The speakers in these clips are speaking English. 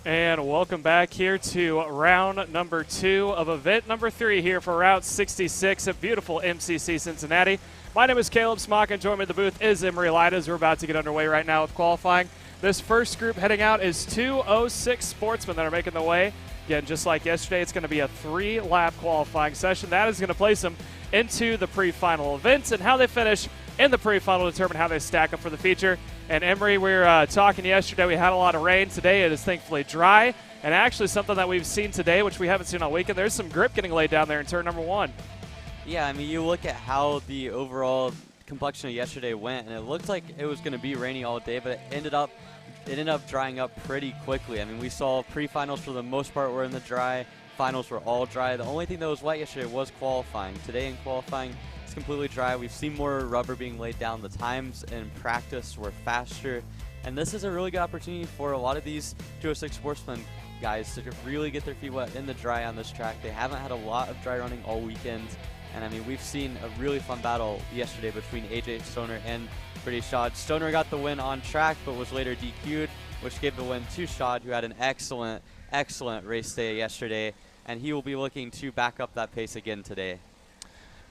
And welcome back here to round number 2 of event number 3 here for Route 66 at beautiful MCC Cincinnati. My name is Caleb Smock, and joining me in the booth is Emery Lidas. We're about to get underway right now with qualifying. This first group heading out is 206 sportsmen that are making the way. Again, just like yesterday, it's going to be a 3-lap qualifying session. That is going to place them into the pre-final events, and how they finish in the pre-final will determine how they stack up for the feature. And Emery, we were talking yesterday, we had a lot of rain. Today it is thankfully dry, and actually something that we've seen today, which we haven't seen all weekend, there's some grip getting laid down there in turn number 1. Yeah, I mean, you look at how the overall complexion of yesterday went, and it looked like it was going to be rainy all day, but it ended up drying up pretty quickly. I mean, we saw pre-finals for the most part were in the dry. Finals were all dry. The only thing that was wet yesterday was qualifying. Today in qualifying, it's completely dry. We've seen more rubber being laid down. The times in practice were faster. And this is a really good opportunity for a lot of these 206 sportsmen guys to really get their feet wet in the dry on this track. They haven't had a lot of dry running all weekend. And I mean, we've seen a really fun battle yesterday between AJ Stoner and Brady Shad. Stoner got the win on track, but was later DQ'd, which gave the win to Shad, who had an excellent race day yesterday. And he will be looking to back up that pace again today.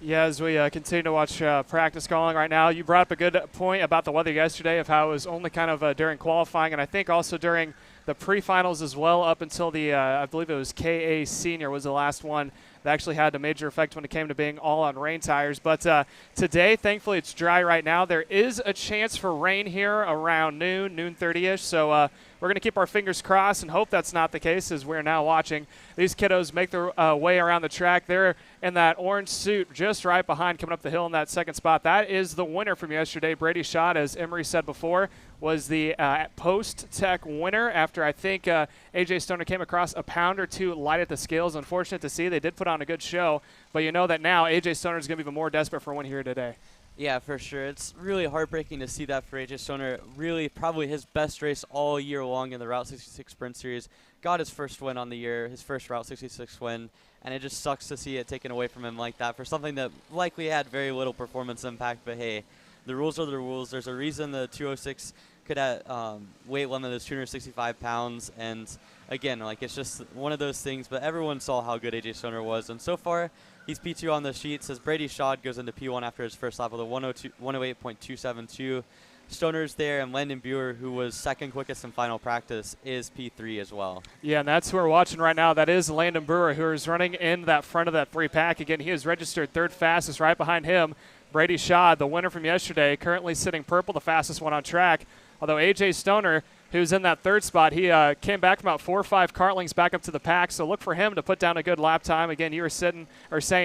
Yeah, as we continue to watch practice going right now, you brought up a good point about the weather yesterday of how it was only kind of during qualifying, and I think also during the pre-finals as well, up until the, I believe it was KA Senior was the last one that actually had a major effect when it came to being all on rain tires. But today, thankfully, it's dry right now. There is a chance for rain here around noon 30-ish, so we're going to keep our fingers crossed and hope that's not the case, as we're now watching these kiddos make their way around the track. They're in that orange suit just right behind, coming up the hill in that second spot. That is the winner from yesterday. Brady Shad, as Emery said before, was the post-tech winner after I think AJ Stoner came across a pound or two light at the scales. Unfortunate to see. They did put on a good show, but you know that now AJ Stoner is going to be even more desperate for a win here today. Yeah, for sure. It's really heartbreaking to see that for AJ Stoner. Really probably his best race all year long in the Route 66 Sprint Series. Got his first win on the year, his first Route 66 win, and it just sucks to see it taken away from him like that for something that likely had very little performance impact. But hey, the rules are the rules. There's a reason the 206 could have weight limit is 265 pounds, and again, like, it's just one of those things. But everyone saw how good AJ Stoner was, and so far he's P2 on the sheet. Says Brady Shad goes into P1 after his first lap with a 108.272. Stoner's there, and Landon Buer, who was second quickest in final practice, is P3 as well. Yeah, and that's who we're watching right now. That is Landon Buer, who is running in that front of that 3-pack. Again, he is registered third fastest. Right behind him, Brady Shad, the winner from yesterday, currently sitting purple, the fastest one on track. Although AJ Stoner, who's in that third spot, he came back from about 4 or 5 kartlings back up to the pack, so look for him to put down a good lap time. Again, you were saying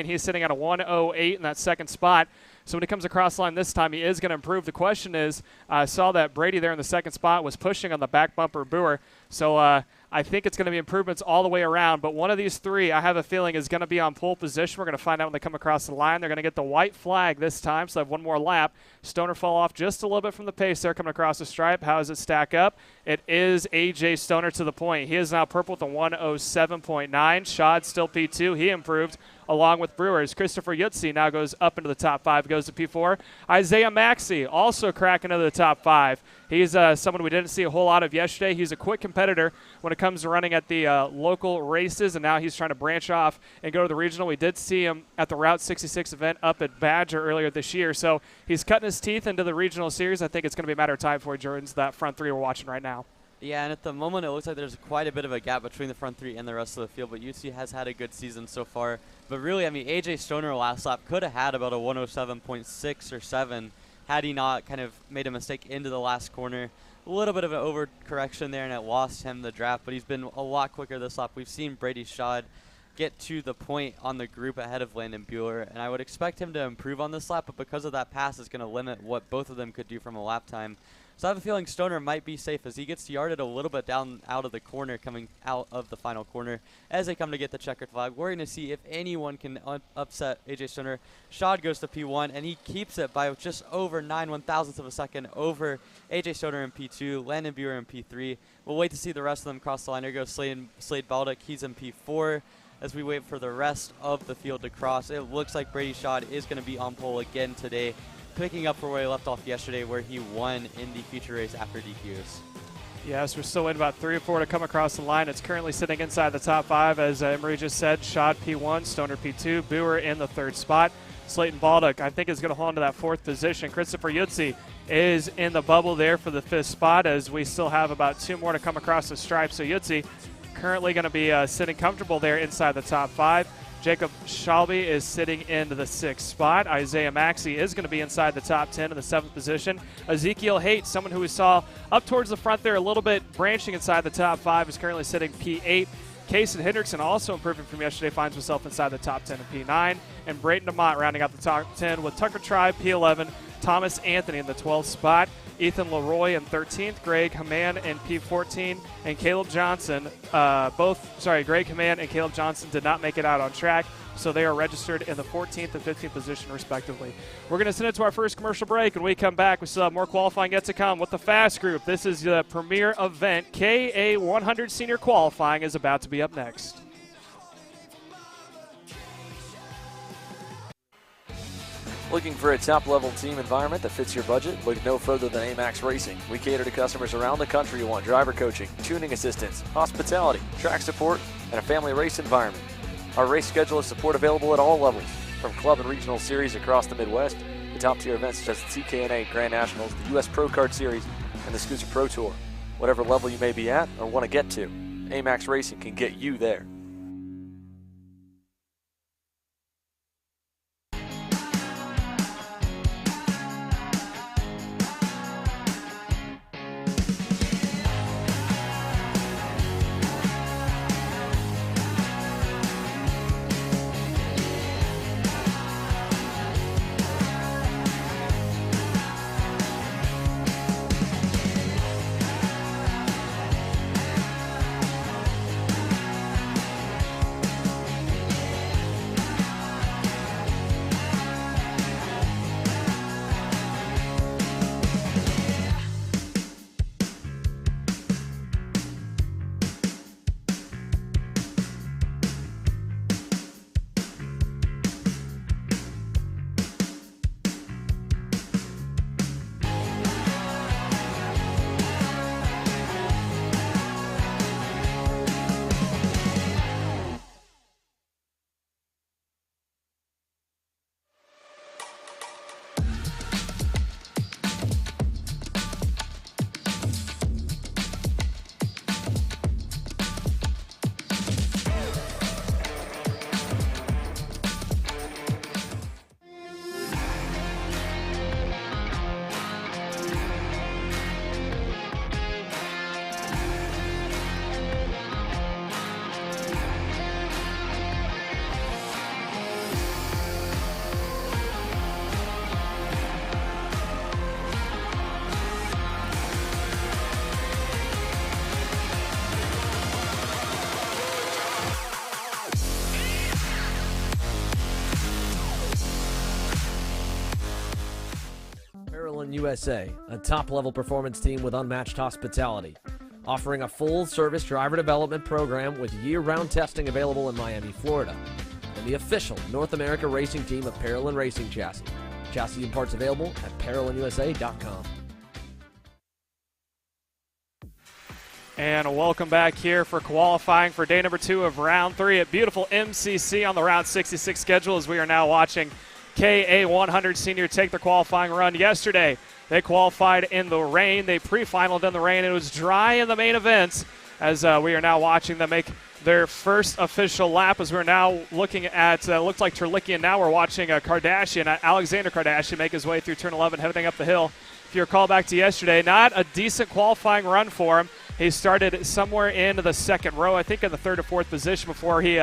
he's sitting at a 1:08 in that second spot. So when he comes across the line this time, he is going to improve. The question is, I saw that Brady there in the second spot was pushing on the back bumper Buer. So I think it's going to be improvements all the way around. But one of these three, I have a feeling, is going to be on pole position. We're going to find out when they come across the line. They're going to get the white flag this time, so they have one more lap. Stoner fall off just a little bit from the pace there coming across the stripe. How does it stack up? It is A.J. Stoner to the point. He is now purple with a 107.9. Shad still P2. He improved along with Brewers. Christopher Yutzi now goes up into the top 5, goes to P4. Isaiah Maxey also cracking into the top 5. He's someone we didn't see a whole lot of yesterday. He's a quick competitor when it comes to running at the local races, and now he's trying to branch off and go to the regional. We did see him at the Route 66 event up at Badger earlier this year, so he's cutting his teeth into the regional series. I think it's going to be a matter of time before he joins that front 3 we're watching right now. Yeah, and at the moment it looks like there's quite a bit of a gap between the front 3 and the rest of the field, but UC has had a good season so far. But really, I mean, AJ Stoner last lap could have had about a 107.6 or 7 had he not kind of made a mistake into the last corner. A little bit of an overcorrection there, and it lost him the draft, but he's been a lot quicker this lap. We've seen Brady Shad get to the point on the group ahead of Landon Buer, and I would expect him to improve on this lap, but because of that pass, it's going to limit what both of them could do from a lap time. So I have a feeling Stoner might be safe as he gets yarded a little bit down out of the corner, coming out of the final corner as they come to get the checkered flag. We're going to see if anyone can upset AJ Stoner. Shad goes to P1, and he keeps it by just over 9/1000ths of a second over AJ Stoner in P2, Landon Buer in P3. We'll wait to see the rest of them cross the line. There goes Slade Baldock. He's in P4. As we wait for the rest of the field to cross, it looks like Brady Shad is going to be on pole again today, picking up for where he left off yesterday, where he won in the feature race after DQs. Yes, we're still in about 3 or 4 to come across the line. It's currently sitting inside the top 5, as Emery just said. Schad P1, Stoner P2, Boer in the 3rd spot. Slayton Baldock, I think, is going to hold on to that 4th position. Christopher Yutzi is in the bubble there for the 5th spot, as we still have about 2 more to come across the stripe. So Yutzi currently going to be sitting comfortable there inside the top 5. Jacob Shalby is sitting in the 6th spot. Isaiah Maxey is going to be inside the top 10 in the 7th position. Ezekiel Haight, someone who we saw up towards the front there a little bit, branching inside the top 5, is currently sitting P8. Kaysen Hendrickson, also improving from yesterday, finds himself inside the top 10 in P9. And Brayton DeMott rounding out the top 10 with Tucker Tribe, P11. Thomas Anthony in the 12th spot. Ethan Leroy in 13th, Greg Hamann in P14, and Caleb Johnson, Greg Hamann and Caleb Johnson did not make it out on track, so they are registered in the 14th and 15th position, respectively. We're going to send it to our first commercial break. When we come back, we still have more qualifying yet to come with the Fast Group. This is the premier event. KA100 Sr Qualifying is about to be up next. Looking for a top-level team environment that fits your budget? Look no further than AMAX Racing. We cater to customers around the country who want driver coaching, tuning assistance, hospitality, track support, and a family race environment. Our race schedule is support available at all levels, from club and regional series across the Midwest to top-tier events such as the TKNA Grand Nationals, the U.S. Pro Kart Series, and the Scooter Pro Tour. Whatever level you may be at or want to get to, AMAX Racing can get you there. USA, a top-level performance team with unmatched hospitality, offering a full-service driver development program with year-round testing available in Miami, Florida, and the official North America racing team of Parolin Racing Chassis. Chassis and parts available at ParolinUSA.com. And welcome back here for qualifying for day number 2 of round 3 at beautiful MCC on the Route 66 schedule, as we are now watching KA100 Sr take their qualifying run yesterday. They qualified in the rain. They pre-finaled in the rain. It was dry in the main events, as we are now watching them make their first official lap, as we're now looking at, looks like Terlicki, and now we're watching Alexander Kardashian make his way through turn 11, heading up the hill. If you recall back to yesterday, not a decent qualifying run for him. He started somewhere in the second row, I think in the 3rd or 4th position, before he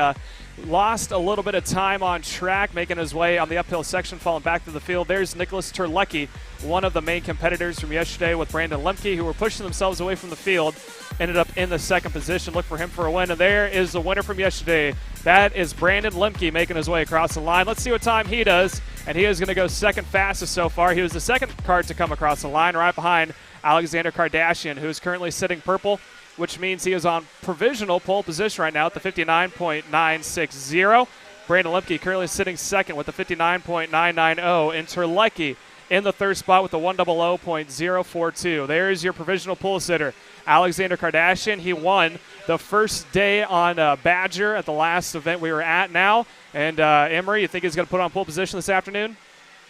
lost a little bit of time on track, making his way on the uphill section, falling back to the field. There's Nicholas Terlecki, one of the main competitors from yesterday with Brandon Lemke, who were pushing themselves away from the field, ended up in the 2nd position. Look for him for a win, and there is the winner from yesterday. That is Brandon Lemke making his way across the line. Let's see what time he does, and he is going to go 2nd fastest so far. He was the 2nd car to come across the line, right behind Alexander Kardashian, who is currently sitting purple, which means he is on provisional pole position right now at the 59.960. Brandon Lemke currently sitting 2nd with the 59.990, and Terlecki in the third spot with a 100.042. There's your provisional pole sitter, Alexander Kardashian. He won the first day on Badger at the last event we were at now. And Emery, you think he's going to put on pole position this afternoon?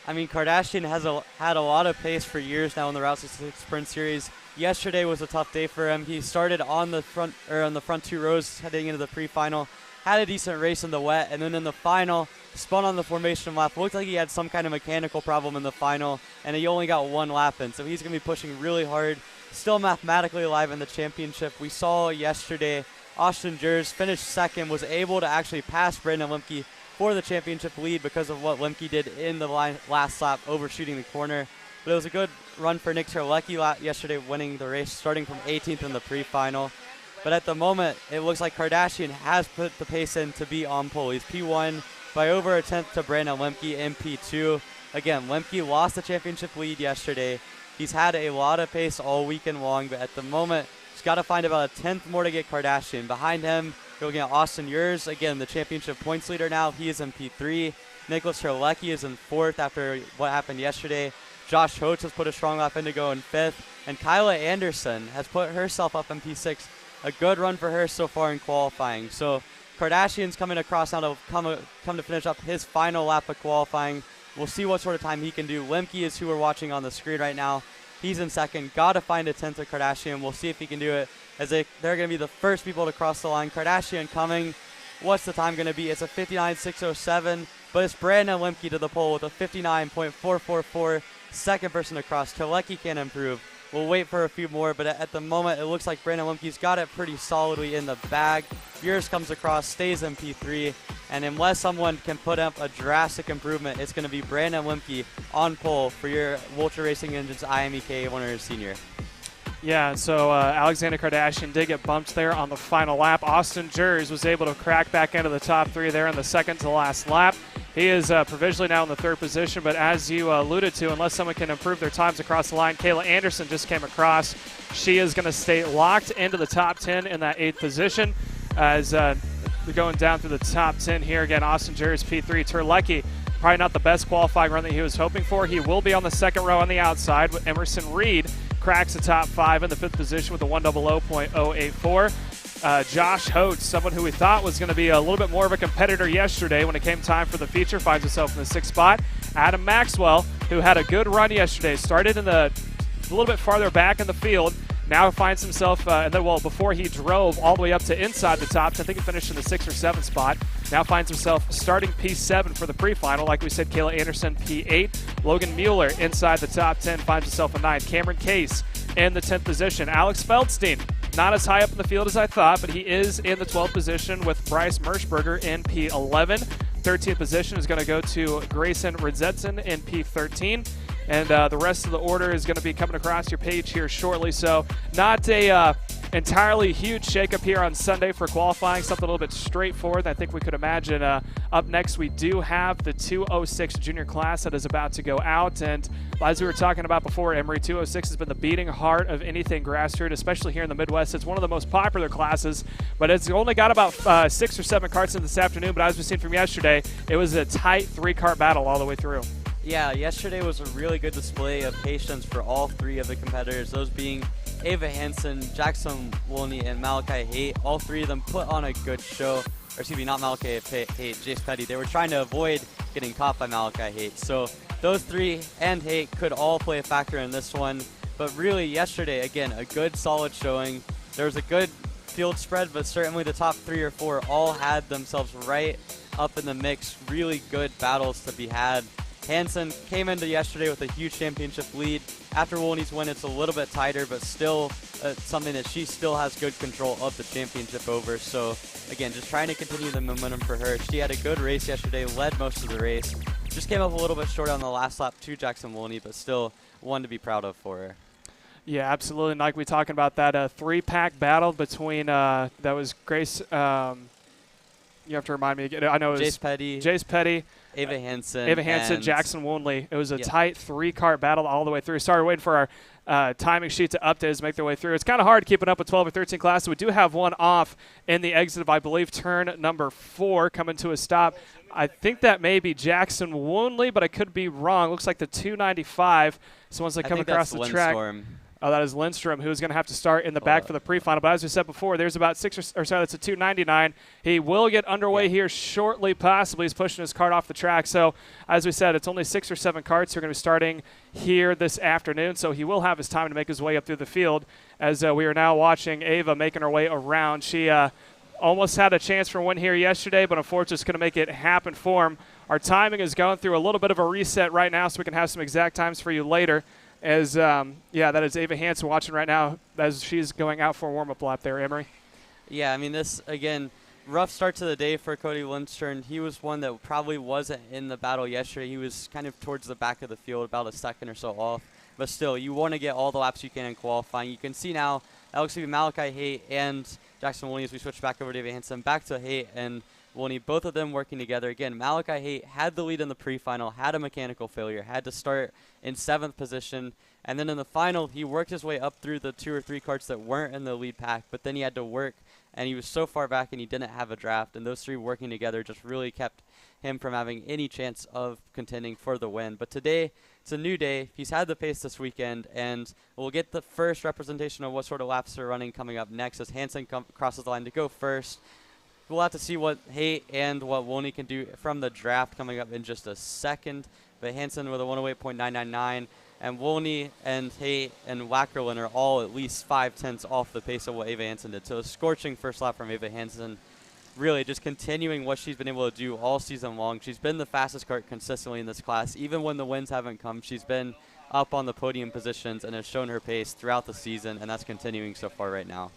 I mean, Kardashian has had a lot of pace for years now in the Route 66 Sprint Series. Yesterday was a tough day for him. He started on the front 2 rows heading into the pre-final, had a decent race in the wet, and then in the final, spun on the formation lap. Looked like he had some kind of mechanical problem in the final, and he only got 1 lap in. So he's going to be pushing really hard. Still mathematically alive in the championship. We saw yesterday Austin Jers finished second, was able to actually pass Brandon Lemke for the championship lead because of what Lemke did in the last lap, overshooting the corner. But it was a good run for Nick Terlecki yesterday, winning the race, starting from 18th in the pre-final. But at the moment, it looks like Kardashian has put the pace in to be on pole. He's P1 by over a tenth to Brandon Lemke in P2. Again, Lemke lost the championship lead yesterday. He's had a lot of pace all weekend long, but at the moment, he's got to find about a tenth more to get Kardashian. Behind him, you're looking at Austin Jers, again, the championship points leader now. He is in P3. Nicholas Terlecki is in 4th after what happened yesterday. Josh Holtz has put a strong lap in to go in 5th. And Kyla Anderson has put herself up in P6. A good run for her so far in qualifying. So Kardashian's coming across now to come to finish up his final lap of qualifying. We'll see what sort of time he can do. Lemke is who we're watching on the screen right now. He's in 2nd. Got to find a 10th of Kardashian. We'll see if he can do it, as they're going to be the first people to cross the line. Kardashian coming. What's the time going to be? It's a 59.607, but it's Brandon Lemke to the pole with a 59.444. Second person to cross. Terlecki can improve. We'll wait for a few more, but at the moment, it looks like Brandon Lemke's got it pretty solidly in the bag. Yours comes across, stays in P3, and unless someone can put up a drastic improvement, it's going to be Brandon Lemke on pole for your Vulture Racing Engines IME KA100 Sr. Yeah, so Alexander Kardashian did get bumped there on the final lap. Austin Jers was able to crack back into the top 3 there in the second to last lap. He is provisionally now in the 3rd position, but as you alluded to, unless someone can improve their times across the line, Kayla Anderson just came across. She is going to stay locked into the top 10 in that 8th position. As we're going down through the top 10 here, again, Austin Jers, P3, Terlecki, probably not the best qualifying run that he was hoping for. He will be on the 2nd row on the outside, but Emerson Reed cracks the top 5 in the 5th position with a 100.084. Josh Holtz, someone who we thought was going to be a little bit more of a competitor yesterday when it came time for the feature, finds himself in the 6th spot. Adam Maxwell, who had a good run yesterday, started in a little bit farther back in the field, now finds himself, before he drove all the way up to inside the top 10, I think he finished in the 6th or 7th spot, now finds himself starting P7 for the pre-final. Like we said, Kayla Anderson, P8. Logan Mueller inside the top 10, finds himself a 9th. Cameron Case in the 10th position. Alex Feldstein, not as high up in the field as I thought, but he is in the 12th position with Bryce Merschberger in P11. 13th position is going to go to Grayson Ridzetson in P13. And the rest of the order is going to be coming across your page here shortly. So not a entirely huge shakeup here on Sunday for qualifying, something a little bit straightforward I think we could imagine. Up next, we do have the 206 junior class that is about to go out. And as we were talking about before, Emory, 206 has been the beating heart of anything grassroots, especially here in the Midwest. It's one of the most popular classes, but it's only got about 6 or 7 carts in this afternoon. But as we've seen from yesterday, it was a tight 3-cart battle all the way through. Yeah, yesterday was a really good display of patience for all 3 of the competitors, those being Ava Hansen, Jackson Wolney, and Malachi Haight. All 3 of them put on a good show. Or excuse me, not Malachi Haight, Jace Petty. They were trying to avoid getting caught by Malachi Haight. So those 3 and Haight could all play a factor in this one. But really, yesterday, again, a good solid showing. There was a good field spread, but certainly the top 3 or 4 all had themselves right up in the mix. Really good battles to be had. Hansen came into yesterday with a huge championship lead. After Wolney's win, it's a little bit tighter, but still something that she still has good control of the championship over. So, again, just trying to continue the momentum for her. She had a good race yesterday, led most of the race. Just came up a little bit short on the last lap to Jackson Wolney, but still one to be proud of for her. Yeah, absolutely. And like we talking about that 3-pack battle between that was Grace. You have to remind me again. I know it was Jace Petty. Ava Hansen, Jackson Wolney. It was a tight 3-cart battle all the way through. Sorry, waiting for timing sheet to update as they make their way through. It's kind of hard keeping up with 12 or 13 classes. We do have one off in the exit of, I believe, turn number 4 coming to a stop. I think that may be Jackson Woonley, but I could be wrong. Looks like the 295. So once they come across the track. Oh, that is Lindstrom, who's going to have to start in the back for the pre-final. But as we said before, there's about that's a 299. He will get underway here shortly, possibly. He's pushing his cart off the track. So, as we said, it's only 6 or 7 carts who are going to be starting here this afternoon. So he will have his time to make his way up through the field as we are now watching Ava making her way around. She almost had a chance for a win here yesterday, but unfortunately it's going to make it happen for him. Our timing is going through a little bit of a reset right now, so we can have some exact times for you later. As, that is Ava Hansen watching right now as she's going out for a warm-up lap there, Emery. Yeah, I mean, this, again, rough start to the day for Cody Lindstrom. He was one that probably wasn't in the battle yesterday. He was kind of towards the back of the field, about a second or so off. But still, you want to get all the laps you can in qualifying. You can see now that looks to be Malachi Haight and Jackson Woolney as we switch back over to Ava Hansen. Back to Haight and Woolney, both of them working together. Again, Malachi Haight had the lead in the pre-final, had a mechanical failure, had to start in 7th position. And then in the final, he worked his way up through the 2 or 3 carts that weren't in the lead pack, but then he had to work, and he was so far back and he didn't have a draft. And those 3 working together just really kept him from having any chance of contending for the win. But today, it's a new day. He's had the pace this weekend, and we'll get the first representation of what sort of laps are running coming up next as Hansen crosses the line to go first. We'll have to see what Haight and what Woolney can do from the draft coming up in just a second. But Hansen with a 108.999, and Woolney and Haight and Wackerlin are all at least 5/10 off the pace of what Ava Hansen did. So a scorching first lap from Ava Hansen, really just continuing what she's been able to do all season long. She's been the fastest kart consistently in this class. Even when the wins haven't come, she's been up on the podium positions and has shown her pace throughout the season, and that's continuing so far right now.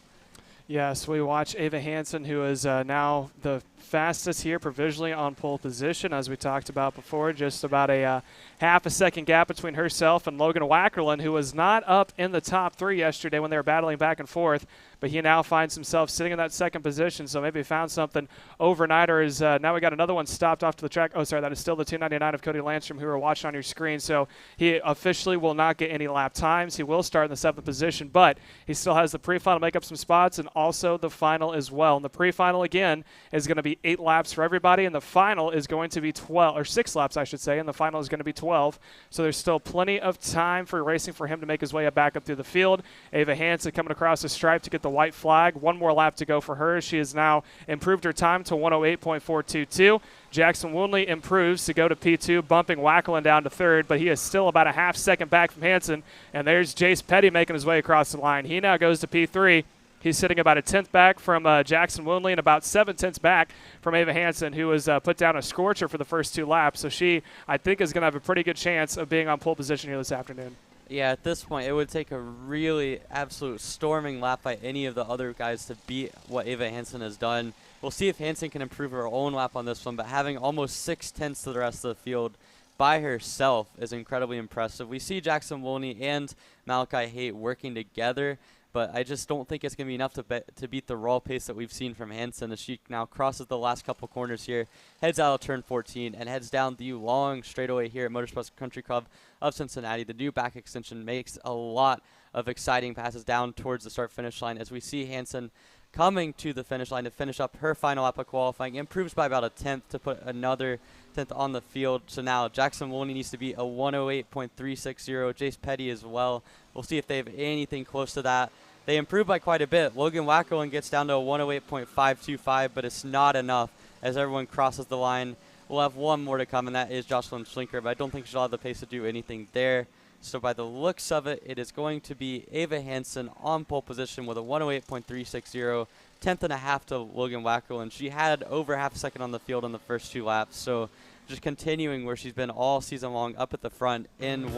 Yes, we watch Ava Hansen, who is now the fastest here provisionally on pole position, as we talked about before. Just about a half a second gap between herself and Logan Wackerlin, who was not up in the top 3 yesterday when they were battling back and forth. But he now finds himself sitting in that 2nd position, so maybe he found something overnight, or is now we got another one stopped off to the track. Oh, sorry, that is still the 299 of Cody Landstrom, who are watching on your screen. So he officially will not get any lap times. He will start in the 7th position, but he still has the pre-final to make up some spots and also the final as well. And the pre-final, again, is going to be 8 laps for everybody, and the final is going to be 12, or 6 laps, I should say, and the final is going to be 12. So there's still plenty of time for racing for him to make his way back up through the field. Ava Hansen coming across the stripe to get the white flag. 1 more lap to go for her. She has now improved her time to 108.422. Jackson Woonley improves to go to P2, bumping Wackerlin down to 3rd, but he is still about a half second back from Hansen. And there's Jace Petty making his way across the line. He now goes to P3. He's sitting about a 10th back from Jackson Woonley and about 7/10 back from Ava Hansen, who has put down a scorcher for the first 2 laps. So she, I think, is going to have a pretty good chance of being on pole position here this afternoon. Yeah, at this point, it would take a really absolute storming lap by any of the other guys to beat what Ava Hansen has done. We'll see if Hansen can improve her own lap on this one, but having almost 6/10 to the rest of the field by herself is incredibly impressive. We see Jackson Woolney and Malachi Haight working together, but I just don't think it's going to be enough to beat the raw pace that we've seen from Hansen as she now crosses the last couple corners here, heads out of turn 14, and heads down the long straightaway here at Motorsports Country Club of Cincinnati. The new back extension makes a lot of exciting passes down towards the start-finish line as we see Hansen coming to the finish line to finish up her final lap of qualifying. Improves by about a 10th to put another 10th on the field. So now Jackson Woolney needs to be a 108.360. Jace Petty as well. We'll see if they have anything close to that. They improved by quite a bit. Logan Wackerlin gets down to a 108.525, but it's not enough as everyone crosses the line. We'll have one more to come, and that is Jocelyn Schlinker, but I don't think she'll have the pace to do anything there. So by the looks of it, it is going to be Ava Hansen on pole position with a 108.360, 10th and a half to Logan Wackerlin. She had over half a second on the field on the first 2 laps, so just continuing where she's been all season long up at the front in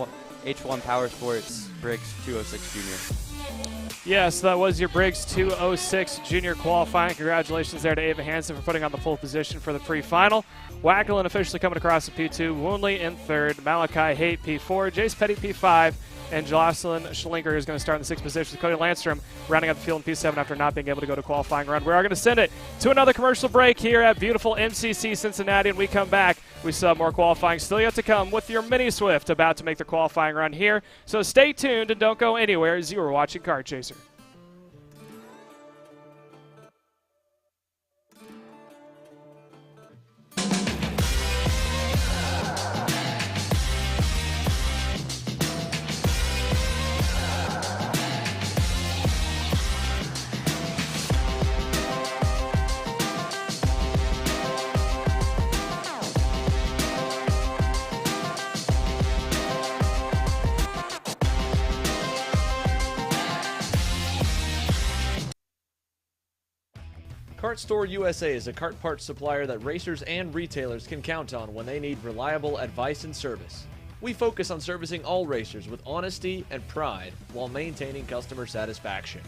H1 Power Sports Briggs 206 Junior. Yes, that was your Briggs 206 Junior Qualifying. Congratulations there to Ava Hansen for putting on the pole position for the pre-final. Wackerlin officially coming across the P2, Woonley in 3rd, Malachi Haight P4, Jace Petty P5, and Jocelyn Schlinker is going to start in the 6th position. Cody Landstrom rounding up the field in P7 after not being able to go to qualifying run. We are going to send it to another commercial break here at beautiful MCC Cincinnati, and we come back. We still have more qualifying still yet to come with your Mini Swift about to make their qualifying run here. So stay tuned and don't go anywhere as you are watching Kart Chaser. Kart Store USA is a kart parts supplier that racers and retailers can count on when they need reliable advice and service. We focus on servicing all racers with honesty and pride while maintaining customer satisfaction.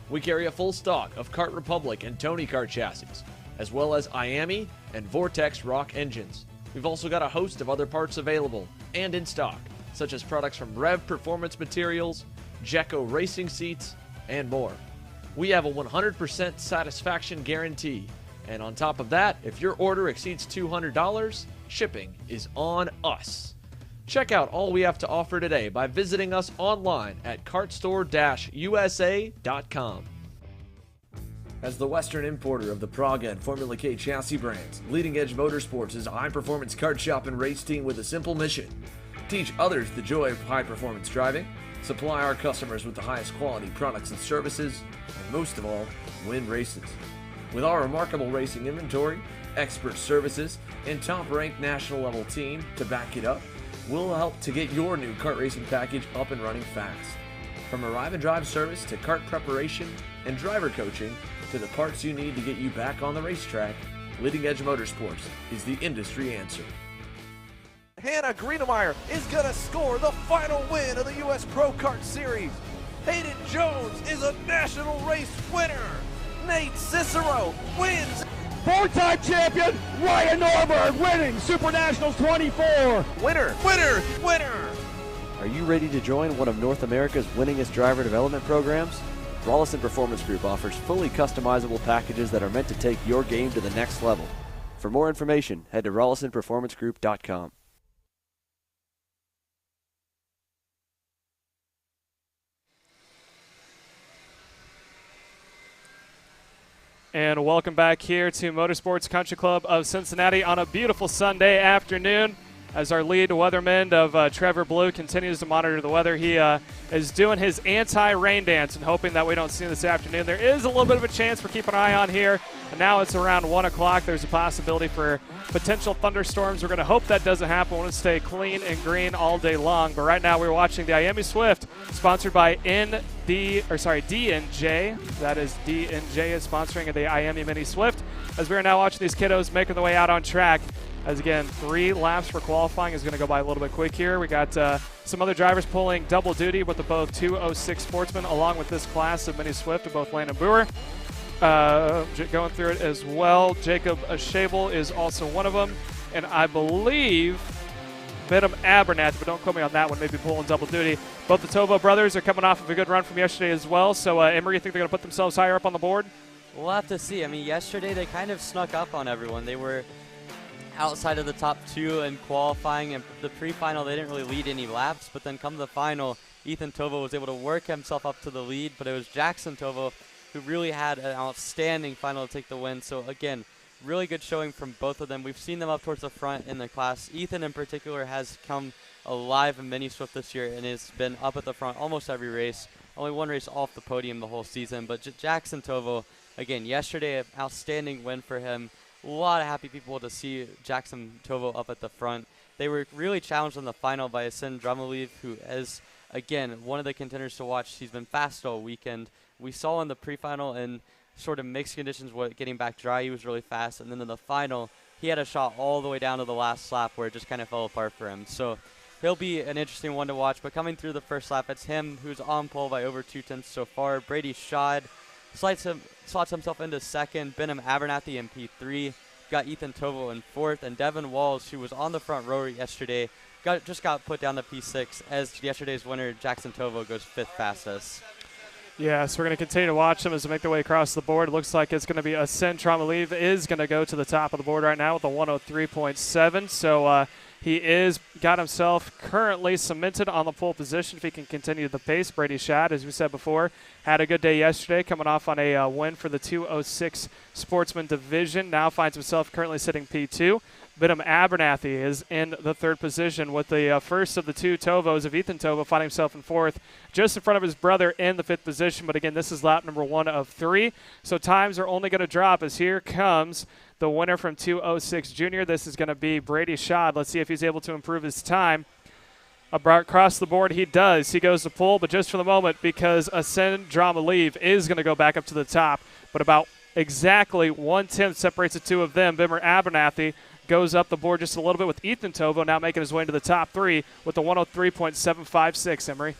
We carry a full stock of Kart Republic and Tony Kart chassis, as well as IAMI and Vortex Rock engines. We've also got a host of other parts available and in stock, such as products from Rev Performance Materials, Jecco Racing Seats, and more. We have a 100% satisfaction guarantee. And on top of that, if your order exceeds $200, shipping is on us. Check out all we have to offer today by visiting us online at kartstore-usa.com. As the Western importer of the Praga and Formula K chassis brands, Leading Edge Motorsports is a high-performance kart shop and race team with a simple mission: teach others the joy of high-performance driving, supply our customers with the highest quality products and services, and most of all, win races. With our remarkable racing inventory, expert services, and top-ranked national-level team to back it up, we'll help to get your new kart racing package up and running fast. From arrive and drive service to kart preparation and driver coaching to the parts you need to get you back on the racetrack, Leading Edge Motorsports is the industry answer. Hannah Greenemeyer is going to score the final win of the U.S. Pro Kart Series. Hayden Jones is a national race winner. Nate Cicero wins. Four-time champion Ryan Norberg winning Super Nationals 24. Winner, winner, winner. Are you ready to join one of North America's winningest driver development programs? Rollison Performance Group offers fully customizable packages that are meant to take your game to the next level. For more information, head to rollisonperformancegroup.com. And welcome back here to Motorsports Country Club of Cincinnati on a beautiful Sunday afternoon. As our lead weatherman of Trevor Blue continues to monitor the weather, he is doing his anti-rain dance and hoping that we don't see him this afternoon. There is a little bit of a chance we're keeping an eye on here. And now it's around 1 o'clock. There's a possibility for potential thunderstorms. We're going to hope that doesn't happen. We want to stay clean and green all day long. But right now we're watching the IAMI Swift, sponsored by D&J. That is D&J is sponsoring the IAMI Mini Swift. As we are now watching these kiddos making their way out on track. As again, 3 laps for qualifying is going to go by a little bit quick here. We got some other drivers pulling double duty with the both 206 Sportsman, along with this class of Mini Swift of both Landon Brewer. Going through it as well. Jacob Shabel is also one of them. And I believe Benham Abernathy, but don't quote me on that one, maybe pulling double duty. Both the Tovo brothers are coming off of a good run from yesterday as well. So, Emery, you think they're going to put themselves higher up on the board? We'll have to see. I mean, yesterday they kind of snuck up on everyone. They were outside of the top 2 in qualifying, and the pre-final they didn't really lead any laps, but then come to the final, Ethan Tovo was able to work himself up to the lead, but it was Jackson Tovo who really had an outstanding final to take the win. So again, really good showing from both of them. We've seen them up towards the front in the class. Ethan in particular has come alive in Mini Swift this year and has been up at the front almost every race. Only one race off the podium the whole season, but Jackson Tovo, again, yesterday an outstanding win for him. A lot of happy people to see Jackson Tovo up at the front. They were really challenged in the final by Asin Drumaliv, who is, again, one of the contenders to watch. He's been fast all weekend. We saw in the pre-final in sort of mixed conditions, getting back dry, he was really fast. And then in the final, he had a shot all the way down to the last lap where it just kind of fell apart for him. So he'll be an interesting one to watch. But coming through the first lap, it's him who's on pole by over 2 tenths so far. Brady Schad slots himself into second. Benham Abernathy in P3. Got Ethan Tovo in fourth. And Devin Walls, who was on the front row yesterday, just got put down to P6 as yesterday's winner, Jackson Tovo, goes 5th fastest. Yeah, so we're going to continue to watch them as they make their way across the board. It looks like it's going to be Asen Tramaliv is going to go to the top of the board right now with a 103.7. So he is got himself currently cemented on the pole position if he can continue the pace. Brady Schad, as we said before, had a good day yesterday, coming off on a win for the 206 Sportsman Division. Now finds himself currently sitting P2. Bidham Abernathy is in the third position with the first of the two Tovos of Ethan Tovo finding himself in fourth, just in front of his brother in the fifth position. But again, this is lap number 1 of 3, so times are only going to drop as here comes the winner from 206 Junior. This is going to be Brady Schad. Let's see if he's able to improve his time. Across the board, he does. He goes to pole, but just for the moment, because Asen Tramaliv is going to go back up to the top, but about exactly 1/10 separates the two of them. Bimmer Abernathy goes up the board just a little bit with Ethan Tovo now making his way into the top 3 with the 103.756, Emery.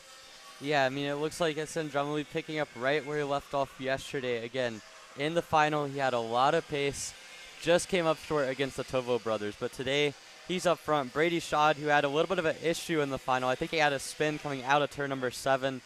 Yeah, I mean, it looks like Asen Tramaliv picking up right where he left off yesterday. Again, in the final, he had a lot of pace, just came up short against the Tovo brothers, but today he's up front. Brady Schad, who had a little bit of an issue in the final, I think he had a spin coming out of turn number 7.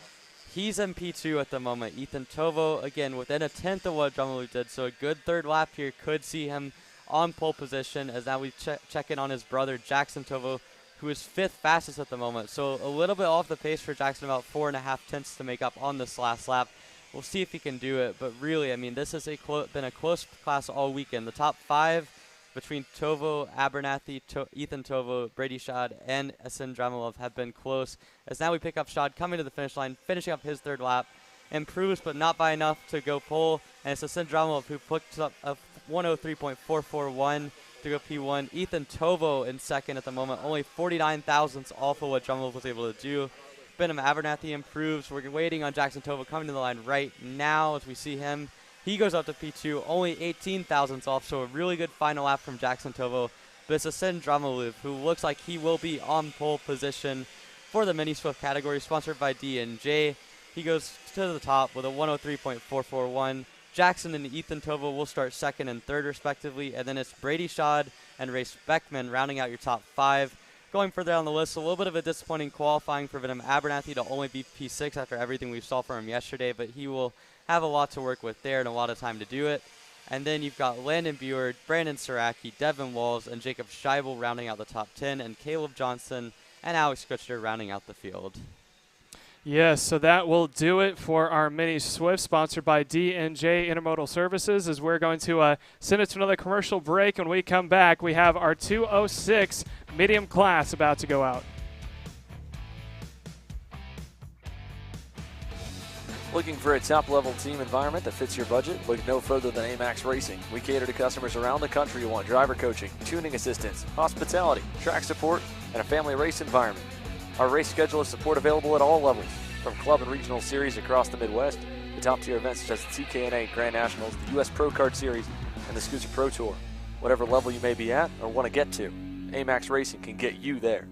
He's in P2 at the moment. Ethan Tovo, again, within 1/10 of what Tramaliv did, so a good third lap here could see him on pole position, as now we check in on his brother Jackson Tovo, who is 5th fastest at the moment. So a little bit off the pace for Jackson, about 4.5 tenths to make up on this last lap. We'll see if he can do it, but really, I mean, this has been a close class all weekend. The top 5 between Tovo, Abernathy, Ethan Tovo, Brady Schad, and Asen Tramaliv have been close, as now we pick up Schad coming to the finish line, finishing up his third lap. Improves, but not by enough to go pole, and it's Asen Tramaliv who puts up a 103.441 to go P1. Ethan Tovo in second at the moment, only 49 thousandths off of what Tramaliv was able to do. Bidham Abernathy improves. We're waiting on Jackson Tovo coming to the line right now as we see him. He goes up to P2, only 18 thousandths off, so a really good final lap from Jackson Tovo. But it's Asen Tramaliv, who looks like he will be on pole position for the Mini Swift category, sponsored by D&J. He goes to the top with a 103.441. Jackson and Ethan Tovo will start second and third respectively, and then it's Brady Schad and Race Beckman rounding out your top 5. Going further down the list, a little bit of a disappointing qualifying for Bidham Abernathy to only be P6 after everything we saw from him yesterday, but he will have a lot to work with there and a lot of time to do it. And then you've got Landon Buard, Brandon Saraki, Devin Walls, and Jacob Scheibel rounding out the top 10, and Caleb Johnson and Alex Kutcher rounding out the field. Yes, so that will do it for our Mini Swift, sponsored by D&J Intermodal Services, as we're going to send it to another commercial break. When we come back, we have our 206 medium class about to go out. Looking for a top-level team environment that fits your budget? Look no further than AMAX Racing. We cater to customers around the country who want driver coaching, tuning assistance, hospitality, track support, and a family race environment. Our race schedule is support available at all levels, from club and regional series across the Midwest to top-tier events such as the TKNA Grand Nationals, the U.S. Pro Kart Series, and the Scooter Pro Tour. Whatever level you may be at or want to get to, AMAX Racing can get you there.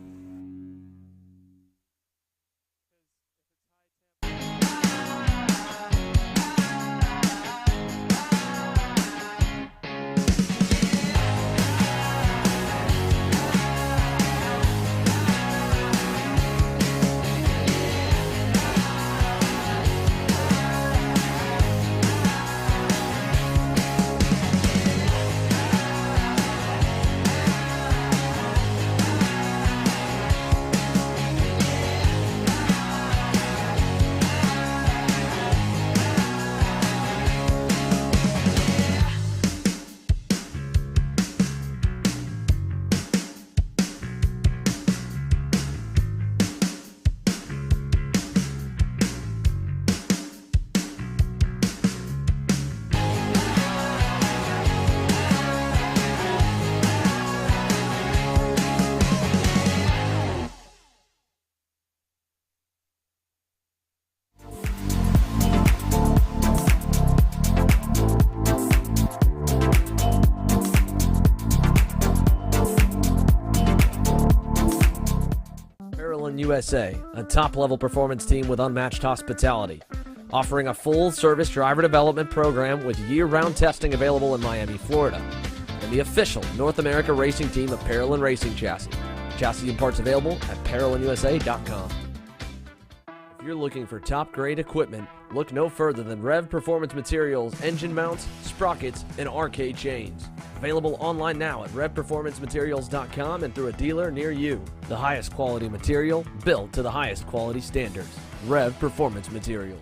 USA, a top-level performance team with unmatched hospitality, offering a full-service driver development program with year-round testing available in Miami, Florida, and the official North America racing team of Parallel Racing Chassis. Chassis and parts available at ParallelandUSA.com. If If you're looking for top-grade equipment, look no further than Rev Performance Materials engine mounts, sprockets, and arcade chains. Available online now at revperformancematerials.com and through a dealer near you. The highest quality material, built to the highest quality standards. Rev Performance Materials.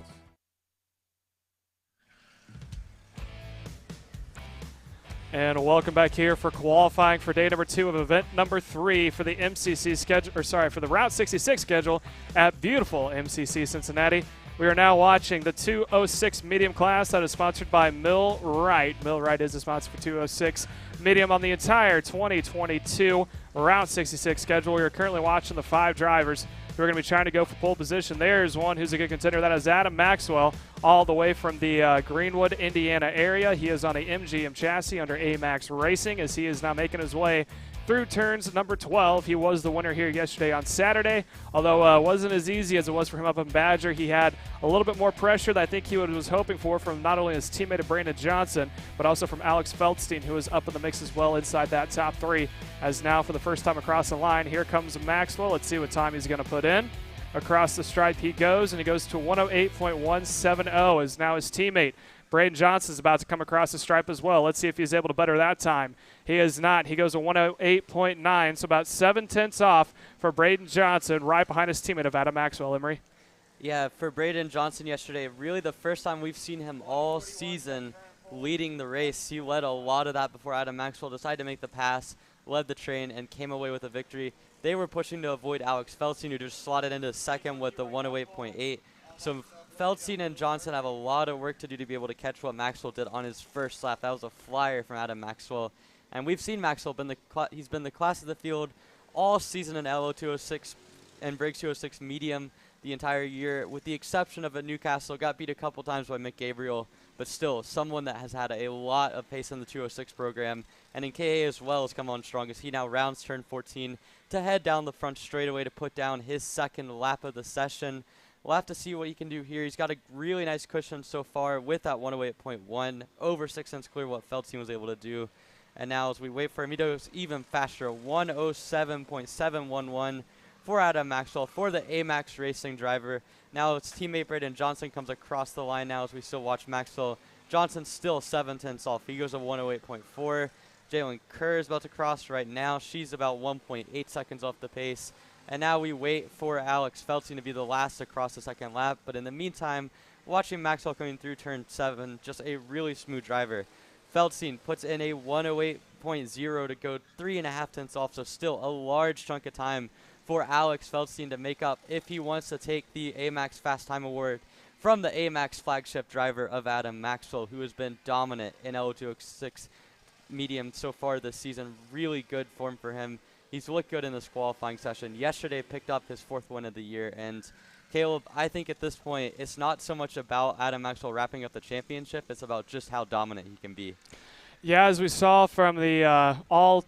And welcome back here for qualifying for day number 2 of event number 3 for the MCC schedule, for the Route 66 schedule at beautiful MCC Cincinnati. We are now watching the 206 medium class that is sponsored by Millwright. Millwright is the sponsor for 206 medium on the entire 2022 Route 66 schedule. We are currently watching the 5 drivers who are going to be trying to go for pole position. There's one who's a good contender. That is Adam Maxwell, all the way from the Greenwood, Indiana area. He is on a MGM chassis under AMAX Racing as he is now making his way through turns number 12. He was the winner here yesterday on Saturday, although it wasn't as easy as it was for him up in Badger. He had a little bit more pressure that I think he was hoping for from not only his teammate Brandon Johnson, but also from Alex Feldstein, who is up in the mix as well inside that top 3. As now for the first time across the line, here comes Maxwell. Let's see what time he's going to put in. Across the stripe he goes, and he goes to 108.170 as now his teammate Braden Johnson is about to come across the stripe as well. Let's see if he's able to better that time. He is not. He goes to 108.9, so about 7/10 off for Braden Johnson, right behind his teammate of Adam Maxwell. Emery? Yeah, for Braden Johnson yesterday, really the first time we've seen him all season leading the race. He led a lot of that before Adam Maxwell decided to make the pass, led the train, and came away with a victory. They were pushing to avoid Alex Feldstein, who just slotted into second with the 108.8. So Feldstein and Johnson have a lot of work to do to be able to catch what Maxwell did on his first lap. That was a flyer from Adam Maxwell. And we've seen Maxwell, he's been the class of the field all season in LO 206 and Briggs 206 medium the entire year, with the exception of at Newcastle. Got beat a couple times by Mick Gabriel, but still someone that has had a lot of pace in the 206 program. And in KA as well has come on strong as he now rounds turn 14 to head down the front straightaway to put down his second lap of the session. We'll have to see what he can do here. He's got a really nice cushion so far with that 108.1, over 6 cents clear what Feldstein was able to do. And now as we wait for him, he goes even faster, 107.711 for Adam Maxwell, for the AMAX Racing driver. Now his teammate Braden Johnson comes across the line now as we still watch Maxwell. Johnson still 7/10 off. He goes to 108.4. Jalen Kerr is about to cross right now. She's about 1.8 seconds off the pace. And now we wait for Alex Feldstein to be the last to cross the second lap. But in the meantime, watching Maxwell coming through turn 7, just a really smooth driver. Feldstein puts in a 108.0 to go 3.5 tenths off, so still a large chunk of time for Alex Feldstein to make up if he wants to take the AMAX Fast Time Award from the AMAX flagship driver of Adam Maxwell, who has been dominant in L206 medium so far this season. Really good form for him. He's looked good in this qualifying session. Yesterday picked up his 4th win of the year. And Caleb, I think at this point, it's not so much about Adam Maxwell wrapping up the championship. It's about just how dominant he can be. Yeah, as we saw from the all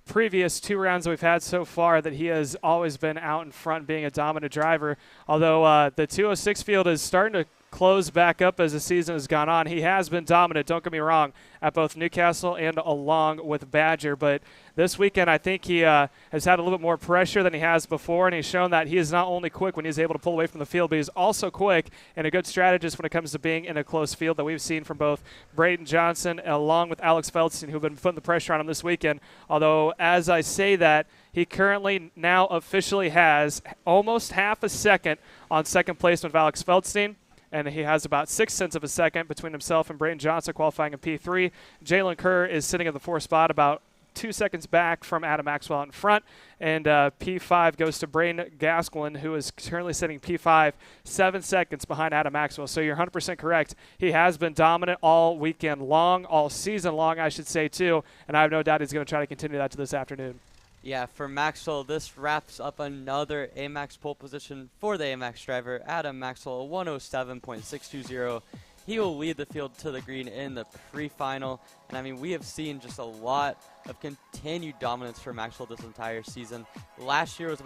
previous 2 rounds that we've had so far, that he has always been out in front being a dominant driver. Although the 206 field is starting to close back up as the season has gone on. He has been dominant, don't get me wrong, at both Newcastle and along with Badger. But this weekend, I think he has had a little bit more pressure than he has before, and he's shown that he is not only quick when he's able to pull away from the field, but he's also quick and a good strategist when it comes to being in a close field that we've seen from both Braden Johnson along with Alex Feldstein, who've been putting the pressure on him this weekend. Although, as I say that, he currently now officially has almost half a second on second placement of Alex Feldstein. And he has about 6 tenths of a second between himself and Braden Johnson qualifying in P3. Jalen Kerr is sitting at the 4th spot, about 2 seconds back from Adam Maxwell out in front. And P5 goes to Braden Gasquin, who is currently sitting P5, 7 seconds behind Adam Maxwell. So you're 100% correct. He has been dominant all weekend long, all season long, I should say, too. And I have no doubt he's going to try to continue that to this afternoon. Yeah, for Maxwell, this wraps up another AMAX pole position for the AMAX driver, Adam Maxwell, a 107.620. He will lead the field to the green in the pre-final. And I mean, we have seen just a lot of continued dominance for Maxwell this entire season. Yesterday was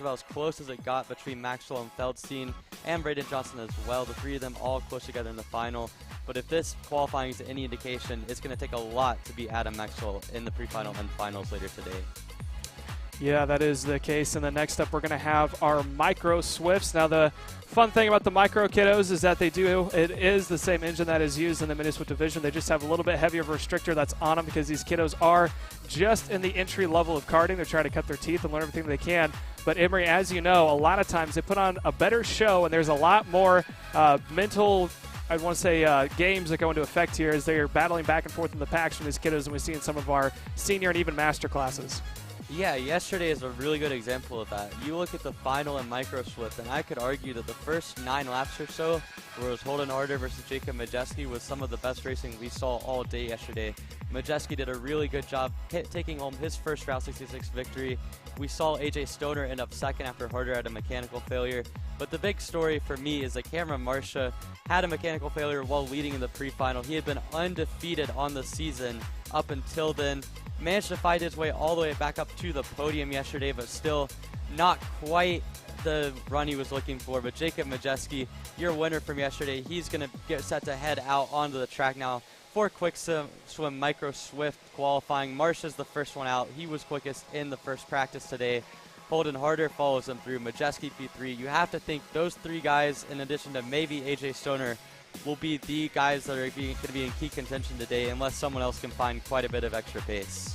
about as close as it got between Maxwell and Feldstein and Braden Johnson as well. The 3 of them all close together in the final. But if this qualifying is any indication, it's going to take a lot to beat Adam Maxwell in the pre-final and finals later today. Yeah, that is the case. And then next up, we're going to have our Micro Swifts. Now, the fun thing about the Micro Kiddos is that it is the same engine that is used in the Mini Swift division. They just have a little bit heavier of a restrictor that's on them because these kiddos are just in the entry level of karting. They're trying to cut their teeth and learn everything they can. But Emery, as you know, a lot of times they put on a better show, and there's a lot more mental, I want to say, games that go into effect here as they're battling back and forth in the packs from these kiddos, and we see in some of our senior and even master classes. Yeah, yesterday is a really good example of that. You look at the final in Micro Swift, and I could argue that the first 9 laps or so, where it was Holden Harder versus Jacob Majeski, was some of the best racing we saw all day yesterday. Majeski did a really good job taking home his first Route 66 victory. We saw AJ Stoner end up second after Harder had a mechanical failure. But the big story for me is that Cameron Marcia had a mechanical failure while leading in the pre-final. He had been undefeated on the season up until then. Managed to fight his way all the way back up to the podium yesterday, but still not quite the run he was looking for. But Jacob Majeski, your winner from yesterday, he's going to get set to head out onto the track now for quick swim Micro Swift qualifying. Marcia's the first one out. He was quickest in the first practice today. Holden Harder follows him through. Majeski P3. You have to think those 3 guys, in addition to maybe AJ Stoner, will be the guys that are going to be in key contention today unless someone else can find quite a bit of extra pace.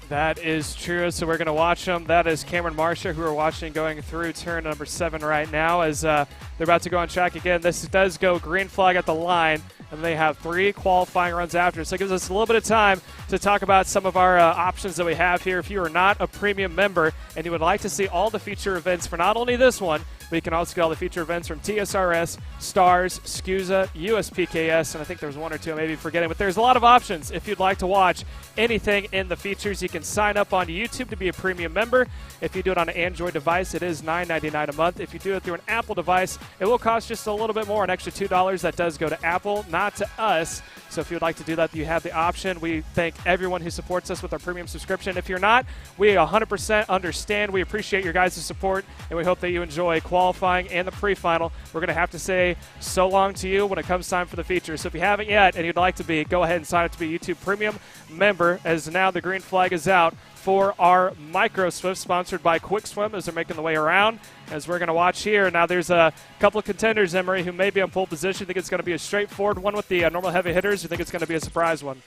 That is true, so we're going to watch them. That is Cameron Marcia, who we're watching going through turn number 7 right now as they're about to go on track again. This does go green flag at the line, and they have 3 qualifying runs after. So it gives us a little bit of time to talk about some of our options that we have here. If you are not a premium member and you would like to see all the feature events for not only this one, but you can also get all the feature events from TSRS, Stars, SCUSA, USPKS, and I think there's 1 or 2 I may be forgetting. But there's a lot of options if you'd like to watch anything in the features. You can sign up on YouTube to be a premium member. If you do it on an Android device, it is $9.99 a month. If you do it through an Apple device, it will cost just a little bit more, an extra $2. That does go to Apple, not to us. So if you would like to do that, you have the option. We thank everyone who supports us with our premium subscription. If you're not, we 100% understand. We appreciate your guys' support, and we hope that you enjoy qualifying and the pre-final. We're going to have to say so long to you when it comes time for the features. So if you haven't yet and you'd like to be, go ahead and sign up to be a YouTube Premium member, as now the green flag is out for our Micro Swift, sponsored by Quick Swim, as they're making the way around, as we're going to watch here. Now there's a couple of contenders, Emery, who may be on pole position. You think it's going to be a straightforward one with the normal heavy hitters? You think it's going to be a surprise one?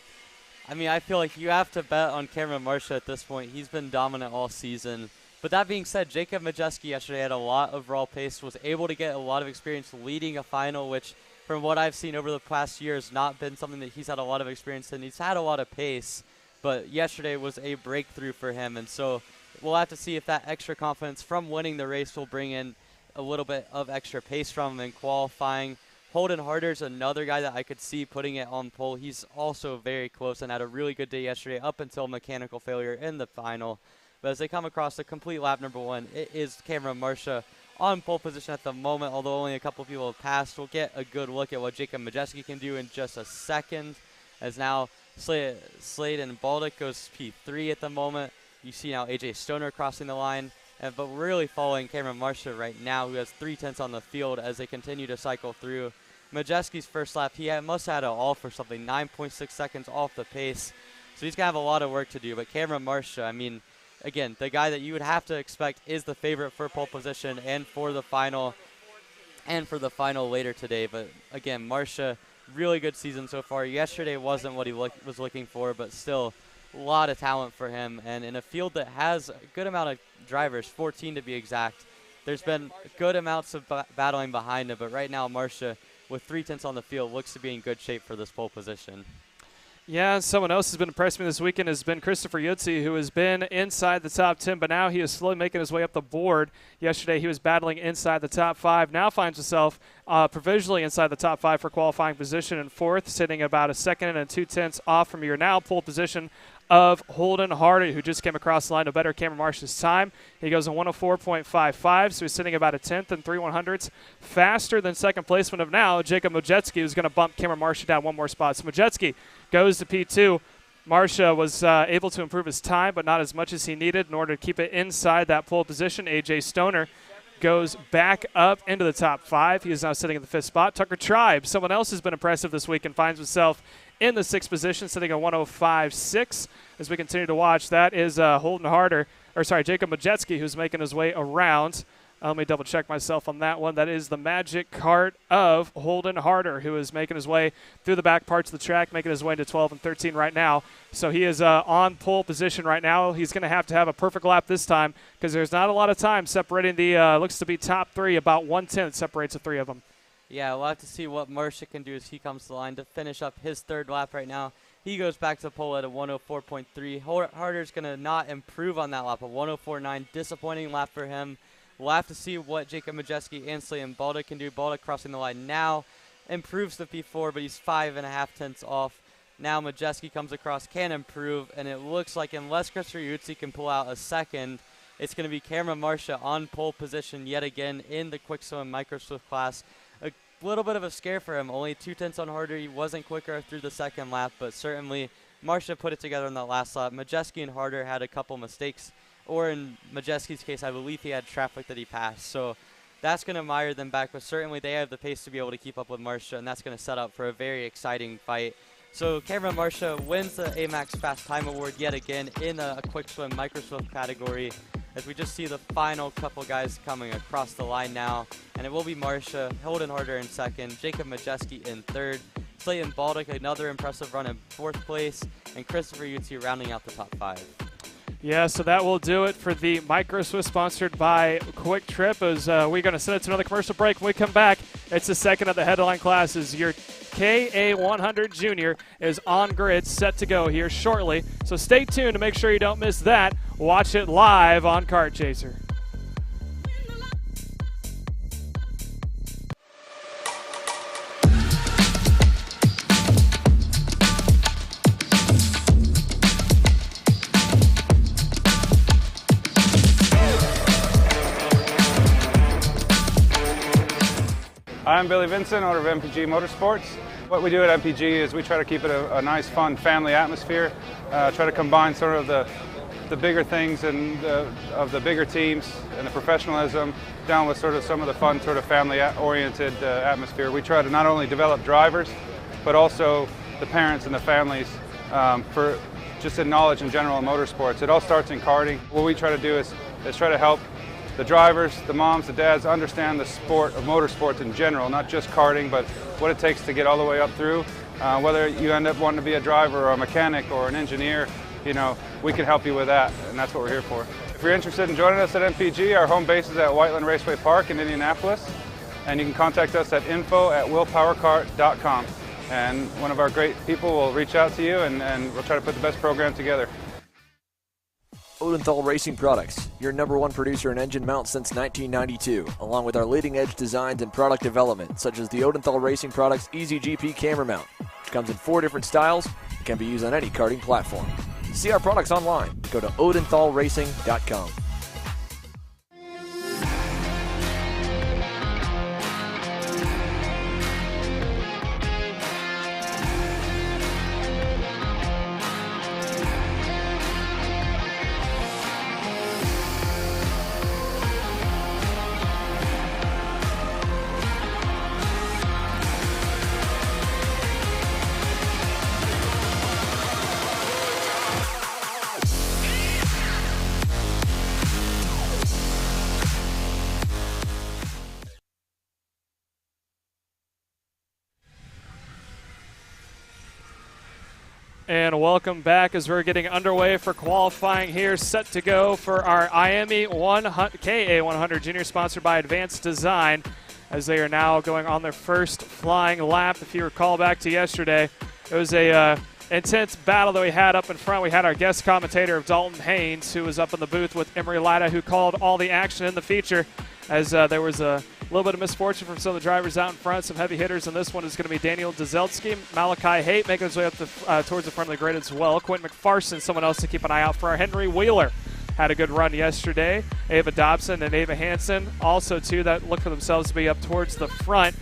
I mean, I feel like you have to bet on Cameron Marcia at this point. He's been dominant all season. But that being said, Jacob Majeski yesterday had a lot of raw pace, was able to get a lot of experience leading a final, which from what I've seen over the past year has not been something that he's had a lot of experience in. He's had a lot of pace, but yesterday was a breakthrough for him. And so we'll have to see if that extra confidence from winning the race will bring in a little bit of extra pace from him in qualifying. Holden Harder's another guy that I could see putting it on pole. He's also very close and had a really good day yesterday up until mechanical failure in the final. But as they come across the complete lap number 1, it is Cameron Marcia on pole position at the moment, although only a couple people have passed. We'll get a good look at what Jacob Majeski can do in just a second, as now Slade and Baldick goes P3 at the moment. You see now AJ Stoner crossing the line, but we're really following Cameron Marcia right now, who has 3/10 on the field as they continue to cycle through. Majeski's first lap, he must have had an all for something, 9.6 seconds off the pace. So he's going to have a lot of work to do. But Cameron Marcia, I mean, again, the guy that you would have to expect is the favorite for pole position and for the final later today. But again, Marcia, really good season so far. Yesterday wasn't what he was looking for, but still a lot of talent for him. And in a field that has a good amount of drivers, 14 to be exact, there's been good amounts of battling behind him. But right now, Marcia, with 3/10 on the field, looks to be in good shape for this pole position. Yeah, someone else has been impressing me this weekend has been Christopher Yutzi, who has been inside the top 10, but now he is slowly making his way up the board. Yesterday he was battling inside the top 5, now finds himself provisionally inside the top 5 for qualifying position in 4th, sitting about a second and 2/10 off from your now pole position of Holden Hardy, who just came across the line to better Cameron Marcia's time. He goes in 104.55, so he's sitting about a 10th and 3/100ths faster than second placement of now Jacob Majeski, who's going to bump Cameron Marcia down 1 more spot. So Majeski goes to P2. Marcia was able to improve his time, but not as much as he needed in order to keep it inside that pole position. AJ Stoner goes back up into the top 5. He is now sitting in the 5th spot. Tucker Tribe, someone else has been impressive this week, and finds himself in the 6th position, sitting at 105.6. As we continue to watch, that is Holden Harder, Jacob Majewski, who's making his way around. Let me double check myself on that one. That is the magic cart of Holden Harder, who is making his way through the back parts of the track, making his way into 12 and 13 right now. So he is on pole position right now. He's going to have a perfect lap this time because there's not a lot of time separating the looks to be top three. About 1/10 separates the three of them. Yeah, we'll have to see what Marcia can do as he comes to the line to finish up his third lap right now. He goes back to the pole at a 104.3. Harder's going to not improve on that lap, a 104.9. Disappointing lap for him. We'll have to see what Jacob Majewski and Slayton Balda can do. Balda crossing the line now improves the P4, but he's 5.5 tenths off. Now Majewski comes across, can improve, and it looks like unless Chris Riuzzi can pull out a second, it's going to be Cameron Marcia on pole position yet again in the quick swim micro swift class. A little bit of a scare for him. Only 2 tenths on Harder. He wasn't quicker through the second lap, but certainly Marcia put it together in that last lap. Majewski and Harder had a couple mistakes. Or in Majewski's case, I believe he had traffic that he passed. So that's going to mire them back, but certainly they have the pace to be able to keep up with Marcia, and that's going to set up for a very exciting fight. So Cameron Marcia wins the AMAX Fast Time Award yet again in a quick swim micro swift category, as we just see the final couple guys coming across the line now. And it will be Marcia, Holden Harder in second, Jacob Majewski in third, Slayton Baldock, another impressive run in fourth place, and Christopher Yutzi rounding out the top 5. Yeah, so that will do it for the Micro Swift sponsored by Quick Trip. As we're going to send it to another commercial break. When we come back, it's the second of the headline classes. Your KA100 Jr is on grid, set to go here shortly. So stay tuned to make sure you don't miss that. Watch it live on Kart Chaser. I'm Billy Vincent, owner of MPG Motorsports. What we do at MPG is we try to keep it a nice, fun family atmosphere, try to combine sort of the bigger things and of the bigger teams and the professionalism down with sort of some of the fun, sort of family-oriented atmosphere. We try to not only develop drivers, but also the parents and the families for just in knowledge in general in motorsports. It all starts in karting. What we try to do is try to help the drivers, the moms, the dads understand the sport of motorsports in general, not just karting, but what it takes to get all the way up through. Whether you end up wanting to be a driver or a mechanic or an engineer, you know, we can help you with that, and that's what we're here for. If you're interested in joining us at MPG, our home base is at Whiteland Raceway Park in Indianapolis, and you can contact us at info@willpowerkart.com, and one of our great people will reach out to you, and we'll try to put the best program together. Odenthal Racing Products, your #1 producer in engine mounts since 1992, along with our leading-edge designs and product development, such as the Odenthal Racing Products EasyGP camera mount, which comes in 4 different styles and can be used on any karting platform. See our products online. Go to odenthalracing.com. And welcome back as we're getting underway for qualifying here, set to go for our KA100 Jr, sponsored by Advanced Design, as they are now going on their first flying lap. If you recall back to yesterday, it was a intense battle that we had up in front. We had our guest commentator of Dalton Haynes, who was up in the booth with Emery Lida, who called all the action in the feature, as there was a little bit of misfortune from some of the drivers out in front, some heavy hitters, and this one is going to be Daniel Dzelski, Malachi Haight making his way up towards the front of the grid as well. Quentin McPherson, someone else to keep an eye out for. Our Henry Wheeler had a good run yesterday. Ava Dobson and Ava Hansen, also two that look for themselves to be up towards the front.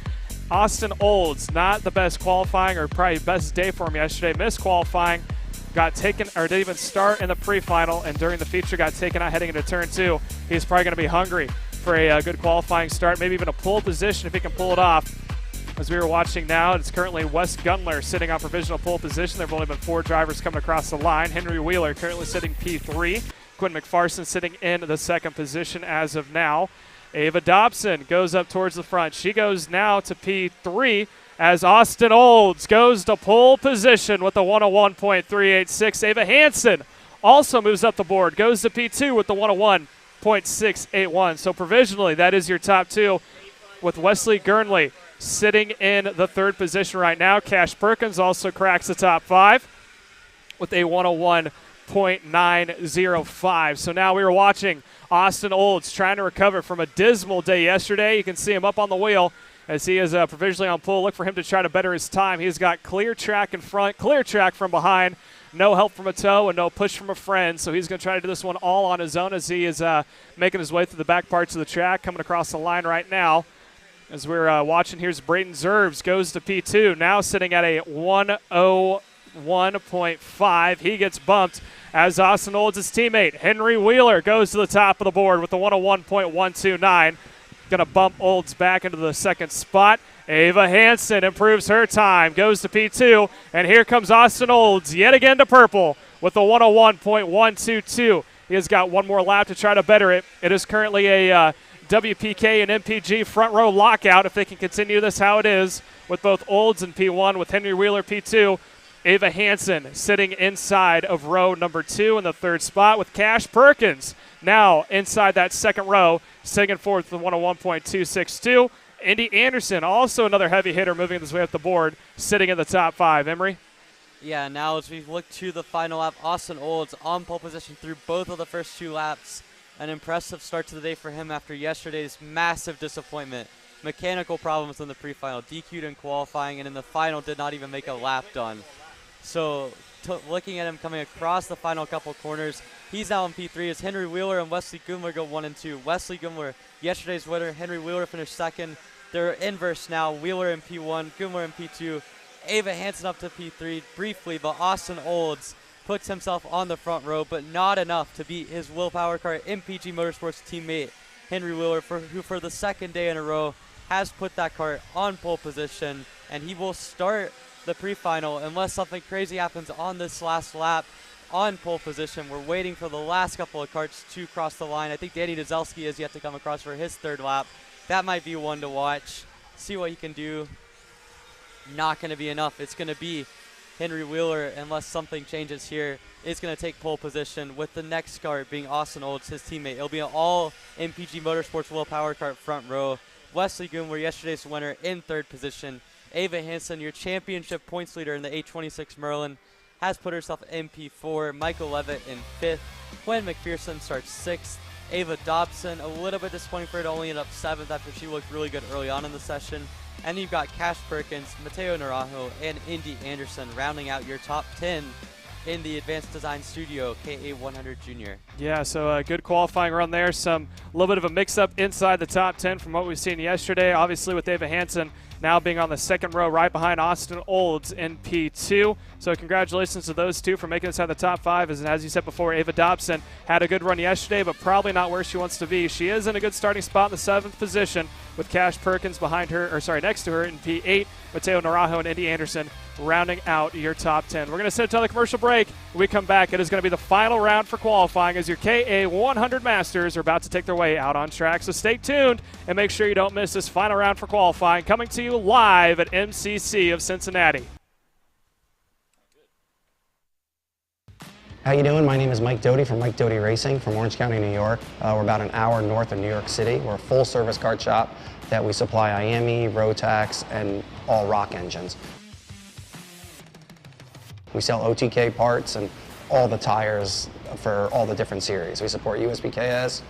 Austin Olds, not the best qualifying, or probably best day for him yesterday. Missed qualifying, got taken, or didn't even start in the pre-final, and during the feature got taken out heading into turn 2. He's probably going to be hungry for a good qualifying start, maybe even a pole position if he can pull it off. As we were watching now, it's currently Wes Gunler sitting on provisional pole position. There have only been 4 drivers coming across the line. Henry Wheeler currently sitting P3. Quinn McPherson sitting in the second position as of now. Ava Dobson goes up towards the front. She goes now to P3 as Austin Olds goes to pole position with the 101.386. Ava Hansen also moves up the board, goes to P2 with the 101.681. So provisionally, that is your top two, with Wesley Gurnley sitting in the third position right now. Cash Perkins also cracks the top five with a 101.905. So now we are watching Austin Olds trying to recover from a dismal day yesterday. You can see him up on the wheel as he is provisionally on pole. Look for him to try to better his time. He's got clear track in front, clear track from behind, no help from a toe and no push from a friend. So he's going to try to do this one all on his own as he is making his way through the back parts of the track, coming across the line right now. As we're watching, here's Braden Zerbs, goes to P2, now sitting at a 101.5. He gets bumped as Austin Olds' teammate, Henry Wheeler, goes to the top of the board with the 101.129. Going to bump Olds back into the second spot. Ava Hansen improves her time, goes to P2, and here comes Austin Olds yet again to purple with the 101.122. He has got one more lap to try to better it. It is currently a WPK and MPG front row lockout if they can continue this how it is, with both Olds in P1 with Henry Wheeler P2. Ava Hansen sitting inside of row number 2 in the third spot with Cash Perkins now inside that second row, sitting in fourth with 101.262. Indy Anderson, also another heavy hitter moving his way up the board, sitting in the top 5. Emery? Yeah, now as we look to the final lap, Austin Olds on pole position through both of the first 2 laps. An impressive start to the day for him after yesterday's massive disappointment. Mechanical problems in the pre-final, DQ'd in qualifying, and in the final did not even make a lap done. So looking at him coming across the final couple corners, he's now in P3 as Henry Wheeler and Wesley Gumler go 1 and 2. Wesley Gumler, yesterday's winner, Henry Wheeler finished second. They're inverse now, Wheeler in P1, Gumler in P2. Ava Hansen up to P3 briefly, but Austin Olds puts himself on the front row, but not enough to beat his Willpower Car MPG Motorsports teammate Henry Wheeler, who for the second day in a row has put that car on pole position, and he will start the pre-final unless something crazy happens on this last lap on pole position. We're waiting for the last couple of carts to cross the line. I think Danny Dzelski has yet to come across for his third lap. That might be one to watch. See what he can do. Not going to be enough. It's going to be Henry Wheeler, unless something changes here, is going to take pole position with the next car being Austin Olds, his teammate. It'll be an all MPG Motorsports Willpower Kart front row. Wesley Gumler, yesterday's winner, in third position. Ava Hansen, your championship points leader in the 826 Merlin, has put herself in P4. Michael Levitt in 5th. Quinn McPherson starts 6th. Ava Dobson, a little bit disappointing for her to only end up 7th after she looked really good early on in the session. And you've got Cash Perkins, Mateo Naranjo, and Indy Anderson rounding out your top 10 in the Advanced Design Studio KA100 Jr. Yeah, so a good qualifying run there. A little bit of a mix-up inside the top 10 from what we've seen yesterday. Obviously with Ava Hansen now being on the second row right behind Austin Olds in P2. So congratulations to those two for making this out of the top 5. As you said before, Ava Dobson had a good run yesterday, but probably not where she wants to be. She is in a good starting spot in the 7th position with Cash Perkins behind her, next to her in P8, Mateo Naranjo and Indy Anderson rounding out your top 10. We're going to sit until the commercial break. When we come back, it is going to be the final round for qualifying as your KA100 Masters are about to take their way out on track. So stay tuned and make sure you don't miss this final round for qualifying, coming to you live at MCC of Cincinnati. How you doing? My name is Mike Doty from Mike Doty Racing from Orange County, New York. We're about an hour north of New York City. We're a full-service kart shop that we supply IAME, Rotax, and all rock engines. We sell OTK parts and all the tires for all the different series. We support USPKS,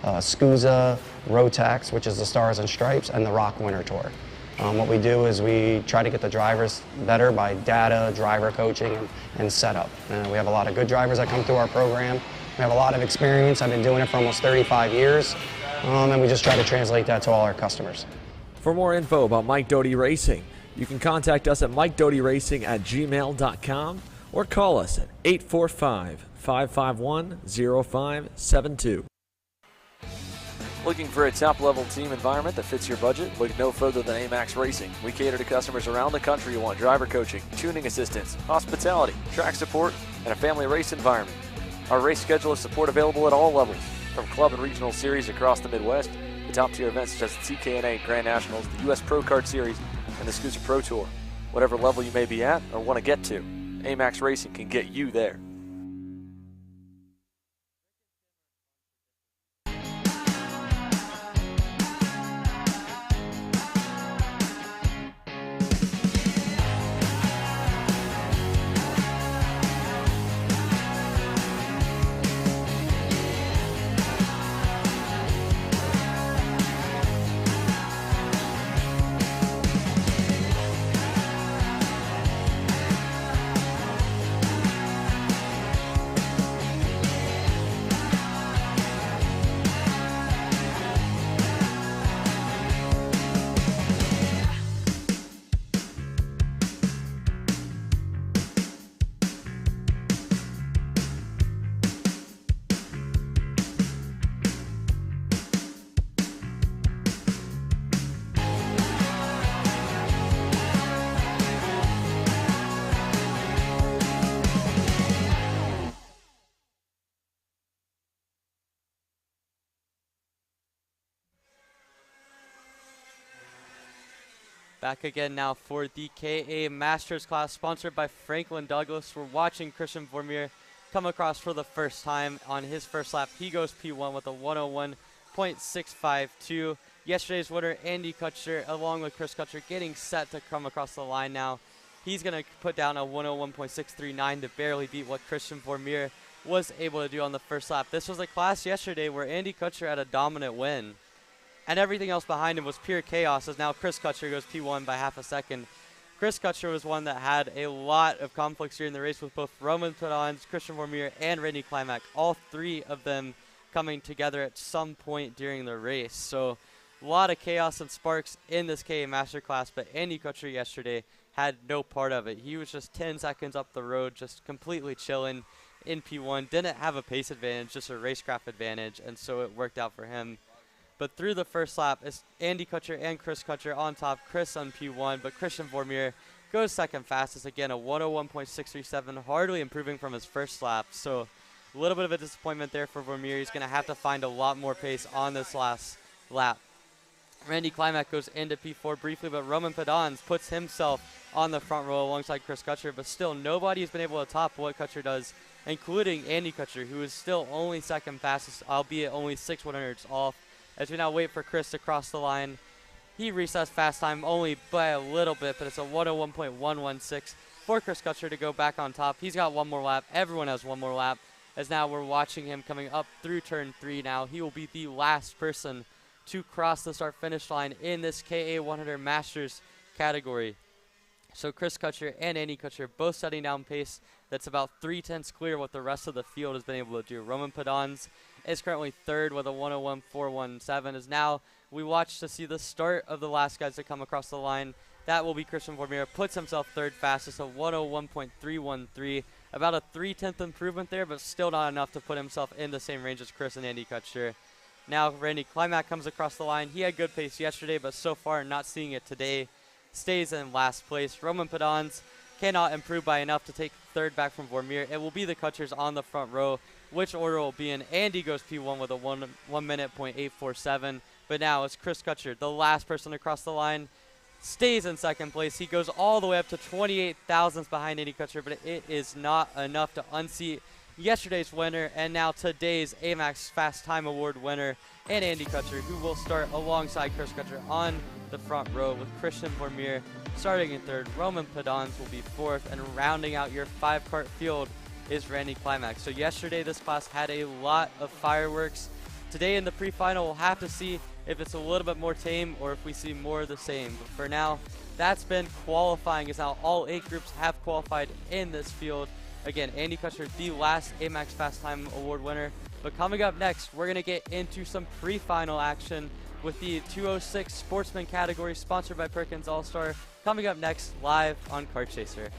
SCUSA, Rotax, which is the Stars and Stripes, and the Rock Winter Tour. What we do is we try to get the drivers better by data, driver coaching, and setup. We have a lot of good drivers that come through our program. We have a lot of experience. I've been doing it for almost 35 years, and we just try to translate that to all our customers. For more info about Mike Doty Racing, you can contact us at MikeDotyRacing@gmail.com or call us at 845-551-0572. Looking for a top-level team environment that fits your budget? Look no further than AMAX Racing. We cater to customers around the country who want driver coaching, tuning assistance, hospitality, track support, and a family race environment. Our race schedule is support available at all levels, from club and regional series across the Midwest to top-tier events such as the TKNA Grand Nationals, the U.S. Pro Kart Series, and the SCUSA Pro Tour. Whatever level you may be at or want to get to, AMAX Racing can get you there. Back again now for the KA Masters class, sponsored by Franklin Douglas. We're watching Christian Vormier come across for the first time on his first lap. He goes P1 with a 101.652. Yesterday's winner, Andy Kutcher, along with Chris Kutcher, getting set to come across the line now. He's going to put down a 101.639 to barely beat what Christian Vormier was able to do on the first lap. This was a class yesterday where Andy Kutcher had a dominant win, and everything else behind him was pure chaos, as now Chris Kutcher goes P1 by half a second. Chris Kutcher was one that had a lot of conflicts during the race with both Roman Pedans, Christian Vormier, and Randy Klimak, all three of them coming together at some point during the race. So a lot of chaos and sparks in this KA Master class, but Andy Kutcher yesterday had no part of it. He was just 10 seconds up the road, just completely chilling in P1, didn't have a pace advantage, just a racecraft advantage, and so it worked out for him. But through the first lap, it's Andy Kutcher and Chris Kutcher on top, Chris on P1, but Christian Vormier goes second fastest, again a 101.637, hardly improving from his first lap. So a little bit of a disappointment there for Vormier. He's going to have to find a lot more pace on this last lap. Randy Klimak goes into P4 briefly, but Roman Pedans puts himself on the front row alongside Chris Kutcher, but still nobody has been able to top what Kutcher does, including Andy Kutcher, who is still only second fastest, albeit only 6/100ths off. As we now wait for Chris to cross the line, he resets fast time only by a little bit, but it's a 101.116 for Chris Kutcher to go back on top. He's got one more lap. Everyone has one more lap, as now we're watching him coming up through turn 3 now. He will be the last person to cross the start-finish line in this KA100 Masters category. So Chris Kutcher and Andy Kutcher both setting down pace that's about 3/10 clear what the rest of the field has been able to do. Roman Pedans is currently third with a 101.417. As now we watch to see the start of the last guys to come across the line. That will be Christian Vormier. Puts himself third fastest, a 101.313. About a 3/10 improvement there, but still not enough to put himself in the same range as Chris and Andy Kutcher. Now Randy Klimak comes across the line. He had good pace yesterday, but so far not seeing it today. Stays in last place. Roman Pedans cannot improve by enough to take third back from Vormier. It will be the Kutchers on the front row. Which order will be in? Andy goes P1 with a 1:08.47. But now it's Chris Kutcher, the last person to cross the line, stays in second place. He goes all the way up to 28 thousandths behind Andy Kutcher, but it is not enough to unseat yesterday's winner and now today's AMAX Fast Time Award winner, and Andy Kutcher, who will start alongside Chris Kutcher on the front row, with Christian Vormier starting in third. Roman Pedans will be fourth, and rounding out your 5-cart field is Randy Klimak. So yesterday this class had a lot of fireworks. Today in the pre-final we'll have to see if it's a little bit more tame or if we see more of the same. But for now, that's been qualifying, as now all 8 groups have qualified in this field. Again, Andy Kutcher, the last AMAX Fast Time Award winner. But coming up next, we're going to get into some pre-final action with the 206 Sportsman category, sponsored by Perkins All-Star. Coming up next, live on Kart Chaser.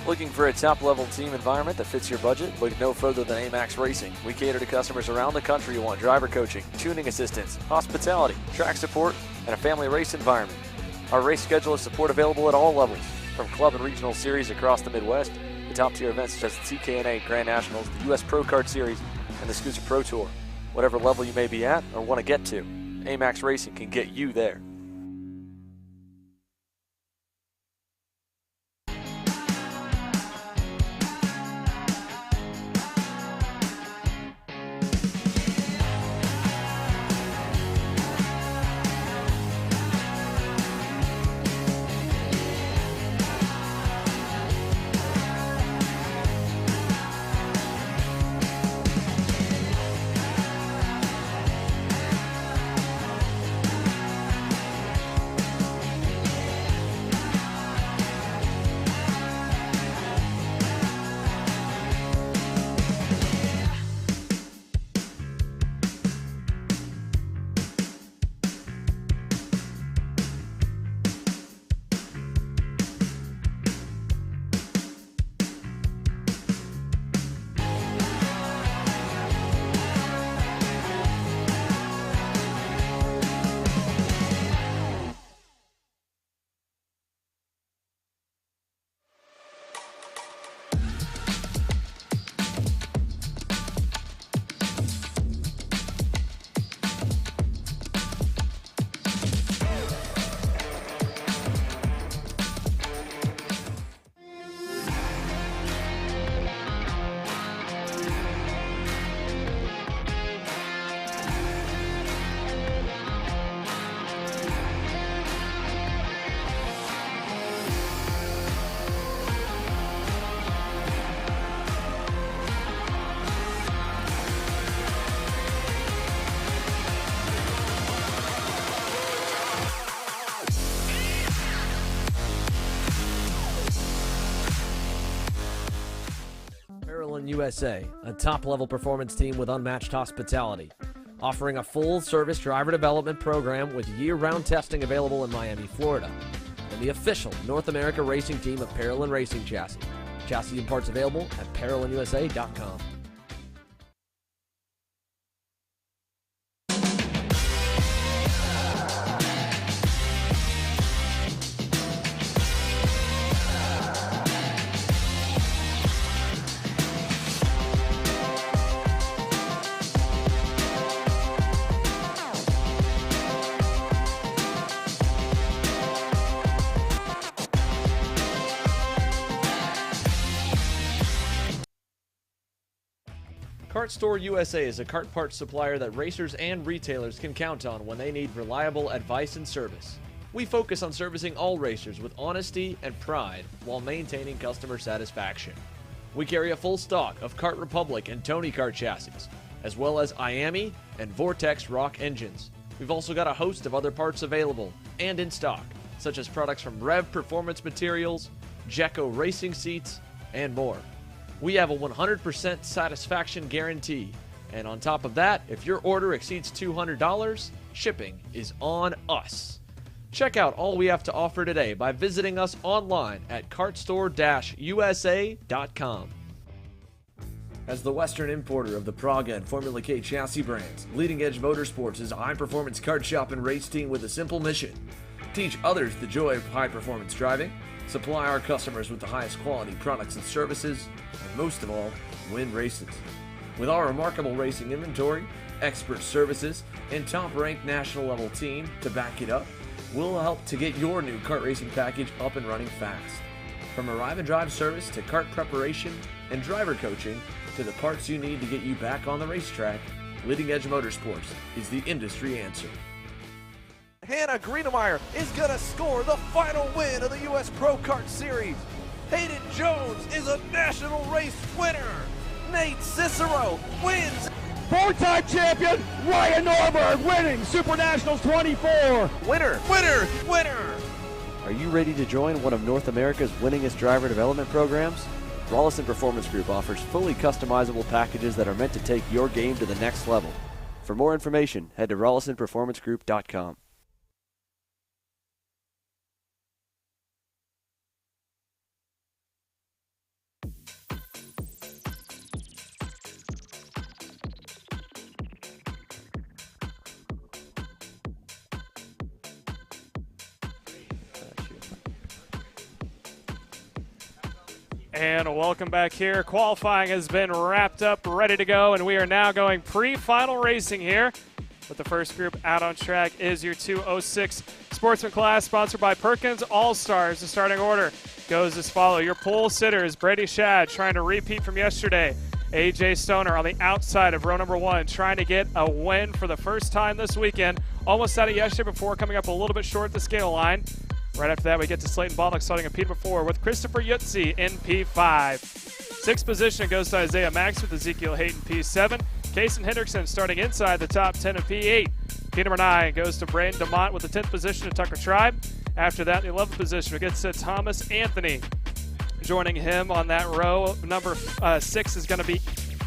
Looking for a top-level team environment that fits your budget? Look no further than AMAX Racing. We cater to customers around the country who want driver coaching, tuning assistance, hospitality, track support, and a family race environment. Our race schedule is support available at all levels, From club and regional series across the Midwest to top-tier events such as the TKNA Grand Nationals, the U.S. Pro Kart Series, and the SCUSA Pro Tour. Whatever level you may be at or want to get to, AMAX Racing can get you there. USA, a top-level performance team with unmatched hospitality, offering a full-service driver development program with year-round testing available in Miami, Florida, and the official North America racing team of Parolin Racing Chassis. Chassis and parts available at ParolinUSA.com. Kart Store USA is a kart parts supplier that racers and retailers can count on when they need reliable advice and service. We focus on servicing all racers with honesty and pride while maintaining customer satisfaction. We carry a full stock of Kart Republic and Tony Kart chassis, as well as IAMI and Vortex Rock engines. We've also got a host of other parts available and in stock, such as products from Rev Performance Materials, Jecco Racing Seats, and more. We have a 100% satisfaction guarantee, and on top of that, if your order exceeds $200, shipping is on us. Check out all we have to offer today by visiting us online at kartstore-usa.com. As the Western importer of the Praga and Formula K chassis brands, Leading Edge Motorsports is a high-performance kart shop and race team with a simple mission: teach others the joy of high-performance driving, supply our customers with the highest quality products and services, and most of all, win races. With our remarkable racing inventory, expert services, and top-ranked national-level team to back it up, we'll help to get your new kart racing package up and running fast. From arrive and drive service to kart preparation and driver coaching to the parts you need to get you back on the racetrack, Leading Edge Motorsports is the industry answer. Hannah Greenemeyer is going to score the final win of the U.S. Pro Kart Series. Hayden Jones is a national race winner. Nate Cicero wins. Four-time champion Ryan Norberg winning Super Nationals 24. Winner, winner, winner. Are you ready to join one of North America's winningest driver development programs? Rollison Performance Group offers fully customizable packages that are meant to take your game to the next level. For more information, head to rollisonperformancegroup.com. And welcome back here. Qualifying has been wrapped up, ready to go, and we are now going pre-final racing here. But the first group out on track is your 206 Sportsman class, sponsored by Perkins All-Stars. The starting order goes as follows. Your pole sitter is Brady Shad, trying to repeat from yesterday. AJ Stoner on the outside of row number 1, trying to get a win for the first time this weekend. Almost out of yesterday before coming up a little bit short at the scale line. Right after that, we get to Slayton Baldock starting in P number 4 with Christopher Yutzi in P5. Sixth position goes to Isaiah Max with Ezekiel Hayton P7. Kason Hendrickson starting inside the top 10 in P8. P number 9 goes to Brandon DeMont with the 10th position in Tucker Tribe. After that, the 11th position, we get to Thomas Anthony. Joining him on that row, number 6 is going to be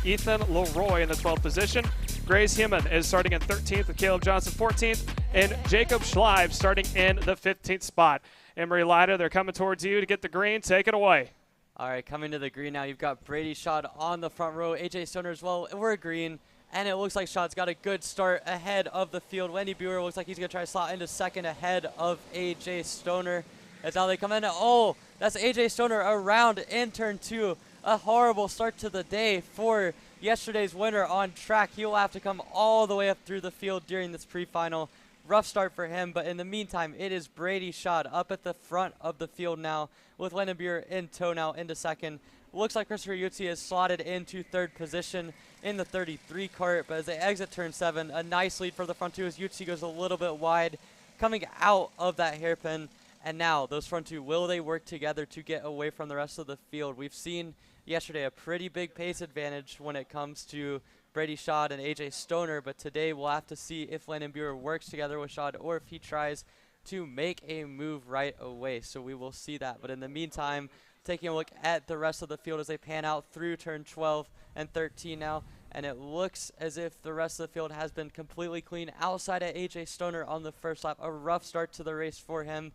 Ethan Leroy in the 12th position. Grace Heman is starting in 13th with Caleb Johnson 14th. And Jacob Schleib starting in the 15th spot. Emery Lyda, they're coming towards you to get the green. Take it away. All right, coming to the green now. You've got Brady Schad on the front row. AJ Stoner as well. We're green. And it looks like Schad's got a good start ahead of the field. Wendy Buer looks like he's going to try to slot into second ahead of AJ Stoner. That's how they come in. Oh, that's AJ Stoner around in turn 2. A horrible start to the day for yesterday's winner on track. He will have to come all the way up through the field during this pre-final. Rough start for him, but in the meantime, it is Brady Schad up at the front of the field now with Lennon Buer in tow now into second. Looks like Christopher Yutzi is slotted into third position in the 33 cart, but as they exit turn 7, a nice lead for the front two as Yutzi goes a little bit wide coming out of that hairpin. And now those front two, will they work together to get away from the rest of the field? We've seen yesterday a pretty big pace advantage when it comes to Brady Schad and AJ Stoner, but today we'll have to see if Landon Buer works together with Schad or if he tries to make a move right away. So we will see that. But in the meantime, taking a look at the rest of the field as they pan out through turn 12 and 13 now, and it looks as if the rest of the field has been completely clean outside of AJ Stoner on the first lap. A rough start to the race for him.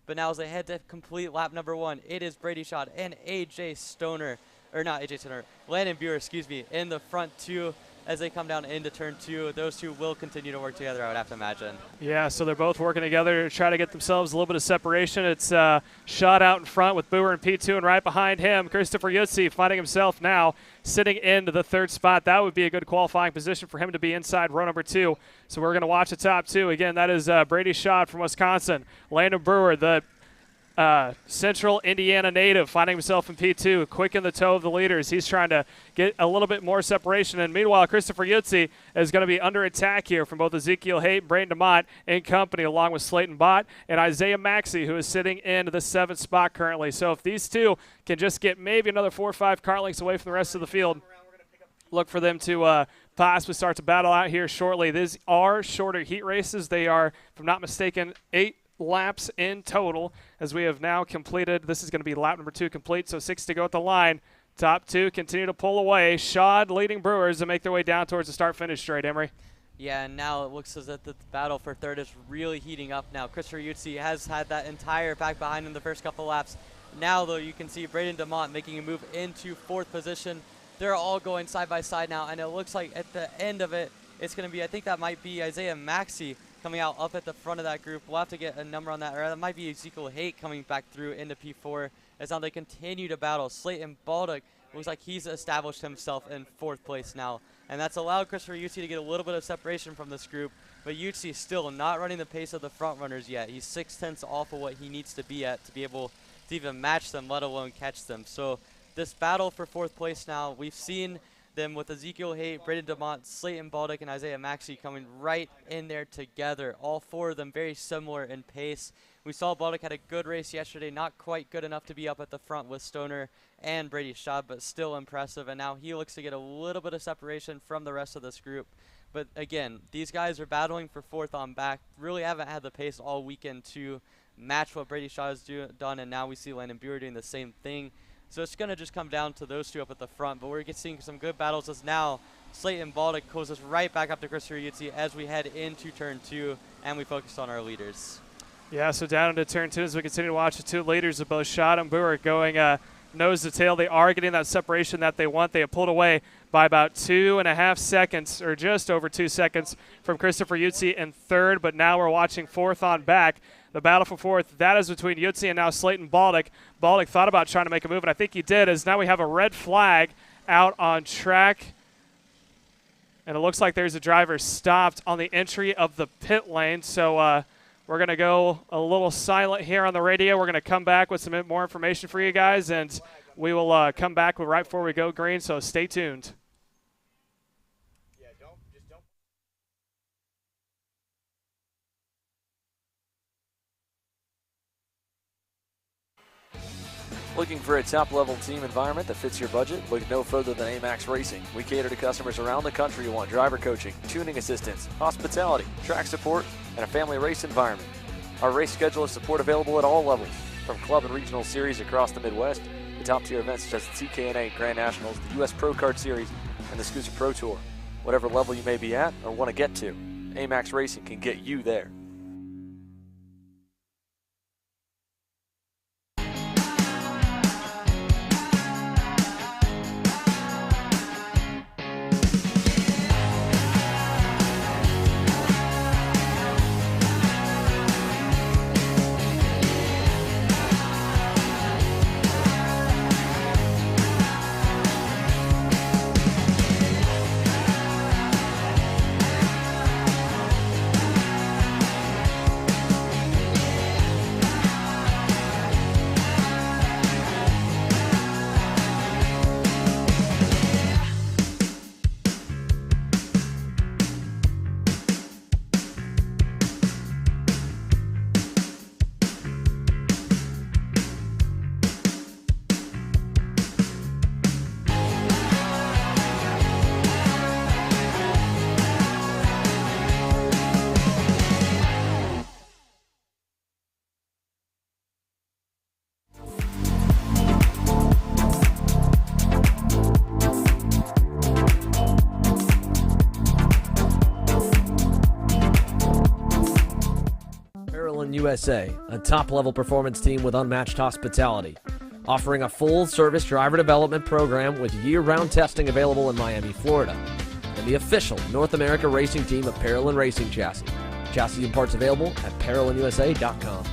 But now as they head to complete lap number 1, it is Brady Schad and AJ Stoner, or not AJ Stoner, Landon Buer, excuse me, in the front two as they come down into turn 2. Those two will continue to work together, I would have to imagine. Yeah, so they're both working together to try to get themselves a little bit of separation. It's Schad out in front with Buer in P2, and right behind him, Christopher Yutzi finding himself now sitting into the third spot. That would be a good qualifying position for him to be inside row number 2. So we're going to watch the top 2. Again, that is Brady Schad from Wisconsin. Landon Buer, the Central Indiana native, finding himself in P2, quick in the toe of the leaders. He's trying to get a little bit more separation. And meanwhile, Christopher Yutzi is going to be under attack here from both Ezekiel Hayton, Brandon DeMont and company, along with Slayton Bott and Isaiah Maxey, who is sitting in the 7th spot currently. So if these two can just get maybe another 4 or 5 car lengths away from the rest of the field, look for them to possibly start to battle out here shortly. These are shorter heat races. They are, if I'm not mistaken, 8 laps in total, as we have now completed. This is going to be lap number 2 complete, so 6 to go at the line. Top 2 continue to pull away. Schad leading Brewers to make their way down towards the start-finish straight, Emery. Yeah, and now it looks as if the battle for third is really heating up now. Christopher Yutzi has had that entire pack behind him the first couple laps. Now, though, you can see Braden DeMont making a move into 4th position. They're all going side by side now, and it looks like at the end of it, it's going to be, I think that might be Isaiah Maxey coming out up at the front of that group. We'll have to get a number on that, or that might be Ezekiel Haight coming back through into P4 as now they continue to battle. Slayton Baldock looks like he's established himself in 4th place now, and that's allowed Christopher Yutzi to get a little bit of separation from this group, but Yutzi still not running the pace of the front runners yet. He's 6/10 off of what he needs to be at to be able to even match them, let alone catch them. So this battle for 4th place now, we've seen them with Ezekiel Haight, Braden DeMont, Slayton Baldock, and Isaiah Maxey coming right in there together. All 4 of them very similar in pace. We saw Baldock had a good race yesterday, not quite good enough to be up at the front with Stoner and Brady Schad, but still impressive. And now he looks to get a little bit of separation from the rest of this group. But again, these guys are battling for 4th on back. Really haven't had the pace all weekend to match what Brady Schad has done, and now we see Landon Buer doing the same thing. So it's going to just come down to those two up at the front, but we're seeing some good battles as now Slayton Baldock goes us right back up to Christopher Yutzi as we head into turn 2, and we focus on our leaders. Yeah, so down into turn 2 as we continue to watch the 2 leaders of both Schad and Buer going nose to tail. They are getting that separation that they want. They have pulled away by about 2.5 seconds, or just over 2 seconds, from Christopher Yutzi in 3rd, but now we're watching 4th on back. the battle for fourth, that is between Yutzi and now Slayton Baldick. Baldick thought about trying to make a move, and I think he did, as now we have a red flag out on track. And it looks like there's a driver stopped on the entry of the pit lane. So we're going to go a little silent here on the radio. We're going to come back with some more information for you guys, and we will come back right before we go green, so stay tuned. Looking for a top-level team environment that fits your budget? Look no further than AMAX Racing. We cater to customers around the country who want driver coaching, tuning assistance, hospitality, track support, and a family race environment. Our race schedule is support available at all levels, from club and regional series across the Midwest to top-tier events such as the TKA100 Grand Nationals, the U.S. Pro Kart Series, and the Scusa Pro Tour. Whatever level you may be at or want to get to, AMAX Racing can get you there. USA, a top-level performance team with unmatched hospitality, offering a full-service driver development program with year-round testing available in Miami, Florida, and the official North America racing team of Parolin Racing Chassis. Chassis and parts available at ParolinUSA.com.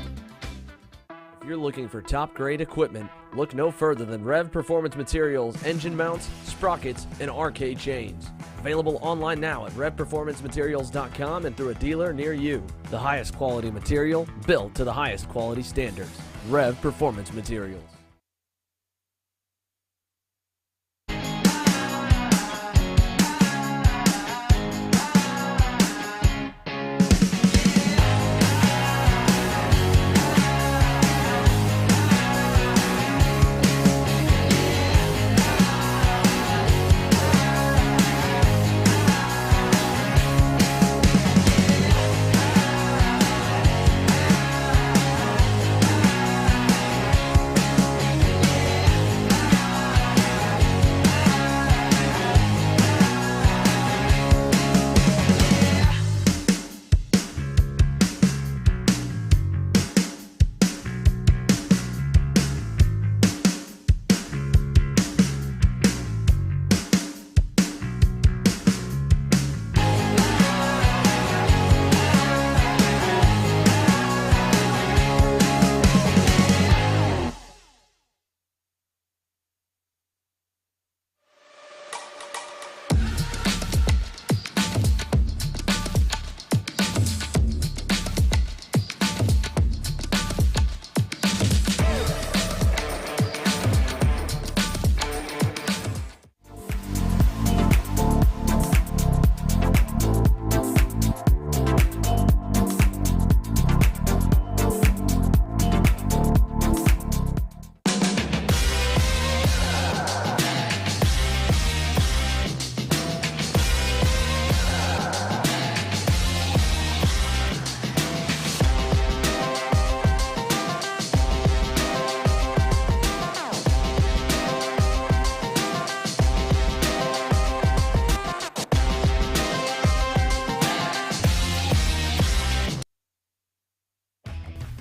If you're looking for top-grade equipment, look no further than Rev Performance Materials engine mounts, sprockets, and arcade chains. Available online now at RevPerformanceMaterials.com and through a dealer near you. The highest quality material, built to the highest quality standards. Rev Performance Materials.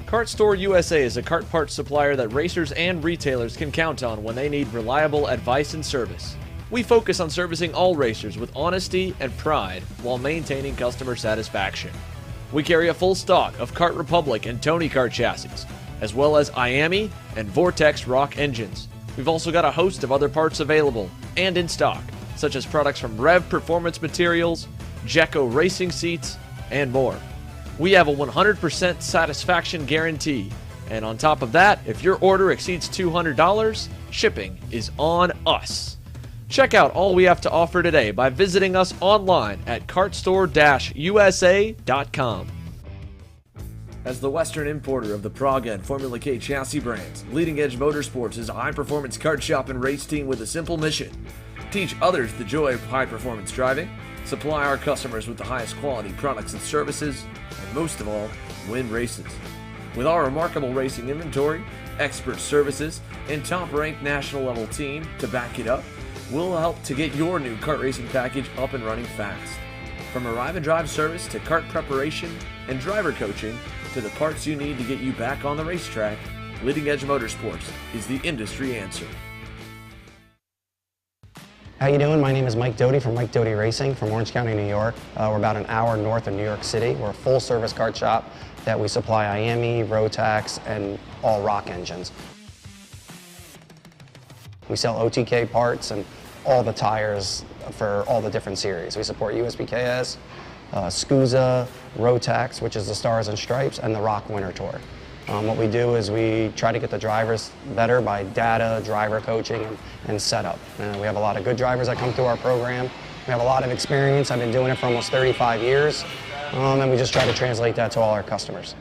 Kart Store USA is a kart parts supplier that racers and retailers can count on when they need reliable advice and service. We focus on servicing all racers with honesty and pride while maintaining customer satisfaction. We carry a full stock of Kart Republic and Tony Kart chassis, as well as IAMI and Vortex Rock engines. We've also got a host of other parts available and in stock, such as products from Rev Performance Materials, Jecco Racing Seats, and more. We have a 100% satisfaction guarantee, and on top of that, if your order exceeds $200, shipping is on us. Check out all we have to offer today by visiting us online at kartstore-usa.com. As the Western importer of the Praga and Formula K chassis brands, Leading Edge Motorsports is a high-performance kart shop and race team with a simple mission: teach others the joy of high-performance driving, supply our customers with the highest quality products and services, and most of all, win races. With our remarkable racing inventory, expert services, and top-ranked national-level team to back it up, we'll help to get your new kart racing package up and running fast. From arrive and drive service to kart preparation and driver coaching to the parts you need to get you back on the racetrack, Leading Edge Motorsports is the industry answer. How you doing? My name is Mike Doty from Mike Doty Racing from Orange County, New York. We're about an hour north of New York City. We're a full-service kart shop that we supply IAMI, Rotax, and all rock engines. We sell OTK parts and all the tires for all the different series. We support USPKS, SCUSA, Rotax, which is the Stars and Stripes, and the Rock Winter Tour. What we do is we try to get the drivers better by data, driver coaching, and setup. We have a lot of good drivers that come through our program. We have a lot of experience. I've been doing it for almost 35 years, and we just try to translate that to all our customers.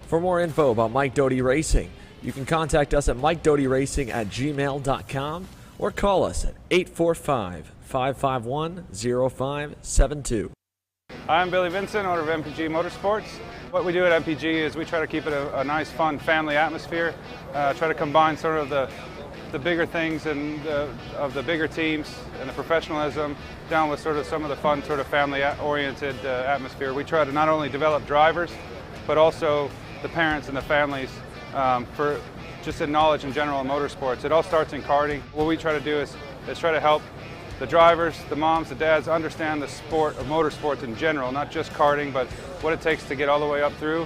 For more info about Mike Doty Racing, you can contact us at MikeDotyRacing@gmail.com or call us at 845-551-0572. I'm Billy Vincent, owner of MPG Motorsports. What we do at MPG is we try to keep it a nice, fun family atmosphere, try to combine sort of the bigger things and of the bigger teams and the professionalism down with sort of some of the fun, sort of family-oriented atmosphere. We try to not only develop drivers, but also the parents and the families for just in knowledge in general in motorsports. It all starts in karting. What we try to do is try to help the drivers, the moms, the dads understand the sport of motorsports in general, not just karting, but what it takes to get all the way up through.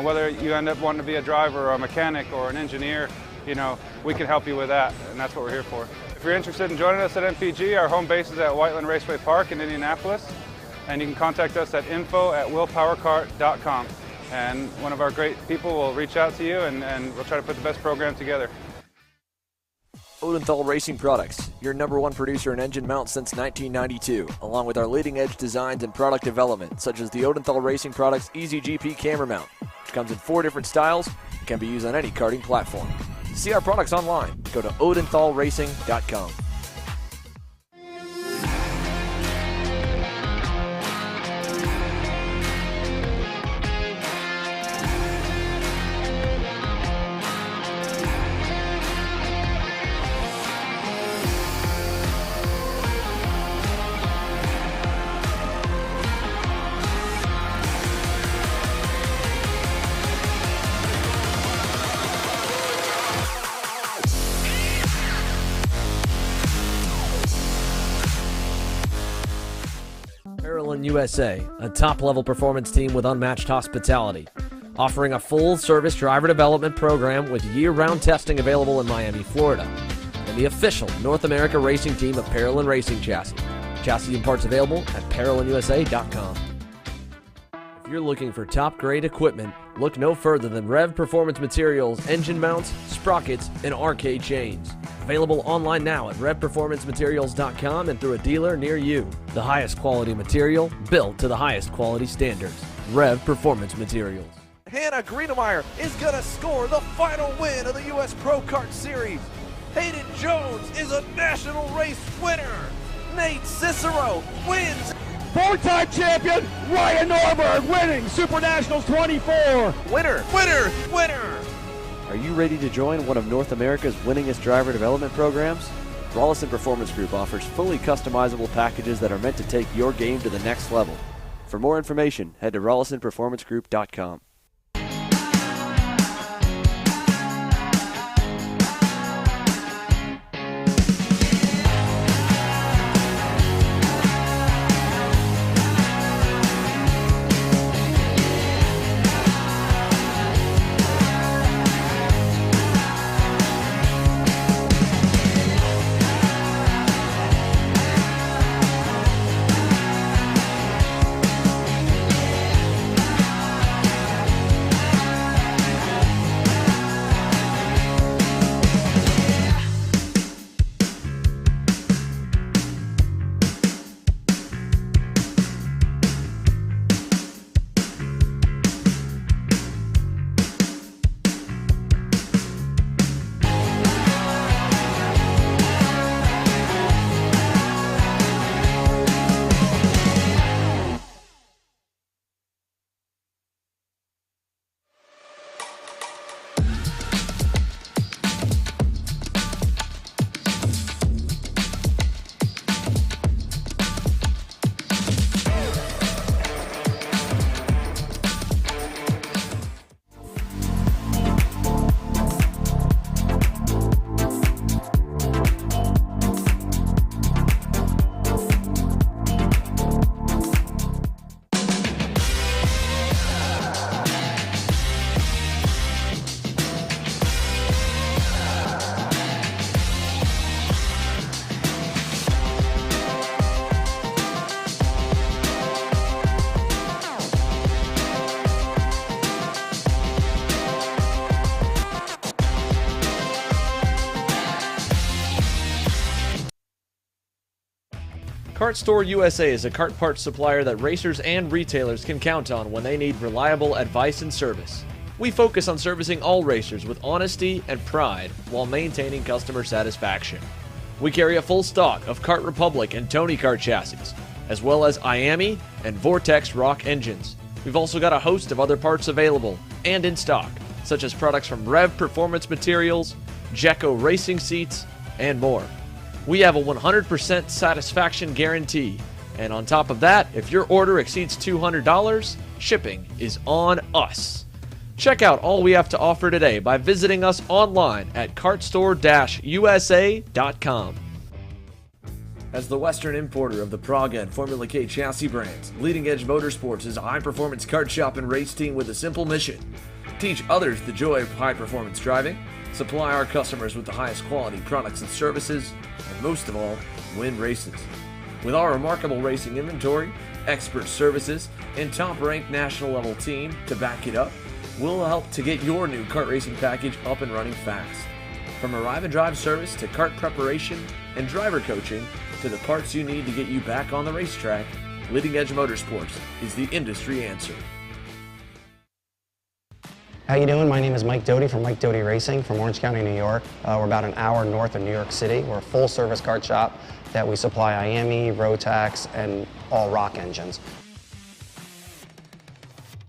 Whether you end up wanting to be a driver or a mechanic or an engineer, you know, we can help you with that, and that's what we're here for. If you're interested in joining us at MPG, our home base is at Whiteland Raceway Park in Indianapolis, and you can contact us at info@willpowerkart.com. And one of our great people will reach out to you, and we'll try to put the best program together. Odenthal Racing Products, your #1 producer in engine mounts since 1992, along with our leading edge designs and product development, such as the Odenthal Racing Products EasyGP camera mount, which comes in 4 different styles and can be used on any karting platform. To see our products online, go to odenthalracing.com. USA, a top-level performance team with unmatched hospitality, offering a full-service driver development program with year-round testing available in Miami, Florida, and the official North America racing team of Parolin Racing Chassis. Chassis and parts available at ParolinUSA.com. If you're looking for top-grade equipment, look no further than Rev Performance Materials, engine mounts, sprockets, and arcade chains. Available online now at RevPerformanceMaterials.com and through a dealer near you. The highest quality material, built to the highest quality standards. Rev Performance Materials. Hannah Greenemeyer is going to score the final win of the U.S. Pro Kart Series. Hayden Jones is a national race winner. Nate Cicero wins. 4-time champion Ryan Norberg winning Super Nationals 24. Winner, winner, winner. Are you ready to join one of North America's winningest driver development programs? Rollison Performance Group offers fully customizable packages that are meant to take your game to the next level. For more information, head to RollisonPerformanceGroup.com. Kart Store USA is a kart parts supplier that racers and retailers can count on when they need reliable advice and service. We focus on servicing all racers with honesty and pride while maintaining customer satisfaction. We carry a full stock of Kart Republic and Tony Kart chassis, as well as IAMI and Vortex Rock engines. We've also got a host of other parts available and in stock, such as products from Rev Performance Materials, Jecco Racing Seats, and more. We have a 100% satisfaction guarantee, and on top of that, if your order exceeds $200, shipping is on us. Check out all we have to offer today by visiting us online at kartstore-usa.com. As the Western importer of the Praga and Formula K chassis brands, Leading Edge Motorsports is a high-performance kart shop and race team with a simple mission: teach others the joy of high-performance driving, supply our customers with the highest quality products and services, and most of all, win races. With our remarkable racing inventory, expert services, and top-ranked national-level team to back it up, we'll help to get your new kart racing package up and running fast. From arrive and drive service to kart preparation and driver coaching to the parts you need to get you back on the racetrack, Leading Edge Motorsports is the industry answer. How you doing? My name is Mike Doty from Mike Doty Racing from Orange County, New York. We're about an hour north of New York City. We're a full-service kart shop that we supply IAMI, Rotax, and all Rock engines.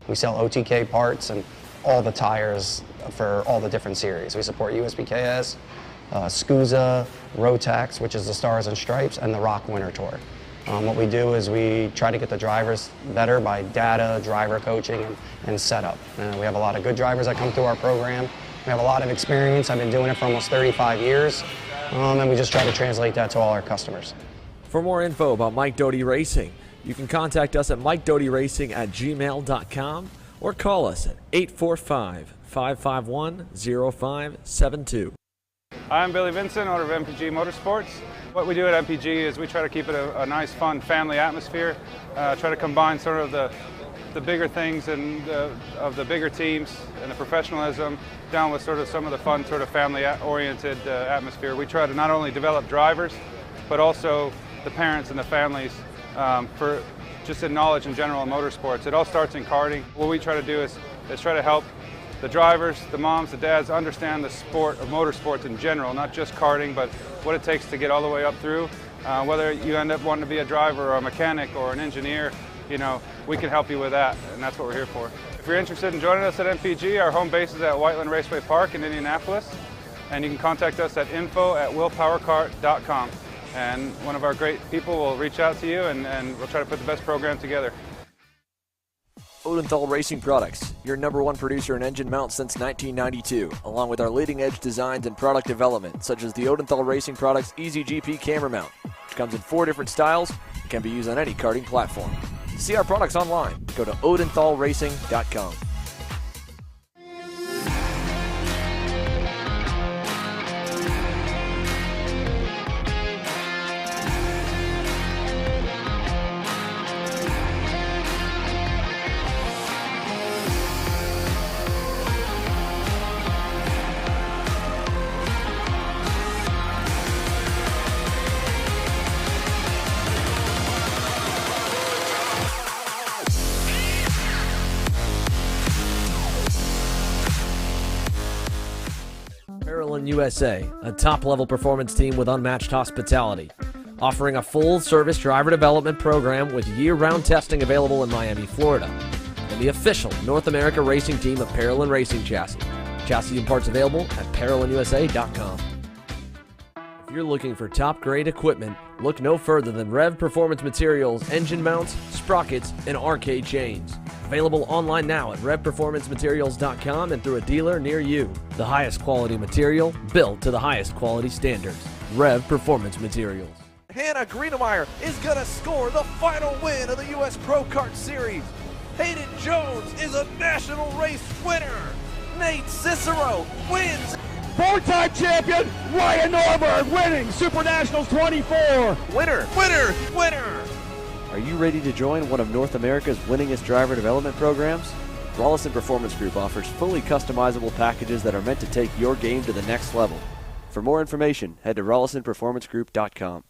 We sell OTK parts and all the tires for all the different series. We support USPKS, SCUSA, Rotax, which is the Stars and Stripes, and the Rock Winter Tour. What we do is we try to get the drivers better by data, driver coaching, and setup. We have a lot of good drivers that come through our program. We have a lot of experience. I've been doing it for almost 35 years, and we just try to translate that to all our customers. For more info about Mike Doty Racing, you can contact us at mikedotyracing@gmail.com or call us at 845-551-0572. I'm Billy Vincent, owner of MPG Motorsports. What we do at MPG is we try to keep it a nice, fun, family atmosphere. Try to combine sort of the bigger things and of the bigger teams and the professionalism down with sort of some of the fun, sort of family-oriented atmosphere. We try to not only develop drivers, but also the parents and the families for just in knowledge in general in motorsports. It all starts in karting. What we try to do is try to help the drivers, the moms, the dads understand the sport of motorsports in general, not just karting, but what it takes to get all the way up through. Whether you end up wanting to be a driver or a mechanic or an engineer, you know, we can help you with that, and that's what we're here for. If you're interested in joining us at MPG, our home base is at Whiteland Raceway Park in Indianapolis, and you can contact us at info@willpowerkart.com, and one of our great people will reach out to you, and we'll try to put the best program together. Odenthal Racing Products, your #1 producer in engine mounts since 1992, along with our leading edge designs and product development, such as the Odenthal Racing Products EasyGP camera mount, which comes in 4 different styles and can be used on any karting platform. To see our products online, go to odenthalracing.com. USA, a top-level performance team with unmatched hospitality, offering a full-service driver development program with year-round testing available in Miami, Florida, and the official North America racing team of Parolin Racing Chassis. Chassis and parts available at ParolinUSA.com. If you're looking for top-grade equipment, look no further than Rev Performance Materials, engine mounts, sprockets, and arcade chains. Available online now at RevPerformanceMaterials.com and through a dealer near you. The highest quality material, built to the highest quality standards. Rev Performance Materials. Hannah Greenemeyer is going to score the final win of the U.S. Pro Kart Series. Hayden Jones is a national race winner. Nate Cicero wins. 4-time champion Ryan Norberg winning Super Nationals 24. Winner, winner, winner. Are you ready to join one of North America's winningest driver development programs? Rollison Performance Group offers fully customizable packages that are meant to take your game to the next level. For more information, head to RollisonPerformanceGroup.com.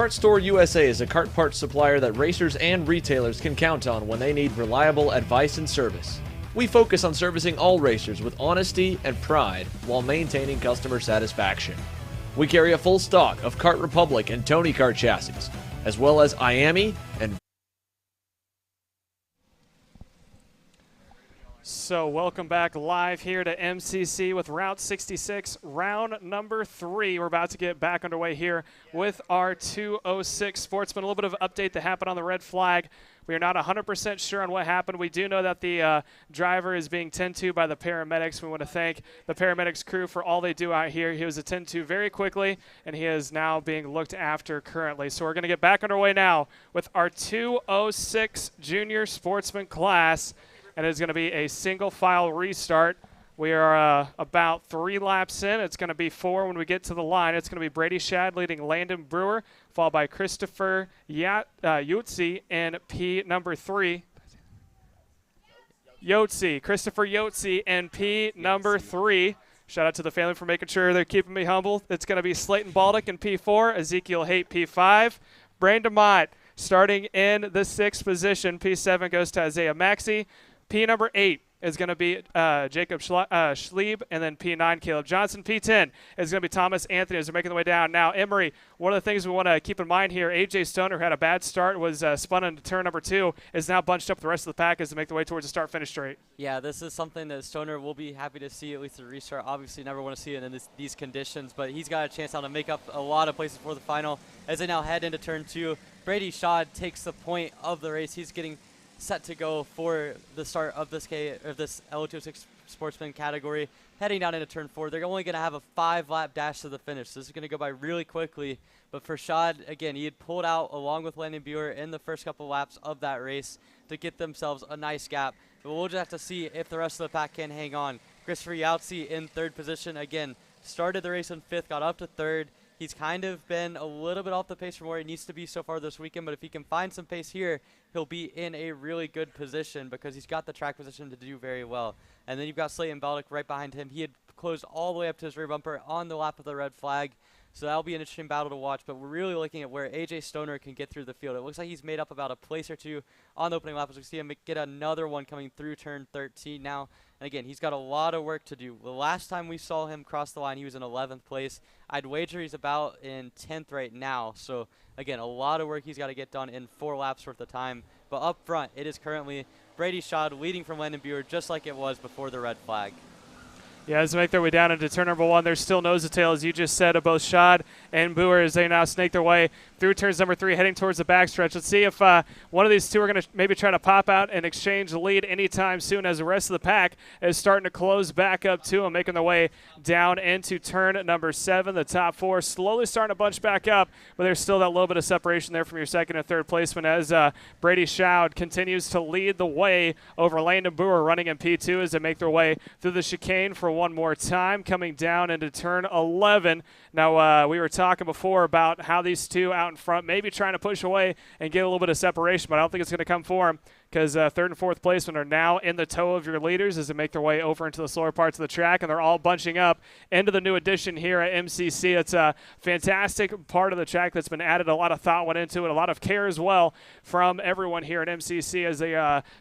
Kart Store USA is a kart parts supplier that racers and retailers can count on when they need reliable advice and service. We focus on servicing all racers with honesty and pride while maintaining customer satisfaction. We carry a full stock of Kart Republic and Tony Kart chassis, as well as IAMI and So welcome back live here to MCC with Route 66, round number 3. We're about to get back underway here with our 206 Sportsman. A little bit of update that happened on the red flag. We are not 100% sure on what happened. We do know that the driver is being tended to by the paramedics. We want to thank the paramedics crew for all they do out here. He was attended to very quickly, and he is now being looked after currently. So we're going to get back underway now with our 206 Junior Sportsman class. And it's going to be a single file restart. We are about 3 laps in. It's going to be 4 when we get to the line. It's going to be Brady Shad leading Landon Brewer, followed by Christopher Yotze in P number 3. Christopher Yotze in P number 3. Shout out to the family for making sure they're keeping me humble. It's going to be Slayton Baldock in P4, Ezekiel Haight P5, Brandon Mott starting in the 6th position. P7 goes to Isaiah Maxey. P number 8 is going to be Jacob Schlieb, and then P9, Caleb Johnson. P10 is going to be Thomas Anthony as they're making their way down. Now, Emory, one of the things we want to keep in mind here, A.J. Stoner, who had a bad start, was spun into turn number 2, is now bunched up the rest of the pack as they make their way towards the start-finish straight. Yeah, this is something that Stoner will be happy to see, at least a restart. Obviously, never want to see it in these conditions, but he's got a chance now to make up a lot of places for the final as they now head into turn 2. Brady Shad takes the point of the race. He's getting set to go for the start of this L206 Sportsman category. Heading down into turn 4, they're only going to have a 5-lap dash to the finish. So this is going to go by really quickly. But for Shad, again, he had pulled out along with Landon Brewer in the first couple laps of that race to get themselves a nice gap. But we'll just have to see if the rest of the pack can hang on. Christopher Yotze in 3rd position. Again, started the race in 5th, got up to 3rd. He's kind of been a little bit off the pace from where he needs to be so far this weekend, but if he can find some pace here, he'll be in a really good position because he's got the track position to do very well. And then you've got Slayton Baldock right behind him. He had closed all the way up to his rear bumper on the lap of the red flag, so that'll be an interesting battle to watch, but we're really looking at where A.J. Stoner can get through the field. It looks like he's made up about a place or 2 on the opening lap as we see him get another one coming through turn 13 now. And again, he's got a lot of work to do. The last time we saw him cross the line, he was in 11th place. I'd wager he's about in 10th right now. So, again, a lot of work he's got to get done in 4 laps worth of time. But up front, it is currently Brady Shad leading from Landon Brewer just like it was before the red flag. Yeah, as they make their way down into turn number 1, there's still nose to tail, as you just said, of both Shad and Brewer as they now snake their way through turns number 3, heading towards the backstretch. Let's see if one of these two are going to maybe try to pop out and exchange the lead anytime soon as the rest of the pack is starting to close back up to them, making their way down into turn number 7. The top 4 slowly starting to bunch back up, but there's still that little bit of separation there from your 2nd and 3rd placement as Brady Shad continues to lead the way over Landon Brewer running in P2 as they make their way through the chicane for one more time, coming down into turn 11. Now, we were talking before about how these two out in front maybe trying to push away and get a little bit of separation, but I don't think it's going to come for them because 3rd and 4th placement are now in the toe of your leaders as they make their way over into the slower parts of the track, and they're all bunching up into the new addition here at MCC. It's a fantastic part of the track that's been added. A lot of thought went into it, a lot of care as well from everyone here at MCC as they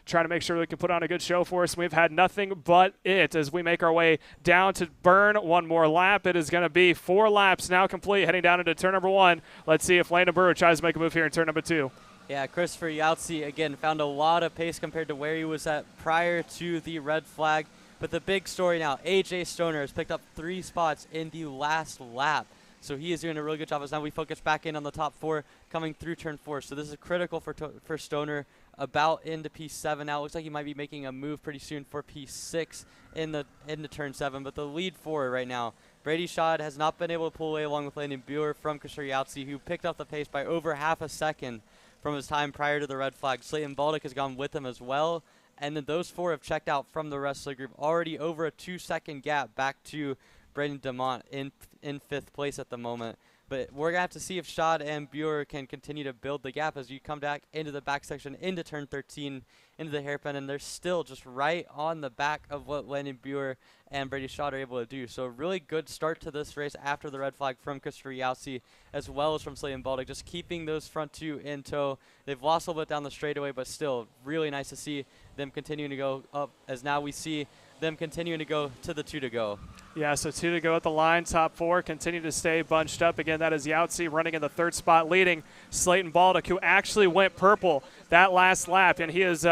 try to make sure they can put on a good show for us. We've had nothing but it as we make our way down to burn one more lap. It is going to be 4 laps now complete, heading down into turn number 1. Let's see if Landon Brewer tries to make a move here in turn number 2. Yeah, Christopher Yotze, again, found a lot of pace compared to where he was at prior to the red flag. But the big story now, A.J. Stoner has picked up 3 spots in the last lap. So he is doing a really good job as now we focus back in on the top 4 coming through turn 4. So this is critical for Stoner about into P7 now. It looks like he might be making a move pretty soon for P6 into turn 7. But the lead 4 right now, Brady Shad has not been able to pull away along with Landon Brewer from Christopher Yotze, who picked up the pace by over half a second from his time prior to the red flag. Slayton Baldock has gone with him as well. And then those 4 have checked out from the rest of the group, already over a 2-second gap back to Braden DeMont in 5th place at the moment. But we're going to have to see if Schad and Buer can continue to build the gap as you come back into the back section, into turn 13, into the hairpin, and they're still just right on the back of what Landon Buer and Brady Schad are able to do. So a really good start to this race after the red flag from Christopher Yausi as well as from Slayton Baldock, just keeping those front two in tow. They've lost a little bit down the straightaway, but still really nice to see them continuing to go up, as now we see them continuing to go to the 2 to go. Yeah, so 2 to go at the line. Top 4 continue to stay bunched up. Again, that is Yauzi running in the 3rd spot, leading Slayton Baldock, who actually went purple that last lap. And he is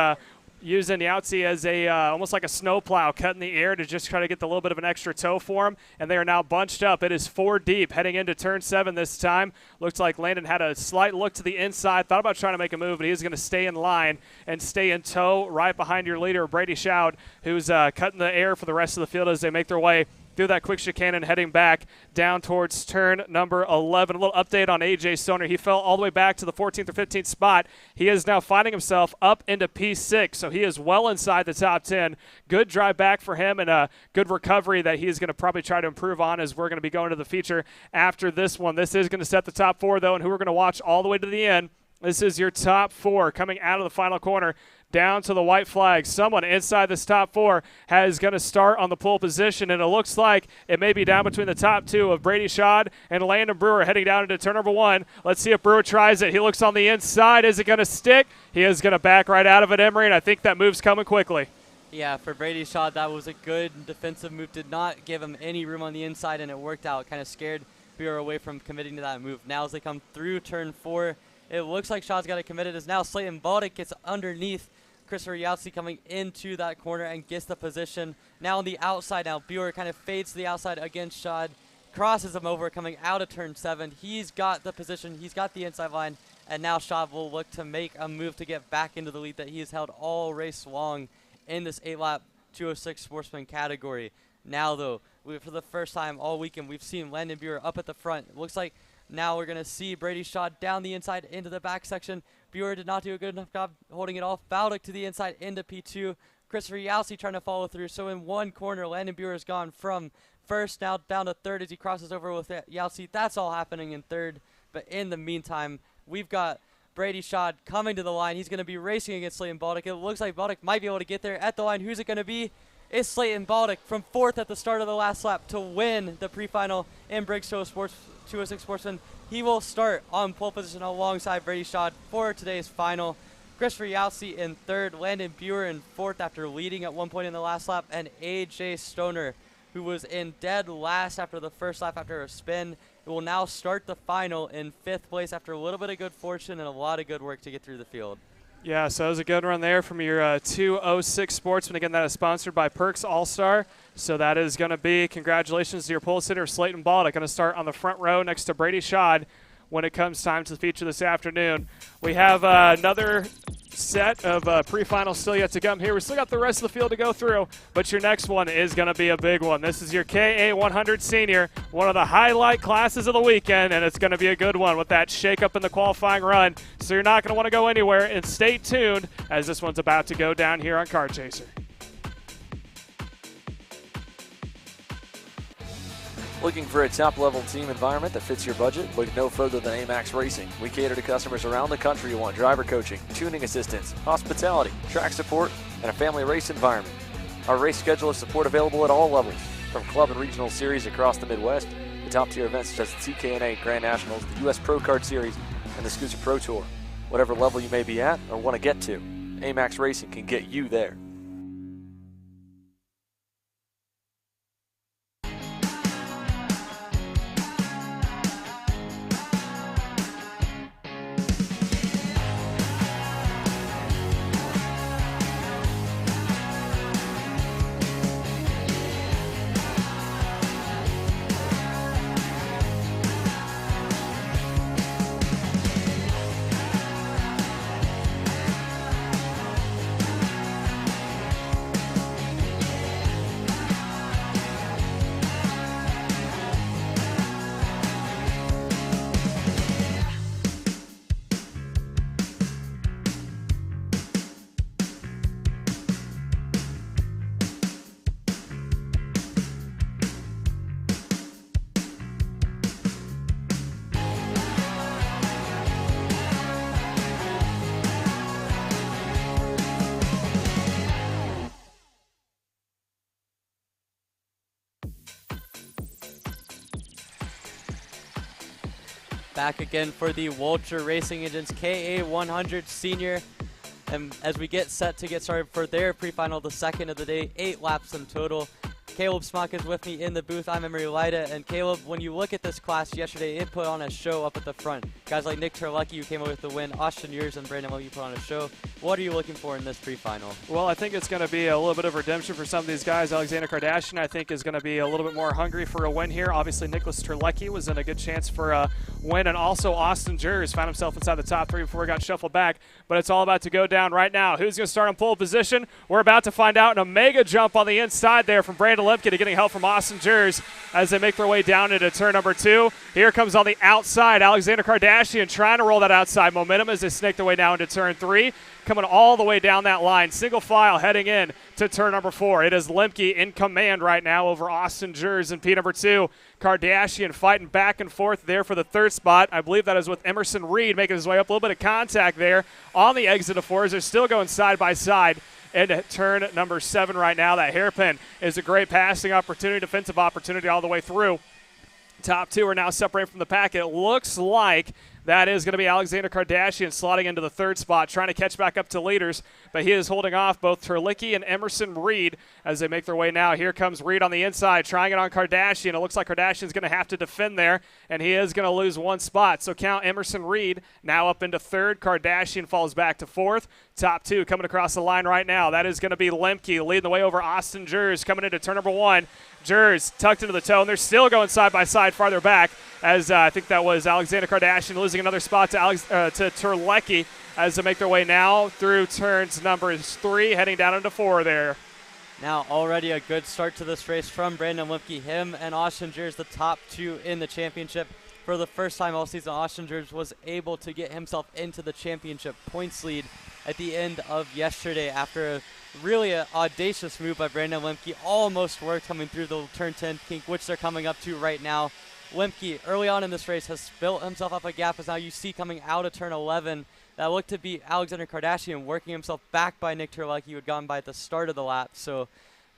using Yauzi as a almost like a snowplow, cutting the air to just try to get a little bit of an extra tow for him. And they are now bunched up. It is 4 deep heading into turn 7 this time. Looks like Landon had a slight look to the inside, thought about trying to make a move, but he's going to stay in line and stay in tow right behind your leader, Brady Schad, who's cutting the air for the rest of the field as they make their way through that quick chicane and heading back down towards turn number 11. A little update on AJ Stoner. He fell all the way back to the 14th or 15th spot. He is now finding himself up into P6, so he is well inside the top 10. Good drive back for him and a good recovery that he is going to probably try to improve on as we're going to be going to the feature after this one. This is going to set the top 4, though, and who we're going to watch all the way to the end. This is your top 4 coming out of the final corner down to the white flag. Someone inside this top 4 is going to start on the pole position, and it looks like it may be down between the top 2 of Brady Schad and Landon Brewer heading down into turn number 1. Let's see if Brewer tries it. He looks on the inside. Is it going to stick? He is going to back right out of it, Emery, and I think that move's coming quickly. Yeah, for Brady Schad, that was a good defensive move. Did not give him any room on the inside, and it worked out. Kind of scared Brewer away from committing to that move. Now as they come through turn 4, it looks like Schad's got it committed as now Slayton Baldock gets underneath Christopher Yauzi coming into that corner and gets the position. Now on the outside, now Buer kind of fades to the outside against Schad, crosses him over coming out of turn 7. He's got the position, he's got the inside line, and now Schad will look to make a move to get back into the lead that he has held all race long in this 8-lap 206 Sportsman category. Now though, for the first time all weekend, we've seen Landon Buer up at the front. It looks like now we're going to see Brady Schad down the inside into the back section. Buer did not do a good enough job holding it off. Baldock to the inside into P2. Christopher Yauzi trying to follow through. So in one corner, Landon Buer has gone from first now down to third as he crosses over with Yauzi. That's all happening in third. But in the meantime, we've got Brady Schad coming to the line. He's going to be racing against Slayton Baldock. It looks like Baldock might be able to get there at the line. Who's it going to be? It's Slayton Baldock from 4th at the start of the last lap to win the pre-final in Briggs 206 Sportsman. He will start on pole position alongside Brady Schad for today's final. Christopher Yauzi in 3rd, Landon Buer in 4th after leading at one point in the last lap, and AJ Stoner, who was in dead last after the first lap after a spin, will now start the final in 5th place after a little bit of good fortune and a lot of good work to get through the field. Yeah, so it was a good run there from your 206 Sportsman. Again, that is sponsored by Perks All-Star. So that is going to be congratulations to your pole sitter, Slayton Baldock, going to start on the front row next to Brady Schad when it comes time to the feature this afternoon. We have another set of pre-finals still yet to come here. We still got the rest of the field to go through, but your next one is going to be a big one. This is your KA100 Sr, one of the highlight classes of the weekend, and it's going to be a good one with that shake-up in the qualifying run. So you're not going to want to go anywhere, and stay tuned as this one's about to go down here on Car Chaser. Looking for a top-level team environment that fits your budget? Look no further than AMAX Racing. We cater to customers around the country who want driver coaching, tuning assistance, hospitality, track support, and a family race environment. Our race schedule is support available at all levels, from club and regional series across the Midwest to top-tier events such as the TKA Grand Nationals, the U.S. Pro Kart Series, and the Scooter Pro Tour. Whatever level you may be at or want to get to, AMAX Racing can get you there. Back again for the Vulture Racing Engines KA100 Sr. And as we get set to get started for their pre-final, the second of the day, 8 laps in total. Caleb Smock is with me in the booth. I'm Emery Lida. And Caleb, when you look at this class yesterday, it put on a show up at the front. Guys like Nick Terlecki, who came away with the win, Austin Yers and Brandon Lowe, put on a show. What are you looking for in this pre-final? Well, I think it's going to be a little bit of redemption for some of these guys. Alexander Kardashian, I think, is going to be a little bit more hungry for a win here. Obviously, Nicholas Terlecki was in a good chance for a win, and also Austin Yers found himself inside the top 3 before he got shuffled back. But it's all about to go down right now. Who's going to start in pole position? We're about to find out. An Omega jump on the inside there from Brandon Lemke to getting help from Austin Yers as they make their way down into turn number 2. Here comes on the outside Alexander Kardashian trying to roll that outside momentum as they snake their way down into turn 3. Coming all the way down that line, single file heading in to turn number 4. It is Lemke in command right now over Austin Yers in P number 2. Kardashian fighting back and forth there for the 3rd spot. I believe that is with Emerson Reed making his way up. A little bit of contact there on the exit of 4s. They're still going side by side. And turn number 7 right now. That hairpin is a great passing opportunity, defensive opportunity all the way through. Top 2 are now separated from the pack. It looks like that is going to be Alexander Kardashian slotting into the 3rd spot, trying to catch back up to leaders, but he is holding off both Terlecki and Emerson Reed as they make their way now. Here comes Reed on the inside, trying it on Kardashian. It looks like Kardashian's going to have to defend there, and he is going to lose 1 spot. So count Emerson Reed now up into 3rd. Kardashian falls back to 4th. Top 2 coming across the line right now. That is going to be Lemke leading the way over Austin Yers coming into turn number 1. Yers tucked into the toe, and they're still going side by side farther back as I think that was Alexander Kardashian losing another spot to Terlecki as they make their way now through turns number 3, heading down into 4 there. Now already a good start to this race from Brandon Lemke. Him and Austin Yers, the top 2 in the championship. For the first time all season, Austin Yers was able to get himself into the championship points lead at the end of yesterday after a really audacious move by Brandon Lemke. Almost worked coming through the turn 10 kink, which they're coming up to right now. Lemke, early on in this race, has built himself up a gap as now you see coming out of turn 11 that looked to be Alexander Kardashian working himself back by Nick Terlecki, who had gone by at the start of the lap. So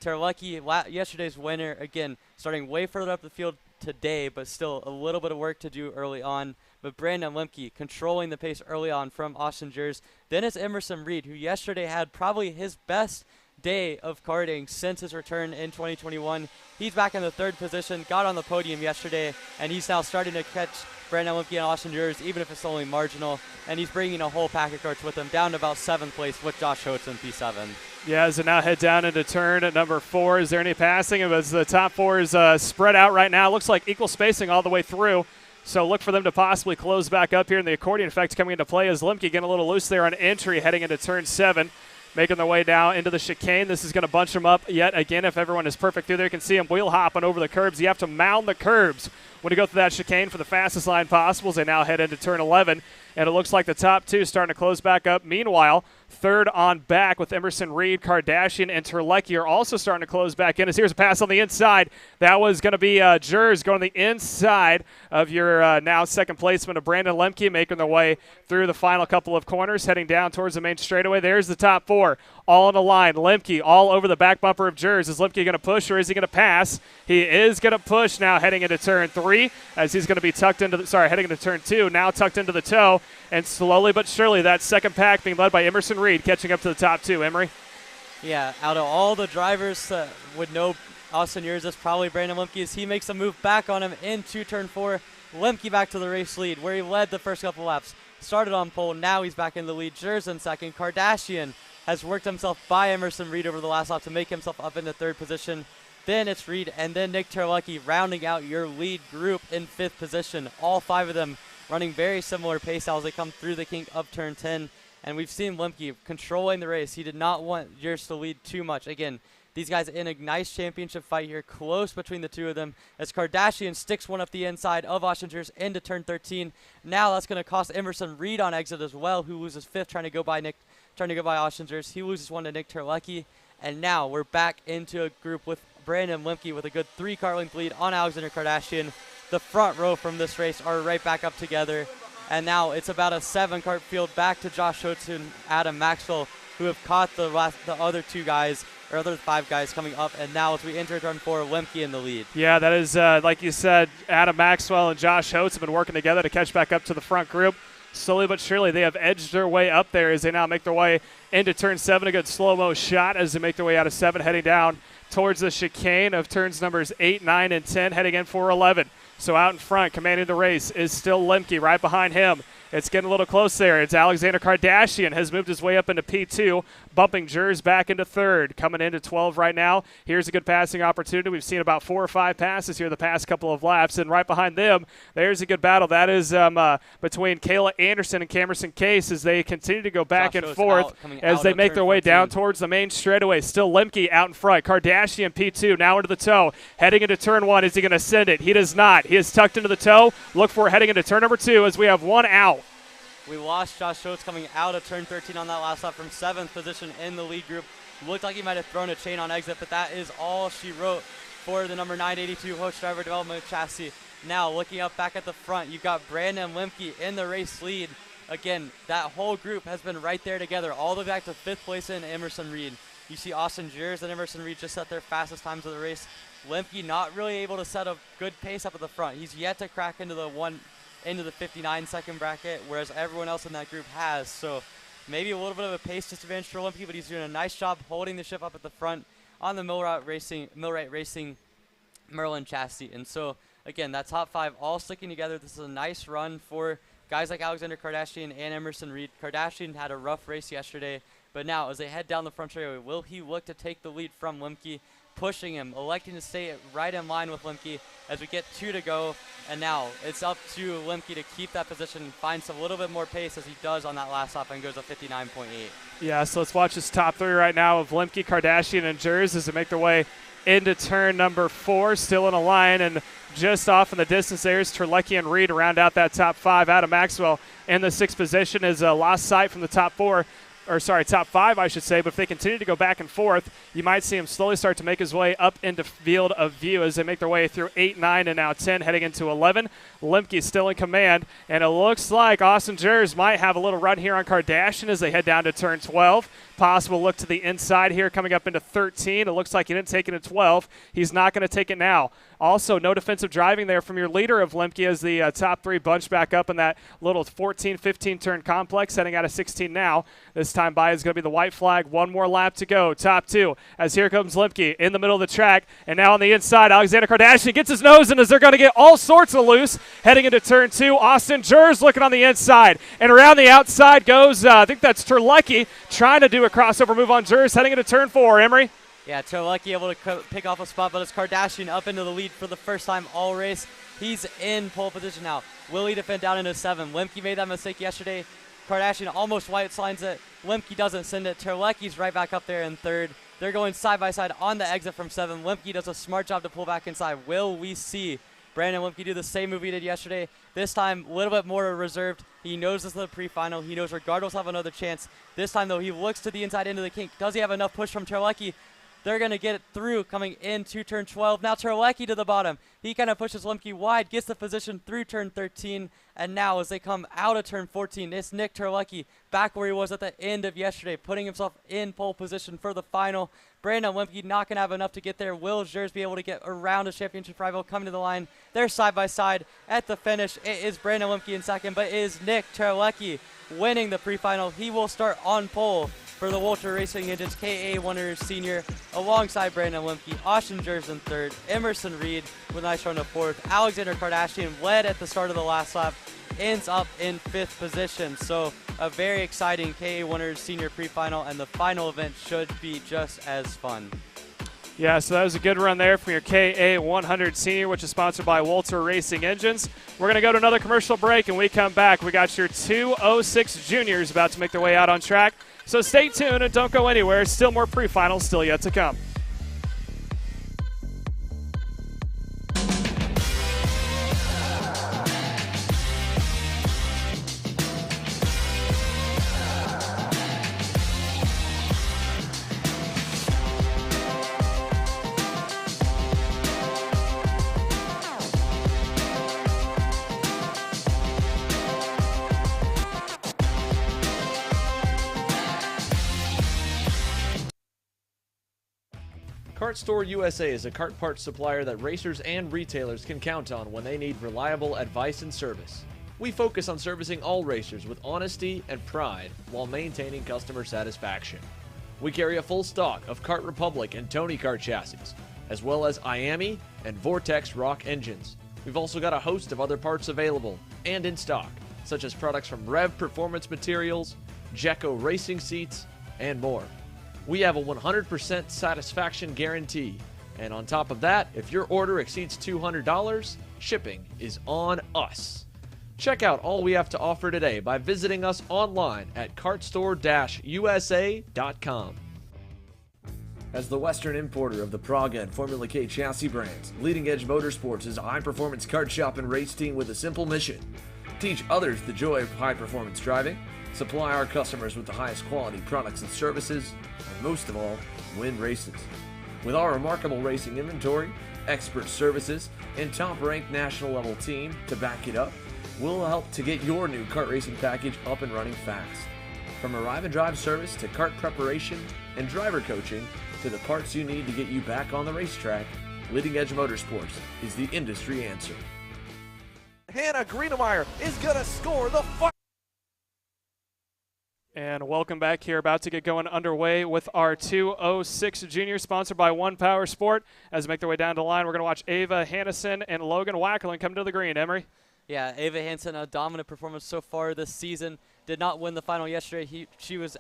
Terlecki, yesterday's winner, again, starting way further up the field today, but still a little bit of work to do early on. But Brandon Lemke controlling the pace early on from Austin Yers. Then it's Emerson Reed, who yesterday had probably his best day of karting since his return in 2021. He's back in the 3rd position, got on the podium yesterday, and he's now starting to catch Brandon Lemke and Austin Yers, even if it's only marginal. And he's bringing a whole pack of karts with him down to about 7th place with Josh Holtz in P7. Yeah, as they now head down into turn at number 4. Is there any passing? As the top 4 is spread out right now, looks like equal spacing all the way through. So look for them to possibly close back up here, and the accordion effect coming into play as Lemke getting a little loose there on entry heading into turn 7. Making their way down into the chicane. This is going to bunch them up yet again. If everyone is perfect through there, you can see them wheel hopping over the curbs. You have to mound the curbs when you go through that chicane for the fastest line possible as they now head into turn 11. And it looks like the top 2 starting to close back up. Meanwhile, 3rd on back with Emerson Reed, Kardashian, and Terlecki are also starting to close back in. As here's a pass on the inside. That was going to be Yers going on the inside of your now 2nd placeman of Brandon Lemke, making their way through the final couple of corners, heading down towards the main straightaway. There's the top 4, all on the line. Lemke all over the back bumper of Yers. Is Lemke going to push or is he going to pass? He is going to push now heading into turn 3 as he's going to be tucked into heading into turn 2, now tucked into the toe. And slowly but surely, that 2nd pack being led by Emerson Reed catching up to the top 2. Emery? Yeah, out of all the drivers would know Austin Yers is probably Brandon Lemke as he makes a move back on him into turn 4. Lemke back to the race lead where he led the first couple laps. Started on pole, now he's back in the lead. Yers in 2nd. Kardashian has worked himself by Emerson Reed over the last lap to make himself up into 3rd position. Then it's Reed and then Nick Terlecki rounding out your lead group in 5th position. All 5 of them running very similar pace as they come through the kink of turn 10. And we've seen Lemke controlling the race. He did not want Yers to lead too much. Again, these guys in a nice championship fight here, close between the 2 of them, as Kardashian sticks one up the inside of Austin Yers into turn 13. Now that's going to cost Emerson Reed on exit as well, who loses 5th trying to go by Austin Yers. He loses 1 to Nick Terlecki. And now we're back into a group with Brandon Lemke with a good 3 car length lead on Alexander Kardashian. The front row from this race are right back up together. And now it's about a 7-cart field back to Josh Holtz and Adam Maxwell, who have caught the other 2 guys other 5 guys coming up. And now as we enter turn 4, Lemke in the lead. Yeah, that is, like you said, Adam Maxwell and Josh Holtz have been working together to catch back up to the front group. Slowly but surely, they have edged their way up there as they now make their way into turn 7. A good slow-mo shot as they make their way out of 7, heading down towards the chicane of turns numbers 8, 9, and 10, heading in for 11. So out in front, commanding the race, is still Lemke. Right behind him, it's getting a little close there. It's Alexander Kardashian has moved his way up into P2, bumping Jers back into 3rd. Coming into 12 right now. Here's a good passing opportunity. We've seen about 4 or 5 passes here the past couple of laps. And right behind them, there's a good battle. That is between Kayla Anderson and Camerson Case as they continue to go back and forth as they make their way down towards the main straightaway. Still Lemke out in front. Kardashian P2 now into the toe. Heading into turn 1. Is he going to send it? He does not. He is tucked into the toe. Look for it heading into turn number 2 as we have 1 out. We lost Josh Schultz coming out of turn 13 on that last lap from 7th position in the lead group. Looked like he might have thrown a chain on exit, but that is all she wrote for the number 982 Host Driver Development Chassis. Now looking up back at the front, you've got Brandon Lemke in the race lead. Again, that whole group has been right there together, all the way back to 5th place in Emerson Reed. You see Austin Jers and Emerson Reed just set their fastest times of the race. Lemke not really able to set a good pace up at the front. He's yet to crack into the 59-second bracket, whereas everyone else in that group has. So maybe a little bit of a pace disadvantage for Lemke, but he's doing a nice job holding the ship up at the front on the Millwright Racing Merlin chassis. And so, again, that top 5 all sticking together. This is a nice run for guys like Alexander Kardashian and Emerson Reed. Kardashian had a rough race yesterday, but now as they head down the front straightaway, will he look to take the lead from Lemke? Pushing him, electing to stay right in line with Lemke as we get 2 to go. And now it's up to Lemke to keep that position and find some little bit more pace as he does on that last lap and goes to 59.8. Yeah, so let's watch this top 3 right now of Lemke, Kardashian, and Jers as they make their way into turn number 4, still in a line. And just off in the distance there is Terlecki and Reed to round out that top 5. Adam Maxwell in the 6th position is lost sight from the top 4. Top 5, I should say. But if they continue to go back and forth, you might see him slowly start to make his way up into field of view as they make their way through 8, 9, and now 10, heading into 11. Lemke still in command, and it looks like Austin Jers might have a little run here on Kardashian as they head down to turn 12. Possible look to the inside here coming up into 13. It looks like he didn't take it in 12. He's not going to take it now. Also, no defensive driving there from your leader of Lemke as the top 3 bunch back up in that little 14, 15-turn complex, heading out of 16 now. This time by is going to be the white flag. 1 more lap to go. Top 2 as here comes Lemke in the middle of the track. And now on the inside, Alexander Kardashian gets his nose in as they're going to get all sorts of loose. Heading into turn 2, Austin Jers looking on the inside. And around the outside goes, I think that's Terlecki, trying to do a crossover move on Jers heading into turn 4. Emery? Yeah, Terlecki able to pick off a spot, but it's Kardashian up into the lead for the first time all race. He's in pole position now. Will he defend down into 7? Lemke made that mistake yesterday. Kardashian almost white lines it. Lemke doesn't send it. Terlecki's right back up there in 3rd. They're going side by side on the exit from 7. Lemke does a smart job to pull back inside. Will we see Brandon Lemke do the same move he did yesterday? This time, a little bit more reserved. He knows this is the pre-final. He knows regardless have another chance. This time, though, he looks to the inside into the kink. Does he have enough push from Terlecki? They're going to get it through coming into turn 12. Now Terlecki to the bottom. He kind of pushes Lemke wide, gets the position through turn 13. And now as they come out of turn 14, it's Nick Terlecki back where he was at the end of yesterday, putting himself in pole position for the final. Brandon Lemke not going to have enough to get there. Will Jers be able to get around a championship rival coming to the line? They're side by side at the finish. It is Brandon Lemke in 2nd, but it is Nick Terlecki winning the pre-final. He will start on pole for the Walter Racing Engines KA100 Sr alongside Brandon Lemke. Austin Jers in 3rd. Emerson Reed with a nice run to 4th. Alexander Kardashian led at the start of the last lap. Ends up in 5th position. So a very exciting KA100 Sr Pre-Final, and the final event should be just as fun. Yeah, so that was a good run there from your KA100 Sr, which is sponsored by Walter Racing Engines. We're going to go to another commercial break, and we come back. We got your 206 juniors about to make their way out on track. So stay tuned and don't go anywhere. Still more pre-finals still yet to come. Kart Store USA is a kart parts supplier that racers and retailers can count on when they need reliable advice and service. We focus on servicing all racers with honesty and pride while maintaining customer satisfaction. We carry a full stock of Kart Republic and Tony Kart chassis, as well as IAMI and Vortex Rock engines. We've also got a host of other parts available and in stock, such as products from Rev Performance Materials, Jecco Racing Seats, and more. We have a 100% satisfaction guarantee, and on top of that, if your order exceeds $200, shipping is on us. Check out all we have to offer today by visiting us online at kartstore-usa.com. As the Western importer of the Praga and Formula K chassis brands, Leading Edge Motorsports is a high-performance kart shop and race team with a simple mission: teach others the joy of high-performance driving, supply our customers with the highest quality products and services, and most of all, win races. With our remarkable racing inventory, expert services, and top-ranked national-level team to back it up, we'll help to get your new kart racing package up and running fast. From arrive and drive service to kart preparation and driver coaching to the parts you need to get you back on the racetrack, Leading Edge Motorsports is the industry answer. Hannah Greenemeyer is going to score the And welcome back here. About to get going underway with our 206 Junior, sponsored by One Power Sport. As we make their way down the line, we're going to watch Ava Hannison and Logan Wackerlin come to the green. Emery? Yeah, Ava Hansen, a dominant performance so far this season. Did not win the final yesterday. She was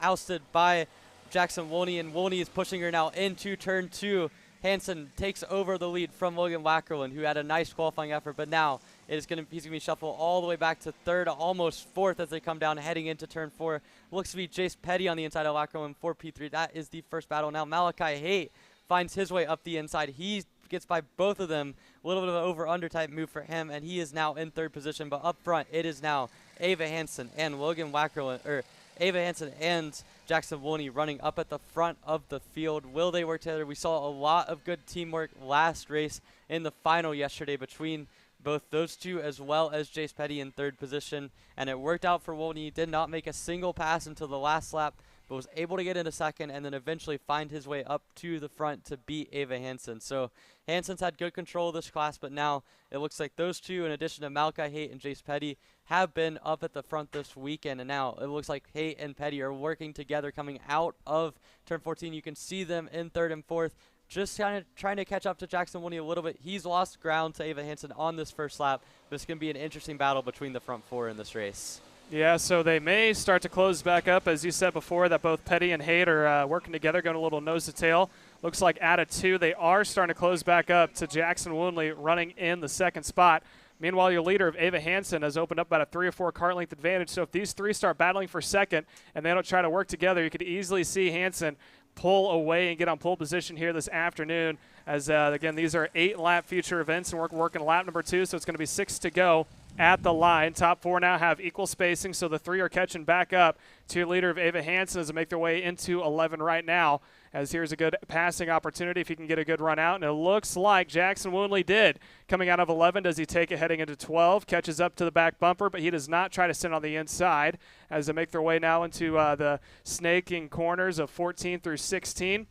ousted by Jackson Wolney, and Wolney is pushing her now into turn 2. Hansen takes over the lead from Logan Wackerlin, who had a nice qualifying effort, but now he's going to be shuffled all the way back to third, almost fourth as they come down, heading into turn 4. Looks to be Jace Petty on the inside of Wackerlin for P3. That is the first battle. Now Malachi Haight finds his way up the inside. He gets by both of them. A little bit of an over-under type move for him, and he is now in third position. But up front, it is now Ava Hansen and Logan Wackerlin, or Ava Hansen and Jackson Wolney running up at the front of the field. Will they work together? We saw a lot of good teamwork last race in the final yesterday between both those two, as well as Jace Petty in third position, and it worked out for Wolney. He did not make a single pass until the last lap, but was able to get into second and then eventually find his way up to the front to beat Ava Hansen. So Hansen's had good control of this class, but now it looks like those two, in addition to Malachi Haight and Jace Petty, have been up at the front this weekend, and now it looks like Haight and Petty are working together coming out of turn 14. You can see them in third and fourth, just kind of trying to catch up to Jackson Wolney a little bit. He's lost ground to Ava Hansen on this first lap. This is going to be an interesting battle between the front four in this race. Yeah, so they may start to close back up, as you said before, that both Petty and Haight are working together, going a little nose to tail. Looks like out of 2, they are starting to close back up to Jackson Wolney running in the second spot. Meanwhile, your leader of Ava Hansen has opened up about a 3 or 4 car length advantage. So if these three start battling for second and they don't try to work together, you could easily see Hansen pull away and get on pole position here this afternoon. As, again, these are 8-lap future events, and we're working lap number 2, so it's going to be 6 to go at the line. Top 4 now have equal spacing, so the 3 are catching back up to your leader of Ava Hansen as they make their way into 11 right now. As here's a good passing opportunity if he can get a good run out. And it looks like Jackson Wolney did. Coming out of 11, does he take it heading into 12? Catches up to the back bumper, but he does not try to sit on the inside as they make their way now into the snaking corners of 14 through 16.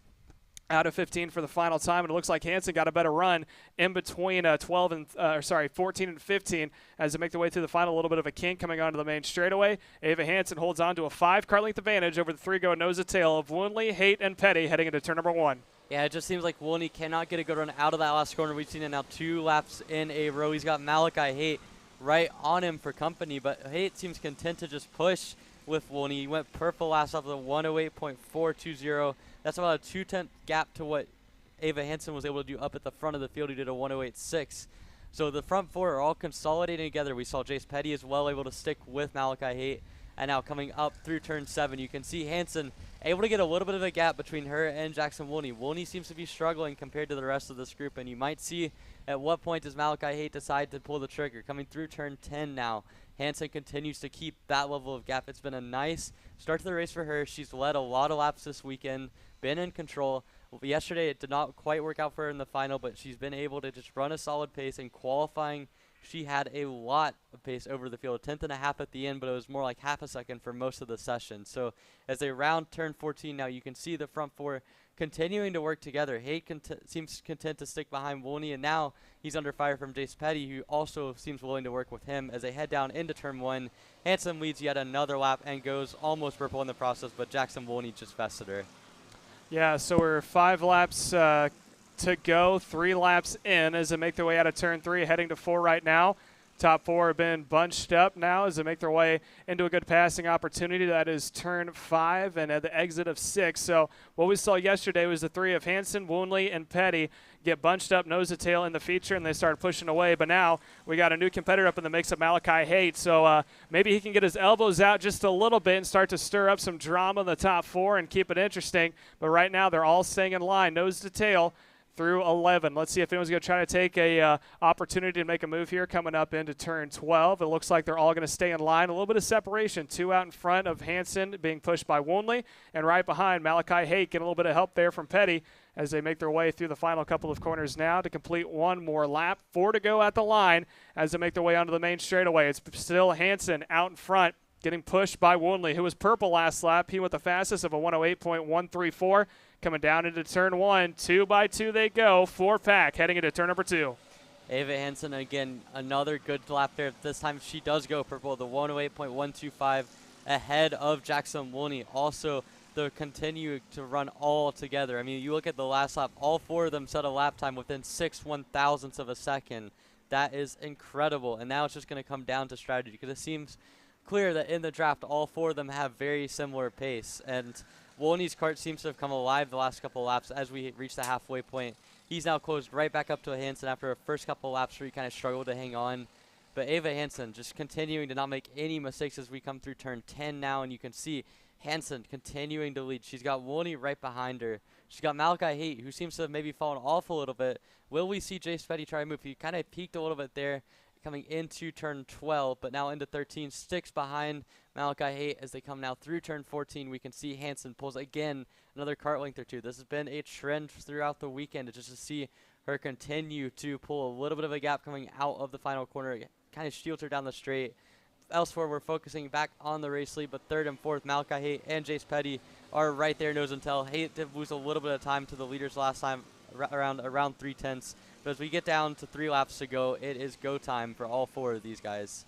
Out of 15 for the final time, and it looks like Hansen got a better run in between 14 and 15 as they make their way through the final. A little bit of a kink coming onto the main straightaway. Ava Hansen holds on to a 5-car length advantage over the 3 going nose to tail of Wolney, Haight, and Petty heading into turn number 1. Yeah, it just seems like Wolney cannot get a good run out of that last corner. We've seen it now 2 laps in a row. He's got Malachi Haight right on him for company, but Haight seems content to just push with Wolney. He went purple last off of the 108.420. That's about a 2/10 gap to what Ava Hansen was able to do up at the front of the field. He did a 108.6. So the front 4 are all consolidating together. We saw Jace Petty as well able to stick with Malachi Haight. And now coming up through turn 7, you can see Hansen able to get a little bit of a gap between her and Jackson Wolney. Wolney seems to be struggling compared to the rest of this group, and you might see at what point does Malachi Haight decide to pull the trigger. Coming through turn 10 now, Hansen continues to keep that level of gap. It's been a nice start to the race for her. She's led a lot of laps this weekend, been in control. Yesterday it did not quite work out for her in the final, but she's been able to just run a solid pace. In qualifying, she had a lot of pace over the field, 10th and a half at the end, but it was more like half a second for most of the session. So as they round turn 14 now, you can see the front four continuing to work together. Haight seems content to stick behind Woolney, and now he's under fire from Jace Petty, who also seems willing to work with him as they head down into turn 1. Hansen leads yet another lap and goes almost purple in the process, but Jackson Woolney just bested her. Yeah, so we're 5 laps to go, 3 laps in as they make their way out of turn 3, heading to 4 right now. Top 4 have been bunched up now as they make their way into a good passing opportunity. That is turn 5 and at the exit of 6. So what we saw yesterday was the 3 of Hansen, Woolney, and Petty get bunched up nose to tail in the feature, and they start pushing away. But now we got a new competitor up in the mix of Malachi Haight. So maybe he can get his elbows out just a little bit and start to stir up some drama in the top 4 and keep it interesting. But right now they're all staying in line, nose to tail, through 11. Let's see if anyone's going to try to take a opportunity to make a move here coming up into turn 12. It looks like they're all going to stay in line. A little bit of separation. 2 out in front of Hansen being pushed by Woolney, and right behind Malachi Haight getting a little bit of help there from Petty as they make their way through the final couple of corners now to complete 1 more lap. 4 to go at the line as they make their way onto the main straightaway. It's still Hansen out in front, getting pushed by Woolney, who was purple last lap. He went the fastest of a 108.134. Coming down into turn 1, 2 by 2 they go, 4-pack heading into turn number 2. Ava Hansen, again, another good lap there. This time she does go purple, the 108.125 ahead of Jackson Woolney. Also, they continue to run all together. I mean, you look at the last lap, all 4 of them set a lap time within 6 1/1000ths of a second. That is incredible, and now it's just going to come down to strategy because it seems clear that in the draft, all 4 of them have very similar pace, and Woolney's kart seems to have come alive the last couple of laps as we reach the halfway point. He's now closed right back up to a Hansen after a first couple of laps where he kind of struggled to hang on. But Ava Hansen just continuing to not make any mistakes as we come through turn 10 now, and you can see Hansen continuing to lead. She's got Woolney right behind her. She's got Malachi Haight, who seems to have maybe fallen off a little bit. Will we see Jace Petty try to move? He kind of peaked a little bit there coming into turn 12, but now into 13, sticks behind Malachi Haight as they come now through turn 14. We can see Hansen pulls again another kart length or 2. This has been a trend throughout the weekend just to see her continue to pull a little bit of a gap coming out of the final corner. It kind of shields her down the straight. Elsewhere, we're focusing back on the race lead, but 3rd and 4th, Malachi Haight and Jace Petty are right there nose and tail. Haight did lose a little bit of time to the leaders last time, around 3/10. But as we get down to 3 laps to go, it is go time for all 4 of these guys.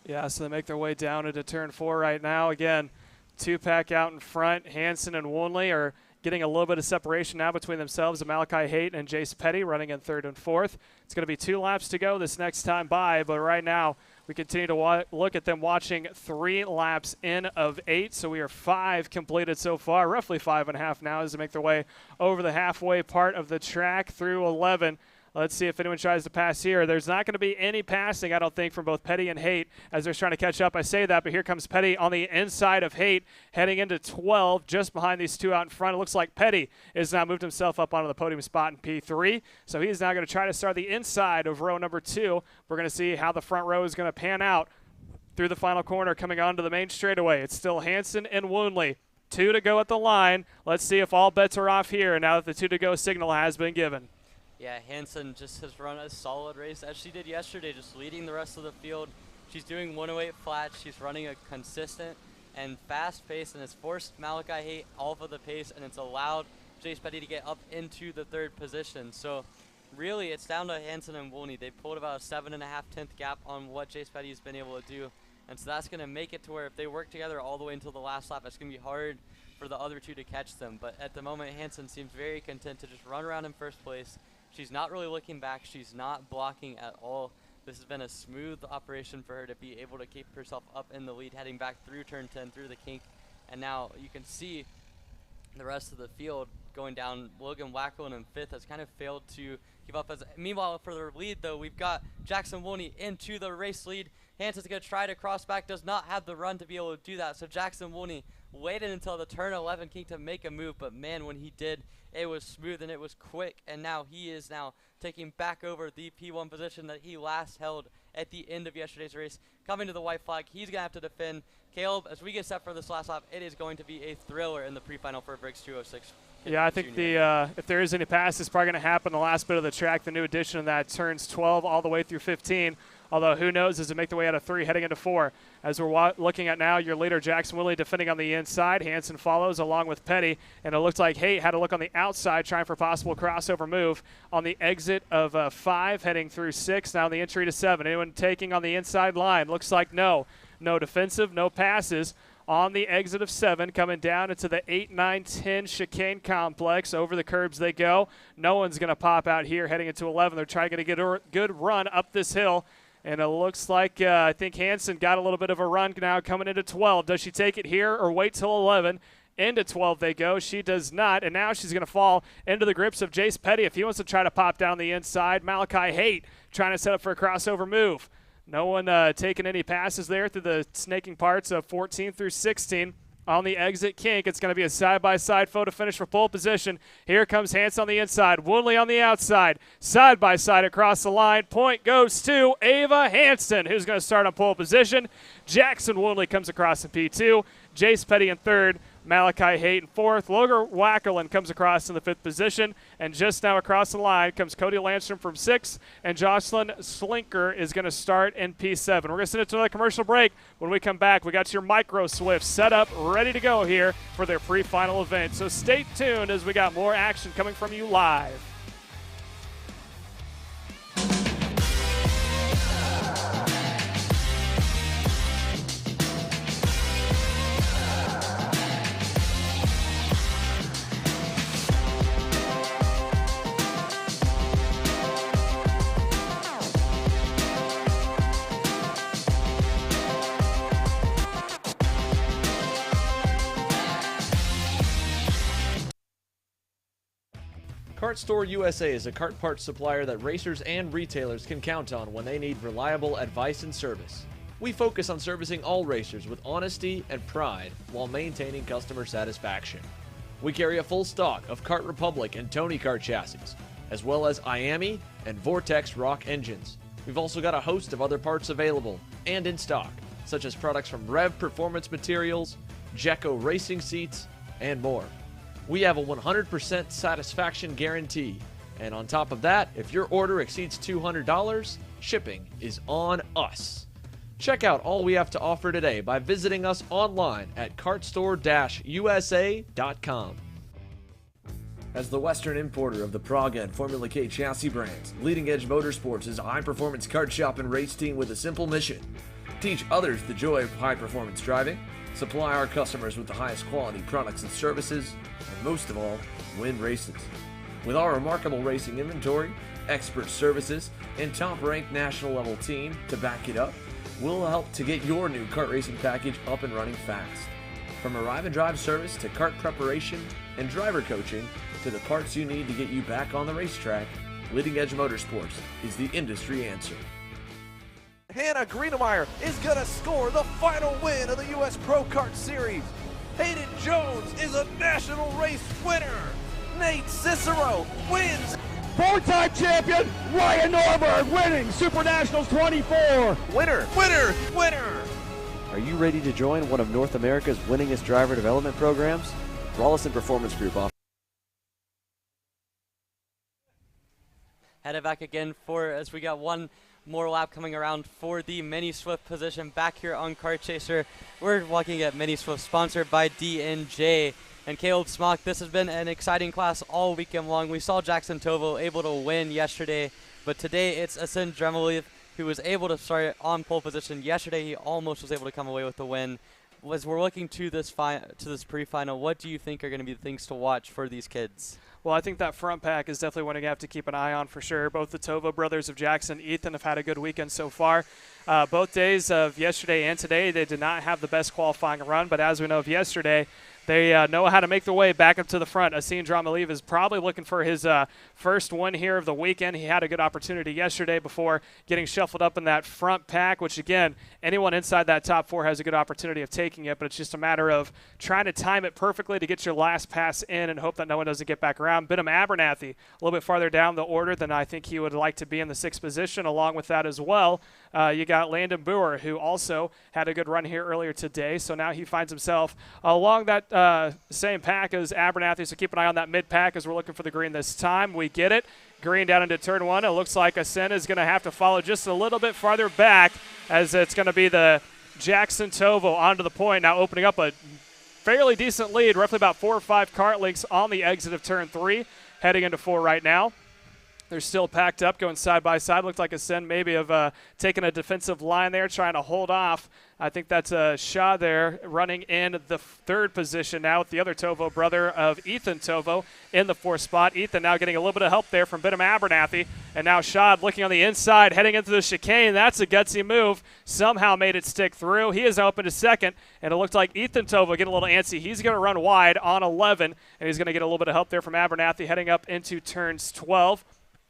Yeah, so they make their way down into turn 4 right now. Again, 2-pack out in front. Hansen and Woolney are getting a little bit of separation now between themselves and Malachi Haight and Jace Petty running in 3rd and 4th. It's going to be 2 laps to go this next time by, but right now we continue to look at them watching 3 laps in of 8. So we are 5 completed so far, roughly 5.5 now as they make their way over the halfway part of the track through 11. Let's see if anyone tries to pass here. There's not going to be any passing, I don't think, from both Petty and Haight as they're trying to catch up. I say that, but here comes Petty on the inside of Haight, heading into 12, just behind these 2 out in front. It looks like Petty has now moved himself up onto the podium spot in P3, so he's now going to try to start the inside of row number 2. We're going to see how the front row is going to pan out through the final corner coming onto the main straightaway. It's still Hansen and Woolney. 2 to go at the line. Let's see if all bets are off here now that the 2 to go signal has been given. Yeah, Hansen just has run a solid race as she did yesterday, just leading the rest of the field. She's doing 108 flat. She's running a consistent and fast pace, and it's forced Malachi Haight off of the pace, and it's allowed Jace Petty to get up into the 3rd position. So really, it's down to Hansen and Woolney. They pulled about a 7.5-tenth gap on what Jace Petty has been able to do, and so that's going to make it to where if they work together all the way until the last lap, it's going to be hard for the other 2 to catch them. But at the moment, Hansen seems very content to just run around in 1st place. She's not really looking back. She's not blocking at all. This has been a smooth operation for her to be able to keep herself up in the lead, heading back through turn 10, through the kink. And now you can see the rest of the field going down. Logan Wacklin in 5th has kind of failed to keep up. Meanwhile, for the lead, though, we've got Jackson Woolney into the race lead. Hansen's going to try to cross back, does not have the run to be able to do that. So Jackson Woolney waited until the turn 11 kink to make a move, but man, when he did, it was smooth and it was quick, and now he is now taking back over the P1 position that he last held at the end of yesterday's race. Coming to the white flag, he's going to have to defend. Caleb, as we get set for this last lap, it is going to be a thriller in the pre-final for Briggs 206. Yeah, I think if there is any pass, it's probably going to happen the last bit of the track. The new addition of that turns 12 all the way through 15 Although who knows as they make their way out of 3 heading into 4. As we're looking at now, your leader Jackson Willie defending on the inside. Hansen follows along with Petty. And it looks like Haight had a look on the outside trying for possible crossover move on the exit of 5 heading through 6. Now the entry to 7. Anyone taking on the inside line? Looks like no. No defensive, no passes. On the exit of 7, coming down into the 8, 9, 10 chicane complex. Over the curbs they go. No one's going to pop out here heading into 11. They're trying to get a good run up this hill. And it looks like I think Hansen got a little bit of a run now coming into 12. Does she take it here or wait till 11? Into 12 they go. She does not. And now she's going to fall into the grips of Jace Petty if he wants to try to pop down the inside. Malachi Haight trying to set up for a crossover move. No one taking any passes there through the snaking parts of 14 through 16. On the exit kink, it's going to be a side-by-side photo finish for pole position. Here comes Hansen on the inside, Woodley on the outside. Side-by-side across the line. Point goes to Ava Hansen, who's going to start on pole position. Jackson Woodley comes across in P2. Jace Petty in 3rd. Malachi Haight in 4th. Logan Wackerlin comes across in the 5th position. And just now across the line comes Cody Landstrom from 6th. And Jocelyn Slinker is going to start in P7. We're going to send it to another commercial break. When we come back, we got your Micro Swift set up, ready to go here for their pre-final event. So stay tuned as we got more action coming from you live. Kart Store USA is a kart parts supplier that racers and retailers can count on when they need reliable advice and service. We focus on servicing all racers with honesty and pride while maintaining customer satisfaction. We carry a full stock of Kart Republic and Tony Kart chassis, as well as IAMI and Vortex Rock engines. We've also got a host of other parts available and in stock, such as products from Rev Performance Materials, Jecco Racing Seats, and more. We have a 100% satisfaction guarantee. And on top of that, if your order exceeds $200, shipping is on us. Check out all we have to offer today by visiting us online at kartstore-usa.com. As the Western importer of the Praga and Formula K chassis brands, Leading Edge Motorsports is a high-performance kart shop and race team with a simple mission: teach others the joy of high-performance driving, supply our customers with the highest quality products and services, and most of all, win races. With our remarkable racing inventory, expert services, and top-ranked national-level team to back it up, we'll help to get your new kart racing package up and running fast. From arrive and drive service to kart preparation and driver coaching to the parts you need to get you back on the racetrack, Leading Edge Motorsports is the industry answer. Hannah Greenemeyer is going to score the final win of the U.S. Pro Kart Series. Hayden Jones is a national race winner. Nate Cicero wins. Four-time champion Ryan Norberg winning Super Nationals 24. Winner, winner, winner. Are you ready to join one of North America's winningest driver development programs? Rollison Performance Group offers. Headed back again as we got one more lap coming around for the Mini Swift position back here on Kart Chaser. We're looking at Mini Swift sponsored by D&J. And Caleb Smock, this has been an exciting class all weekend long. We saw Jackson Tovo able to win yesterday, but today it's Asin Dremeliv who was able to start on pole position. Yesterday he almost was able to come away with the win. As we're looking to this pre-final, what do you think are going to be the things to watch for these kids? Well, I think that front pack is definitely one you have to keep an eye on for sure. Both the Tova brothers of Jackson, Ethan, have had a good weekend so far. Both days of yesterday and today, they did not have the best qualifying run, but as we know of yesterday, they know how to make their way back up to the front. Asin Dramalev is probably looking for his first win here of the weekend. He had a good opportunity yesterday before getting shuffled up in that front pack, which, again, anyone inside that top 4 has a good opportunity of taking it, but it's just a matter of trying to time it perfectly to get your last pass in and hope that no one doesn't get back around. Benham Abernathy, a little bit farther down the order than I think he would like to be in the 6th position. Along with that as well, you got Landon Boer, who also had a good run here earlier today. So now he finds himself along that same pack as Abernathy. So keep an eye on that mid-pack as we're looking for the green this time. We get it. Green down into turn 1. It looks like Ascend is going to have to follow just a little bit farther back, as it's going to be the Jackson Tovo onto the point, now opening up a fairly decent lead, roughly about 4 or 5 kart lengths on the exit of turn 3, heading into 4 right now. They're still packed up, going side by side. Looks like Ascend maybe have taken a defensive line there, trying to hold off. I think that's a Shaw there running in the 3rd position now with the other Tovo brother of Ethan Tovo in the 4th spot. Ethan now getting a little bit of help there from Benham Abernathy. And now Shaw looking on the inside, heading into the chicane. That's a gutsy move. Somehow made it stick through. He is open to 2nd, and it looked like Ethan Tovo getting a little antsy. He's going to run wide on 11, and he's going to get a little bit of help there from Abernathy heading up into turns 12.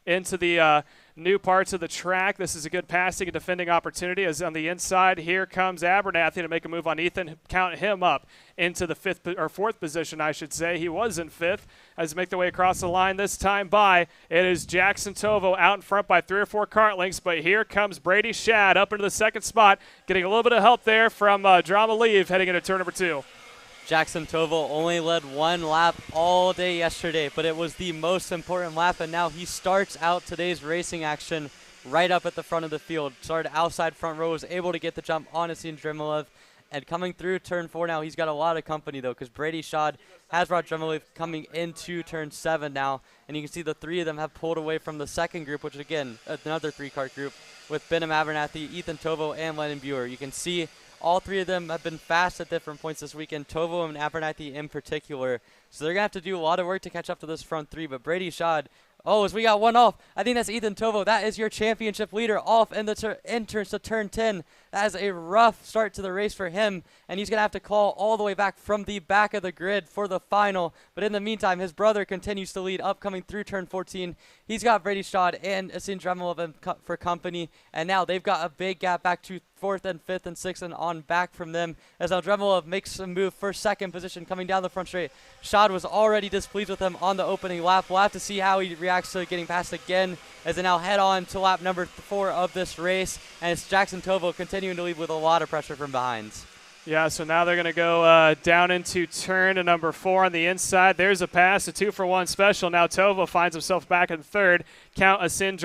Into the new parts of the track. This is a good passing and defending opportunity, as on the inside here comes Abernathy to make a move on Ethan, count him up into the 4th position, I should say. He was in 5th as they make their way across the line this time by. It is Jackson Tovo out in front by 3 or 4 kart lengths, but here comes Brady Shad up into the 2nd spot, getting a little bit of help there from Drama Leave heading into turn number 2. Jackson Tovo only led 1 lap all day yesterday, but it was the most important lap, and now he starts out today's racing action right up at the front of the field. Started outside front row, was able to get the jump on Asin Dremilev, and coming through turn 4 now, he's got a lot of company, though, because Brady Shad has brought Dremilev coming into turn 7 now, and you can see the 3 of them have pulled away from the 2nd group, which is, again, another 3-kart group with Benham Abernathy, Ethan Tovo, and Lennon Buer. You can see all 3 of them have been fast at different points this weekend, Tovo and Abernathy in particular. So they're going to have to do a lot of work to catch up to this front 3. But Brady Shad, as we got one off, I think that's Ethan Tovo. That is your championship leader off in the entrance to turn 10. That is a rough start to the race for him, and he's going to have to claw all the way back from the back of the grid for the final. But in the meantime, his brother continues to lead up coming through turn 14. He's got Brady Shad and Asin Dremilev for company, and now they've got a big gap back to 4th and 5th and 6th and on back from them, as now Dremilev makes a move for 2nd position coming down the front straight. Shad was already displeased with him on the opening lap. We'll have to see how he reacts to getting past again as they now head on to lap number 4 of this race, and it's Jackson Tovo continuing to lead with a lot of pressure from behind. Yeah, so now they're going to go down into turn number 4 on the inside. There's a pass, a 2-for-1 special. Now Tovo finds himself back in 3rd. Count Asin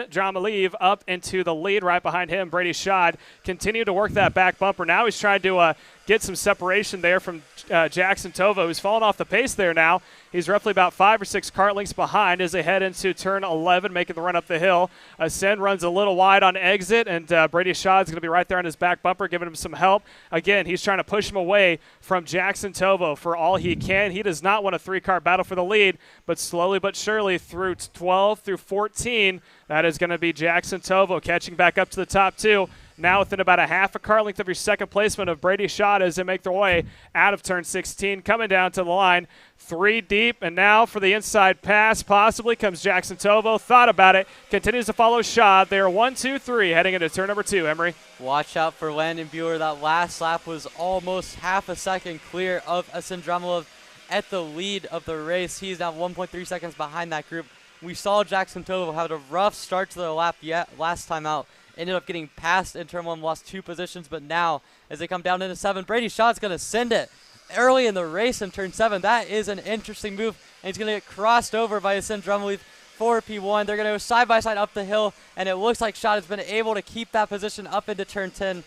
Dramilev up into the lead right behind him. Brady Shad continue to work that back bumper. Now he's trying to get some separation there from Jackson Tovo, who's fallen off the pace there now. He's roughly about 5 or 6 kart lengths behind as they head into turn 11, making the run up the hill. Ascend runs a little wide on exit, and Brady Shad's going to be right there on his back bumper, giving him some help. Again, he's trying to push him away from Jackson Tovo for all he can. He does not want a 3-kart battle for the lead, but slowly but surely through 12 through 14, that is going to be Jackson Tovo catching back up to the top 2. Now within about a half a car length of your 2nd placement of Brady Shad as they make their way out of turn 16, coming down to the line, 3 deep, and now for the inside pass possibly comes Jackson Tovo. Thought about it, continues to follow Shad. They are 1, 2, 3 heading into turn number 2. Emery. Watch out for Landon Buer. That last lap was almost half a second clear of Asin Dremilev at the lead of the race. He's now 1.3 seconds behind that group. We saw Jackson Tovo have a rough start to the lap last time out. Ended up getting passed in turn 1, lost 2 positions, but now as they come down into 7, Brady Shad's going to send it early in the race in turn 7. That is an interesting move, and he's going to get crossed over by Asin Dremilev for P1. They're going to go side by side up the hill, and it looks like Shad has been able to keep that position up into turn 10.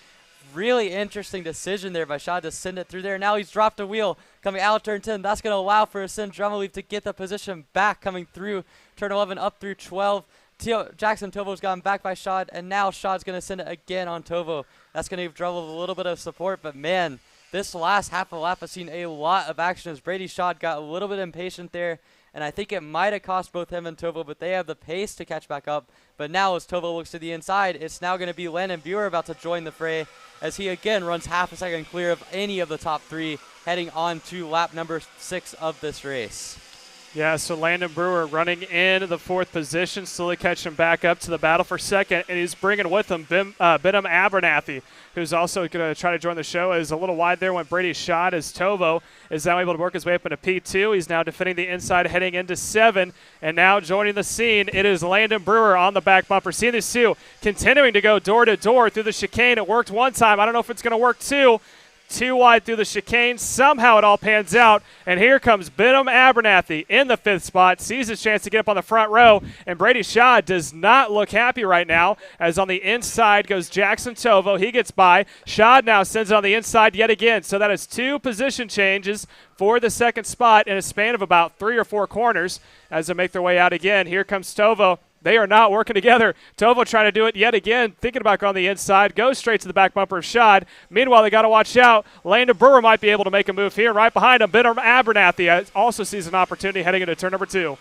Really interesting decision there by Shad to send it through there. Now he's dropped a wheel coming out of turn 10. That's going to allow for Asin Dremilev to get the position back coming through turn 11 up through 12. Jackson Tovo's gotten back by Shad, and now Shad's going to send it again on Tovo. That's going to give Dremilev a little bit of support, but man, this last half of the lap has seen a lot of action as Brady Shad got a little bit impatient there, and I think it might have cost both him and Tovo, but they have the pace to catch back up. But now as Tovo looks to the inside, it's now going to be Landon Buer about to join the fray as he again runs half a second clear of any of the top 3 heading on to lap number 6 of this race. Yeah, so Landon Brewer running in the 4th position, slowly catching back up to the battle for 2nd, and he's bringing with him Benham Abernathy, who's also going to try to join the show. Is a little wide there when Brady shot as Tovo is now able to work his way up into P2. He's now defending the inside, heading into 7, and now joining the scene, it is Landon Brewer on the back bumper. Seeing these two continuing to go door to door through the chicane. It worked one time. I don't know if it's going to work two. Too wide through the chicane. Somehow it all pans out. And here comes Benham Abernathy in the 5th spot. Sees his chance to get up on the front row. And Brady Shaw does not look happy right now, as on the inside goes Jackson Tovo. He gets by. Shaw now sends it on the inside yet again. So that is 2 position changes for the 2nd spot in a span of about 3 or 4 corners as they make their way out again. Here comes Tovo. They are not working together. Tovo trying to do it yet again, thinking about going on the inside, goes straight to the back bumper of Shad. Meanwhile, they got to watch out. Landon Brewer might be able to make a move here. Right behind him, Benham Abernathy also sees an opportunity heading into turn number 2.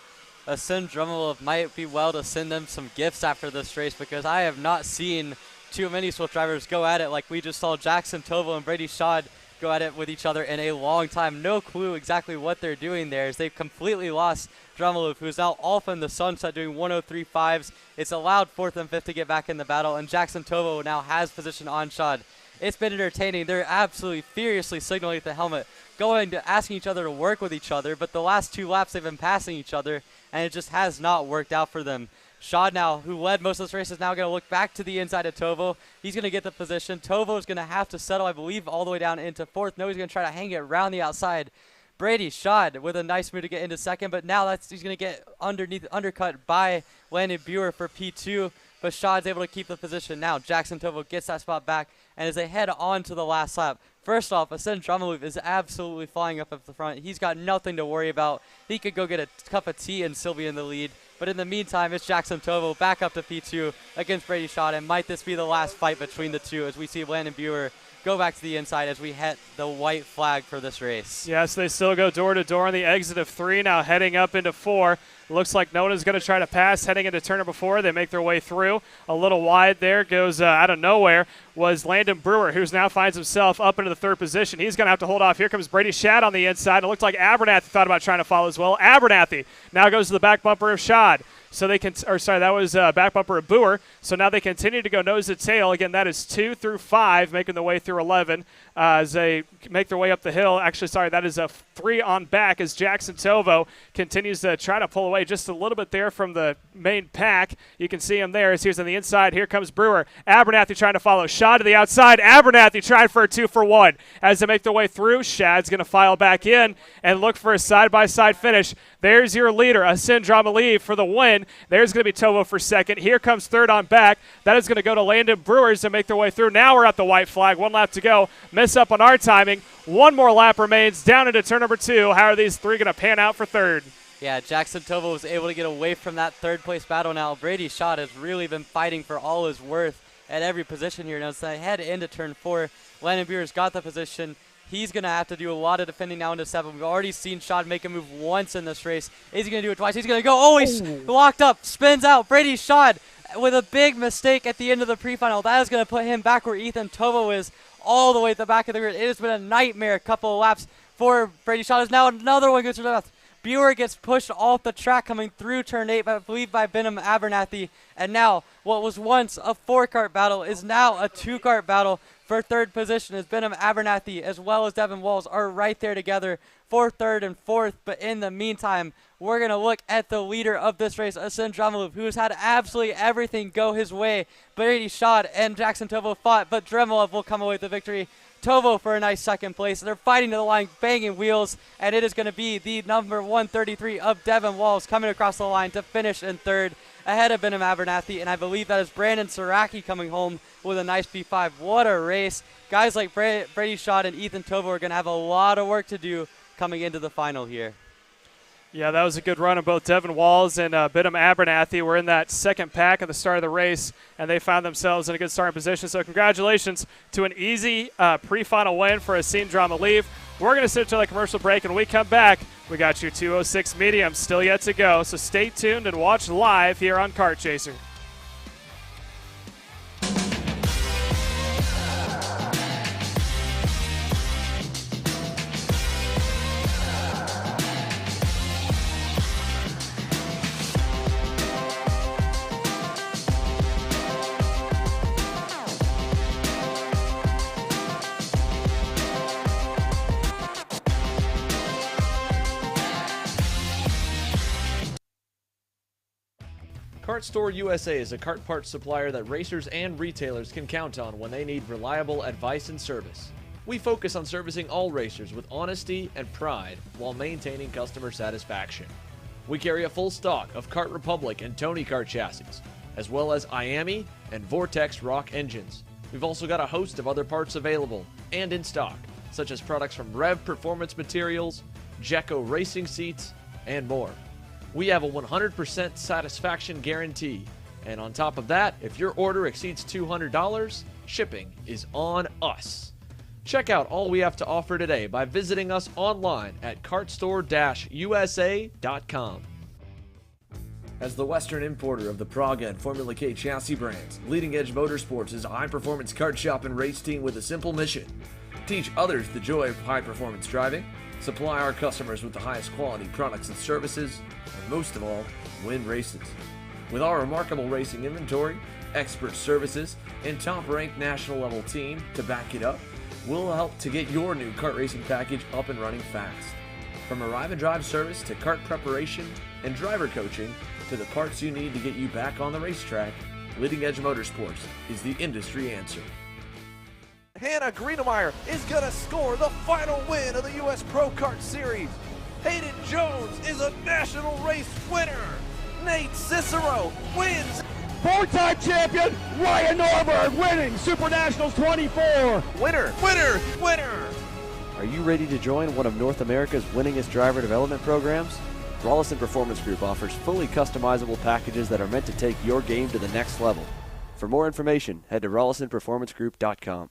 Sim Drummond might be well to send them some gifts after this race, because I have not seen too many Swift drivers go at it like we just saw Jackson Tovo and Brady Shad go at it with each other in a long time. No clue exactly what they're doing there, as they've completely lost Drummond, who is now off in the sunset doing 103.5s. It's allowed 4th and 5th to get back in the battle, and Jackson Tovo now has position on Shad. It's been entertaining. They're absolutely furiously signaling at the helmet, going to asking each other to work with each other, but the last 2 laps they've been passing each other, and it just has not worked out for them. Shad now, who led most of this race, is now going to look back to the inside of Tovo. He's going to get the position. Tovo is going to have to settle, I believe, all the way down into 4th. No, he's going to try to hang it around the outside. Brady Shad with a nice move to get into 2nd, but now he's going to get undercut by Landon Brewer for P2, but Shad's able to keep the position. Now Jackson Tovo gets that spot back, and as they head on to the last lap, first off, Ascend Drummond is absolutely flying up at the front. He's got nothing to worry about. He could go get a cup of tea and still be in the lead. But in the meantime, it's Jackson Tovo back up to P2 against Brady Shad. And might this be the last fight between the two, as we see Landon Brewer go back to the inside as we hit the white flag for this race. Yes, they still go door to door on the exit of 3, now heading up into 4. Looks like Nona's going to try to pass heading into turn number 4. They make their way through. A little wide there, goes out of nowhere, was Landon Brewer, who now finds himself up into the 3rd position. He's going to have to hold off. Here comes Brady Shad on the inside. It looked like Abernathy thought about trying to follow as well. Abernathy now goes to the back bumper of Shad. So they can, that was back bumper of Brewer. So now they continue to go nose to tail. Again, that is 2 through 5, making their way through 11 as they make their way up the hill. Actually, that is a 3 on back as Jackson Tovo continues to try to pull away just a little bit there from the main pack. You can see him there as he's on the inside. Here comes Brewer. Abernathy trying to follow. Shad to the outside. Abernathy trying for a 2 for 1. As they make their way through, Shad's going to file back in and look for a side-by-side finish. There's your leader, Ascend Drummond for the win. There's going to be Tovo for 2nd. Here comes 3rd on back. That is going to go to Landon Brewers to make their way through. Now we're at the white flag. 1 lap to go. Miss up on our timing. 1 more lap remains down into turn number 2. How are these 3 going to pan out for 3rd? Yeah, Jackson Tovo was able to get away from that 3rd place battle now. Brady Shad has really been fighting for all his worth at every position here. Now, as they head into turn 4, Landon Brewers got the position. He's going to have to do a lot of defending now into 7. We've already seen Shad make a move once in this race. Is he going to do it twice? He's going to go. Oh, he's locked up. Spins out. Brady Shad with a big mistake at the end of the pre-final. That is going to put him back where Ethan Tovo is, all the way at the back of the grid. It has been a nightmare couple of laps for Brady Shad. Is now another one goes to the left. Brewer gets pushed off the track coming through turn 8, I believe by Benham Abernathy. And now what was once a 4-kart battle is now a 2-kart battle for 3rd position, as Benham Abernathy as well as Devin Walls are right there together for 3rd and 4th. But in the meantime, we're going to look at the leader of this race, Ascend Drummond, who has had absolutely everything go his way. Brady Shad and Jackson Tovo fought, but Dremel will come away with the victory. Tovo for a nice 2nd place. They're fighting to the line, banging wheels, and it is going to be the number 133 of Devin Walls coming across the line to finish in 3rd ahead of Benham Abernathy, and I believe that is Brandon Saraki coming home with a nice P5. What a race. Guys like Brady Shad and Ethan Tovo are going to have a lot of work to do coming into the final here. Yeah, that was a good run of both Devin Walls and Benham Abernathy. We're in that 2nd pack at the start of the race, and they found themselves in a good starting position. So congratulations to an easy pre-final win for Ascend Drummond. We're going to sit until a commercial break, and when we come back, we got your 206 medium still yet to go. So stay tuned and watch live here on Kart Chaser. Kart Store USA is a kart parts supplier that racers and retailers can count on when they need reliable advice and service. We focus on servicing all racers with honesty and pride while maintaining customer satisfaction. We carry a full stock of Kart Republic and Tony Kart chassis, as well as IAMI and Vortex Rock engines. We've also got a host of other parts available and in stock, such as products from Rev Performance Materials, Jecco Racing Seats, and more. We have a 100% satisfaction guarantee, and on top of that, if your order exceeds $200, shipping is on us. Check out all we have to offer today by visiting us online at kartstore-usa.com. As the Western importer of the Praga and Formula K chassis brands, Leading Edge Motorsports is a high-performance kart shop and race team with a simple mission: teach others the joy of high-performance driving, supply our customers with the highest quality products and services, and most of all, win races. With our remarkable racing inventory, expert services, and top-ranked national-level team to back it up, we'll help to get your new kart racing package up and running fast. From arrive and drive service to kart preparation and driver coaching to the parts you need to get you back on the racetrack, Leading Edge Motorsports is the industry answer. Hannah Greenemeyer is going to score the final win of the U.S. Pro Kart Series. Hayden Jones is a national race winner. Nate Cicero wins. Four-time champion Ryan Norberg winning Super Nationals 24. Winner, winner, winner. Are you ready to join one of North America's winningest driver development programs? Rollison Performance Group offers fully customizable packages that are meant to take your game to the next level. For more information, head to rollisonperformancegroup.com.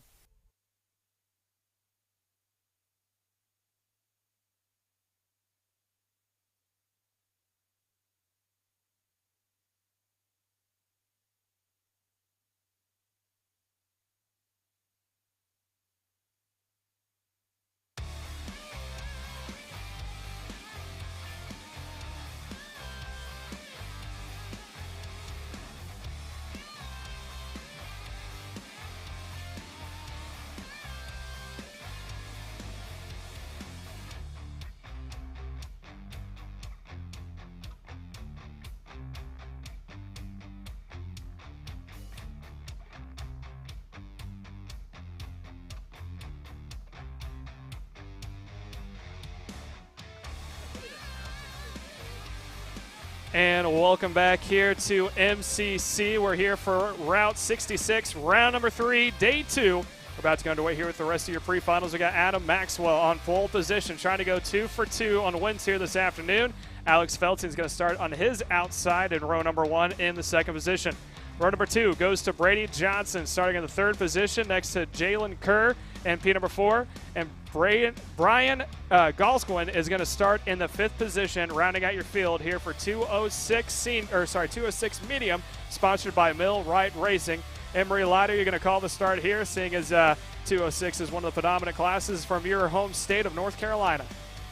And welcome back here to MCC. We're here for Route 66, round number 3, day 2. We're about to go underway here with the rest of your pre-finals. We got Adam Maxwell on pole position, trying to go 2 for 2 on wins here this afternoon. Alex Felton's going to start on his outside in row number 1 in the second position. Row number 2 goes to Brady Johnson, starting in the third position next to Jalen Kerr and P number 4. And Brian Galsquin is going to start in the 5th position, rounding out your field here for 206 medium, sponsored by Millwright Racing. Emery Lighter, you're going to call the start here, seeing as 206 is one of the predominant classes from your home state of North Carolina.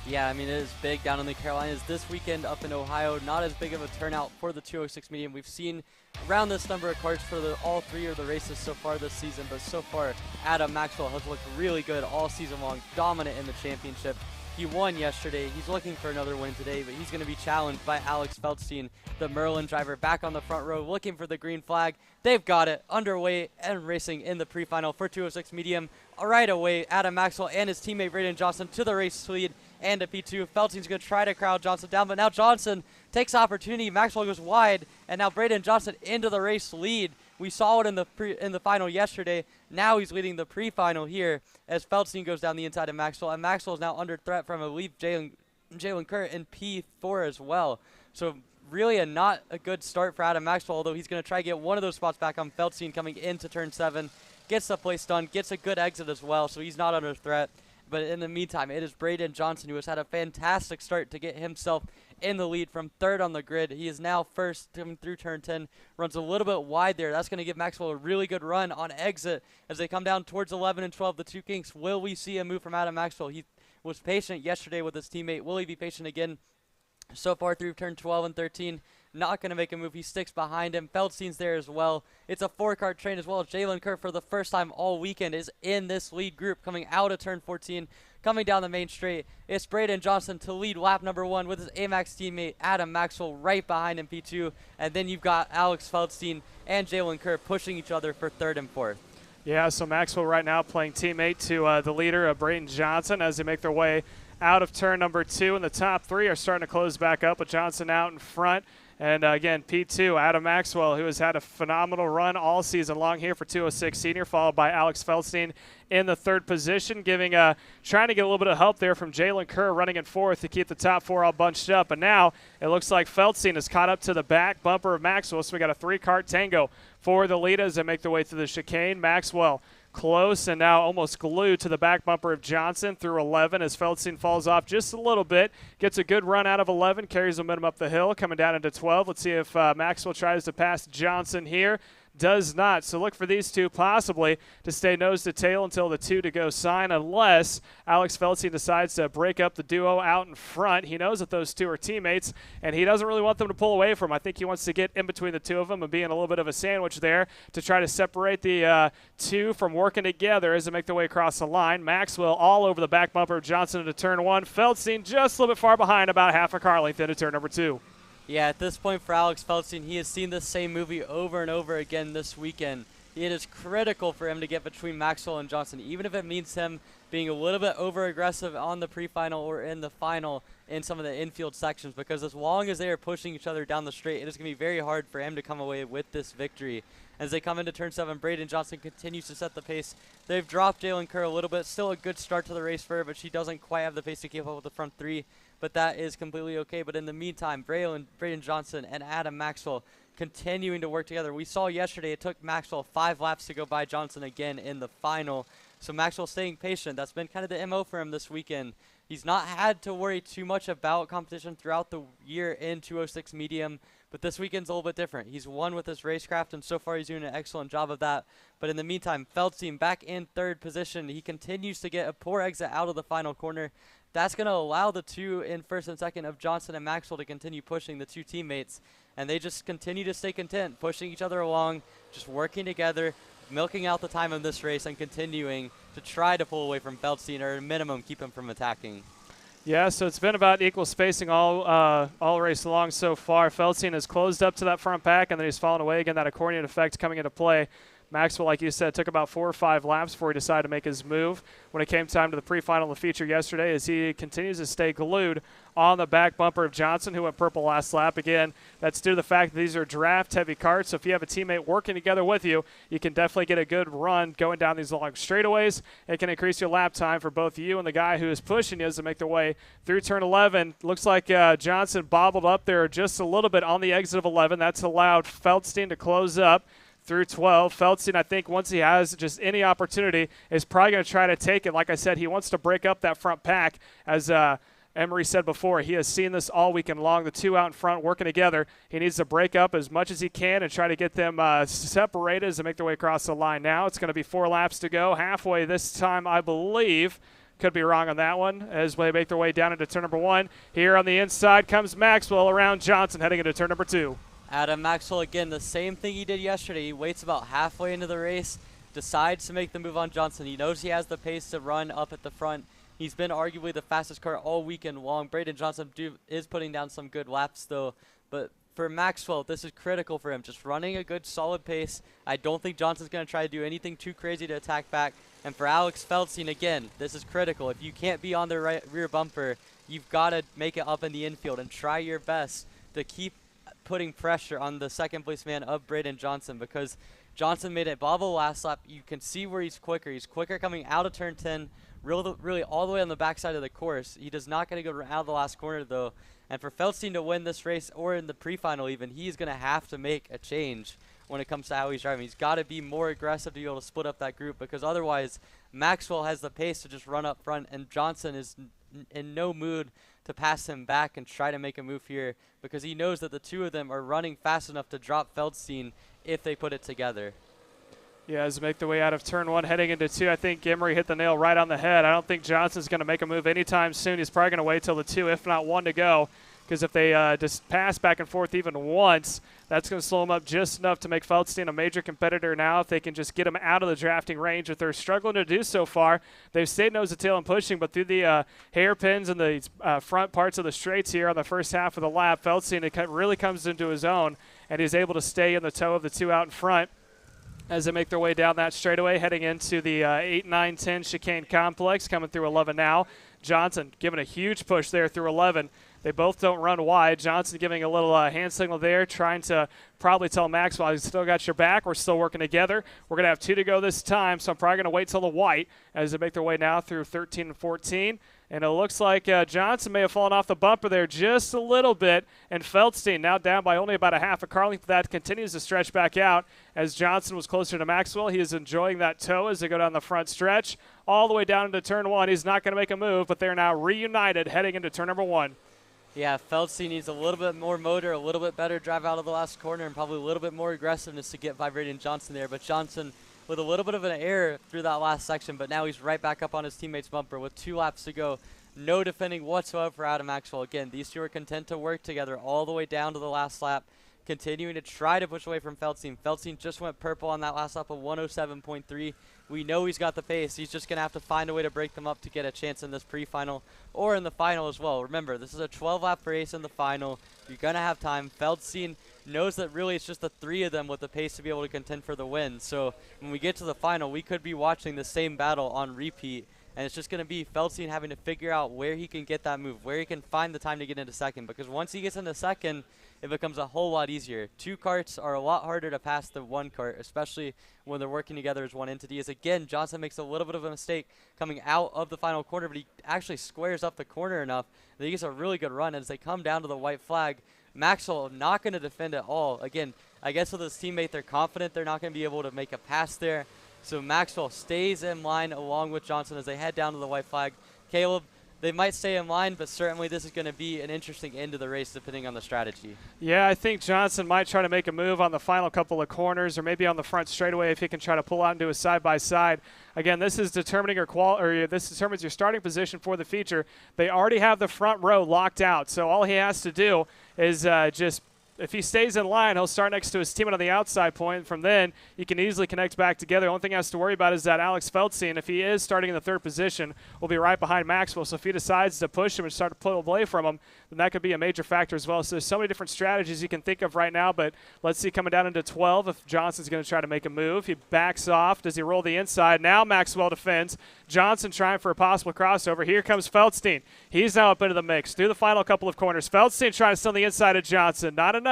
Yeah, I mean, it is big down in the Carolinas. This weekend up in Ohio, not as big of a turnout for the 206 medium. We've seen around this number of carts for all 3 of the races so far this season, but so far Adam Maxwell has looked really good all season long, dominant in the championship. He won yesterday. He's looking for another win today, but he's going to be challenged by Alex Feldstein, the Merlin driver, back on the front row, looking for the green flag. They've got it underway and racing in the pre-final for 206 medium. Right away, Adam Maxwell and his teammate Braden Johnson to the race lead and a P2. Feldstein's going to try to crowd Johnson down, but now Johnson takes opportunity. Maxwell goes wide, and now Braden Johnson into the race lead. We saw it in the final yesterday. Now he's leading the pre-final here as Feldstein goes down the inside of Maxwell, and Maxwell is now under threat from, I believe, Jalen Kerr in P4 as well. So really not a good start for Adam Maxwell, although he's going to try to get one of those spots back on Feldstein coming into turn 7. Gets the place done, gets a good exit as well, so he's not under threat. But in the meantime, it is Braden Johnson who has had a fantastic start to get himself in the lead from 3rd on the grid. He is now first coming through turn 10, runs a little bit wide there. That's going to give Maxwell a really good run on exit as they come down towards 11 and 12, the 2 kinks. Will we see a move from Adam Maxwell? He was patient yesterday with his teammate. Will he be patient again? So far through turn 12 and 13, not going to make a move. He sticks behind him. Feldstein's there as well. It's a 4-card train as well. Jalen Kerr, for the first time all weekend, is in this lead group coming out of turn 14. Coming down the main straight, it's Braden Johnson to lead lap number 1 with his AMAX teammate Adam Maxwell right behind him, P2. And then you've got Alex Feldstein and Jalen Kerr pushing each other for 3rd and 4th. Yeah, so Maxwell right now playing teammate to the leader, Braden Johnson, as they make their way out of turn number 2. And the top 3 are starting to close back up with Johnson out in front. And again, P2, Adam Maxwell, who has had a phenomenal run all season long here for 206 Senior, followed by Alex Feldstein in the 3rd position, trying to get a little bit of help there from Jalen Kerr running in 4th to keep the top 4 all bunched up. But now it looks like Feldstein is caught up to the back bumper of Maxwell, so we got a 3-cart tango for the lead as they make their way through the chicane. Maxwell close and now almost glued to the back bumper of Johnson through 11 as Feldstein falls off just a little bit, gets a good run out of 11, carries momentum up the hill, coming down into 12. Let's see if Maxwell tries to pass Johnson here. Does not. So look for these two possibly to stay nose to tail until the 2 to go sign, unless Alex Feldstein decides to break up the duo out in front. He knows that those 2 are teammates, and he doesn't really want them to pull away from him. I think he wants to get in between the 2 of them and be in a little bit of a sandwich there to try to separate the 2 from working together as they make their way across the line. Maxwell all over the back bumper of Johnson into turn 1. Feldstein just a little bit far behind, about half a car length into turn number 2. Yeah, at this point for Alex Feldstein, he has seen the same movie over and over again this weekend. It is critical for him to get between Maxwell and Johnson, even if it means him being a little bit over-aggressive on the pre-final or in the final in some of the infield sections, because as long as they are pushing each other down the straight, it is going to be very hard for him to come away with this victory. As they come into turn 7, Braden Johnson continues to set the pace. They've dropped Jalen Kerr a little bit. Still a good start to the race for her, but she doesn't quite have the pace to keep up with the front 3. But that is completely okay. But in the meantime, Braden Johnson and Adam Maxwell continuing to work together. We saw yesterday it took Maxwell 5 laps to go by Johnson again in the final. So Maxwell staying patient. That's been kind of the MO for him this weekend. He's not had to worry too much about competition throughout the year in 206 medium, but this weekend's a little bit different. He's won with his racecraft, and so far he's doing an excellent job of that. But in the meantime, Feldstein back in 3rd position. He continues to get a poor exit out of the final corner. That's going to allow the 2 in 1st and 2nd of Johnson and Maxwell to continue pushing the 2 teammates, and they just continue to stay content, pushing each other along, just working together, milking out the time of this race and continuing to try to pull away from Feldstein, or at a minimum keep him from attacking. Yeah, so it's been about equal spacing all race long so far. Feldstein has closed up to that front pack, and then he's fallen away again. That accordion effect coming into play. Maxwell, like you said, took about 4 or 5 laps before he decided to make his move when it came time to the pre-final, the feature yesterday, as he continues to stay glued on the back bumper of Johnson, who went purple last lap. Again, that's due to the fact that these are draft-heavy carts, so if you have a teammate working together with you, you can definitely get a good run going down these long straightaways. It can increase your lap time for both you and the guy who is pushing you as they make their way through turn 11. Looks like Johnson bobbled up there just a little bit on the exit of 11. That's allowed Feldstein to close up through 12. Feldstein, I think, once he has just any opportunity, is probably going to try to take it. Like I said, he wants to break up that front pack. As Emery said before, he has seen this all weekend long, the 2 out in front working together. He needs to break up as much as he can and try to get them separated as they make their way across the line. Now it's going to be 4 laps to go, halfway this time, I believe. Could be wrong on that one as they make their way down into turn number 1. Here on the inside comes Maxwell around Johnson heading into turn number 2. Adam Maxwell, again, the same thing he did yesterday. He waits about halfway into the race, decides to make the move on Johnson. He knows he has the pace to run up at the front. He's been arguably the fastest car all weekend long. Braden Johnson is putting down some good laps, though. But for Maxwell, this is critical for him, just running a good, solid pace. I don't think Johnson's going to try to do anything too crazy to attack back. And for Alex Feldstein, again, this is critical. If you can't be on the rear bumper, you've got to make it up in the infield and try your best to keep putting pressure on the 2nd place man of Braden Johnson, because Johnson made it bobble last lap. You can see where he's quicker. He's quicker coming out of turn 10, really all the way on the backside of the course. He does not going to go out of the last corner, though. And for Feldstein to win this race, or in the pre-final even, he's going to have to make a change when it comes to how he's driving. He's got to be more aggressive to be able to split up that group, because otherwise Maxwell has the pace to just run up front, and Johnson is in no mood to pass him back and try to make a move here, because he knows that the 2 of them are running fast enough to drop Feldstein if they put it together. Yeah, as they make their way out of turn 1, heading into 2, I think Emery hit the nail right on the head. I don't think Johnson's going to make a move anytime soon. He's probably going to wait till the 2, if not 1 to go. because if they just pass back and forth even once, that's going to slow them up just enough to make Feldstein a major competitor now if they can just get him out of the drafting range. If they're struggling to do so far, they've stayed nose to tail and pushing, but through the hairpins and the front parts of the straights here on the first half of the lap, Feldstein really comes into his own, and he's able to stay in the toe of the two out in front as they make their way down that straightaway, heading into the 8, 9, 10 chicane complex, coming through 11 now. Johnson giving a huge push there through 11. They both don't run wide. Johnson giving a little hand signal there, trying to probably tell Maxwell, he's still got your back. We're still working together. We're going to have 2 to go this time, so I'm probably going to wait till the white as they make their way now through 13 and 14. And it looks like Johnson may have fallen off the bumper there just a little bit, and Feldstein now down by only about a half a car length. That continues to stretch back out as Johnson was closer to Maxwell. He is enjoying that toe as they go down the front stretch all the way down into turn 1. He's not going to make a move, but they're now reunited heading into turn number 1. Yeah, Feldstein needs a little bit more motor, a little bit better drive out of the last corner, and probably a little bit more aggressiveness to get Vibrating Johnson there. But Johnson with a little bit of an error through that last section, but now he's right back up on his teammate's bumper with 2 laps to go. No defending whatsoever for Adam Maxwell. Again, these two are content to work together all the way down to the last lap, continuing to try to push away from Feldstein. Feldstein just went purple on that last lap of 107.3. We know he's got the pace. He's just going to have to find a way to break them up to get a chance in this pre-final or in the final as well. Remember, this is a 12-lap race in the final. You're going to have time. Feldstein knows that really it's just the 3 of them with the pace to be able to contend for the win. So when we get to the final, we could be watching the same battle on repeat. And it's just going to be Feldstein having to figure out where he can get that move, where he can find the time to get into second. Because once he gets into second, it becomes a whole lot easier. 2 carts are a lot harder to pass than 1 cart, especially when they're working together as one entity. As again, Johnson makes a little bit of a mistake coming out of the final corner, but he actually squares up the corner enough that he gets a really good run. As they come down to the white flag, Maxwell not going to defend at all. Again, I guess with his teammate, they're confident they're not going to be able to make a pass there. So Maxwell stays in line along with Johnson as they head down to the white flag. Caleb, they might stay in line, but certainly this is going to be an interesting end to the race depending on the strategy. Yeah, I think Johnson might try to make a move on the final couple of corners or maybe on the front straightaway if he can try to pull out into a side-by-side. Again, this is determining this determines your starting position for the feature. They already have the front row locked out, so all he has to do is just if he stays in line, he'll start next to his teammate on the outside point. From then, you can easily connect back together. The only thing he has to worry about is that Alex Feldstein, if he is starting in the 3rd position, will be right behind Maxwell. So if he decides to push him and start to pull away from him, then that could be a major factor as well. So there's so many different strategies you can think of right now, but let's see coming down into 12 if Johnson's going to try to make a move. He backs off. Does he roll the inside? Now Maxwell defends. Johnson trying for a possible crossover. Here comes Feldstein. He's now up into the mix through the final couple of corners. Feldstein trying to stay on the inside of Johnson. Not enough.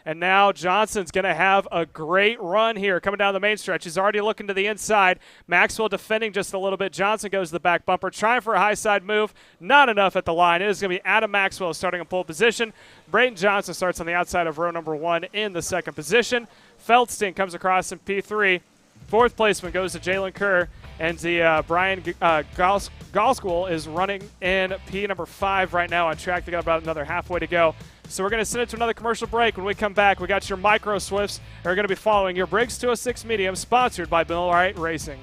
And now Johnson's going to have a great run here coming down the main stretch. He's already looking to the inside. Maxwell defending just a little bit. Johnson goes to the back bumper, trying for a high side move. Not enough at the line. It is going to be Adam Maxwell starting in pole position. Braden Johnson starts on the outside of row number 1 in the 2nd position. Feldstein comes across in P3. 4th placement goes to Jalen Kerr. And the Brian Galschool is running in P number 5 right now on track. They got about another halfway to go. So we're going to send it to another commercial break. When we come back, we got your Micro Swifts. We're going to be following your Briggs 206 Medium, sponsored by Bill Wright Racing.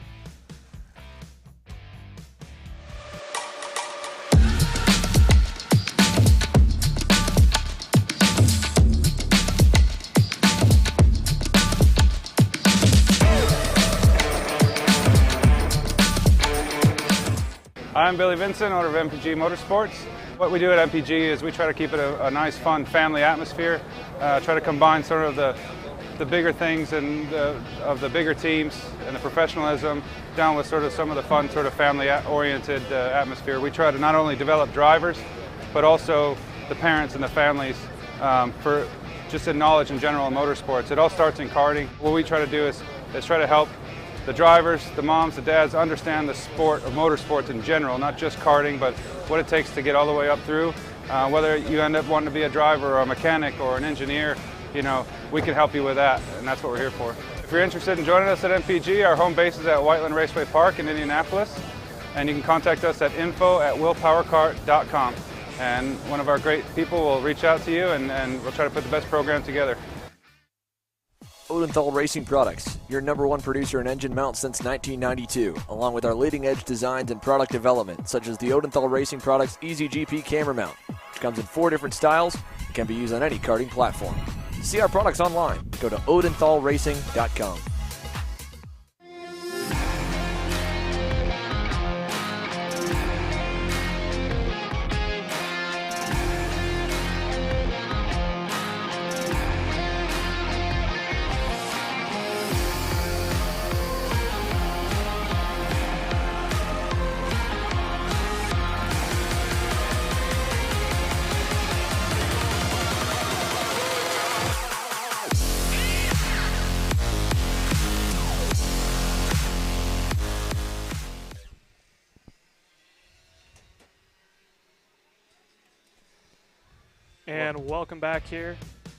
I'm Billy Vincent, owner of MPG Motorsports. What we do at MPG is we try to keep it a nice, fun family atmosphere, try to combine sort of the bigger things and of the bigger teams and the professionalism down with sort of some of the fun sort of family-oriented atmosphere. We try to not only develop drivers, but also the parents and the families for just in knowledge in general in motorsports. It all starts in karting. What we try to do is try to help the drivers, the moms, the dads understand the sport of motorsports in general, not just karting, but what it takes to get all the way up through. Whether you end up wanting to be a driver or a mechanic or an engineer, you know, we can help you with that, and that's what we're here for. If you're interested in joining us at MPG, our home base is at Whiteland Raceway Park in Indianapolis, and you can contact us at info@willpowerkart.com, and one of our great people will reach out to you, and we'll try to put the best program together. Odenthal Racing Products, your #1 producer in engine mounts since 1992, along with our leading-edge designs and product development, such as the Odenthal Racing Products EasyGP camera mount, Comes in 4 different styles and can be used on any karting platform. To see our products online, go to odenthalracing.com. And welcome back here.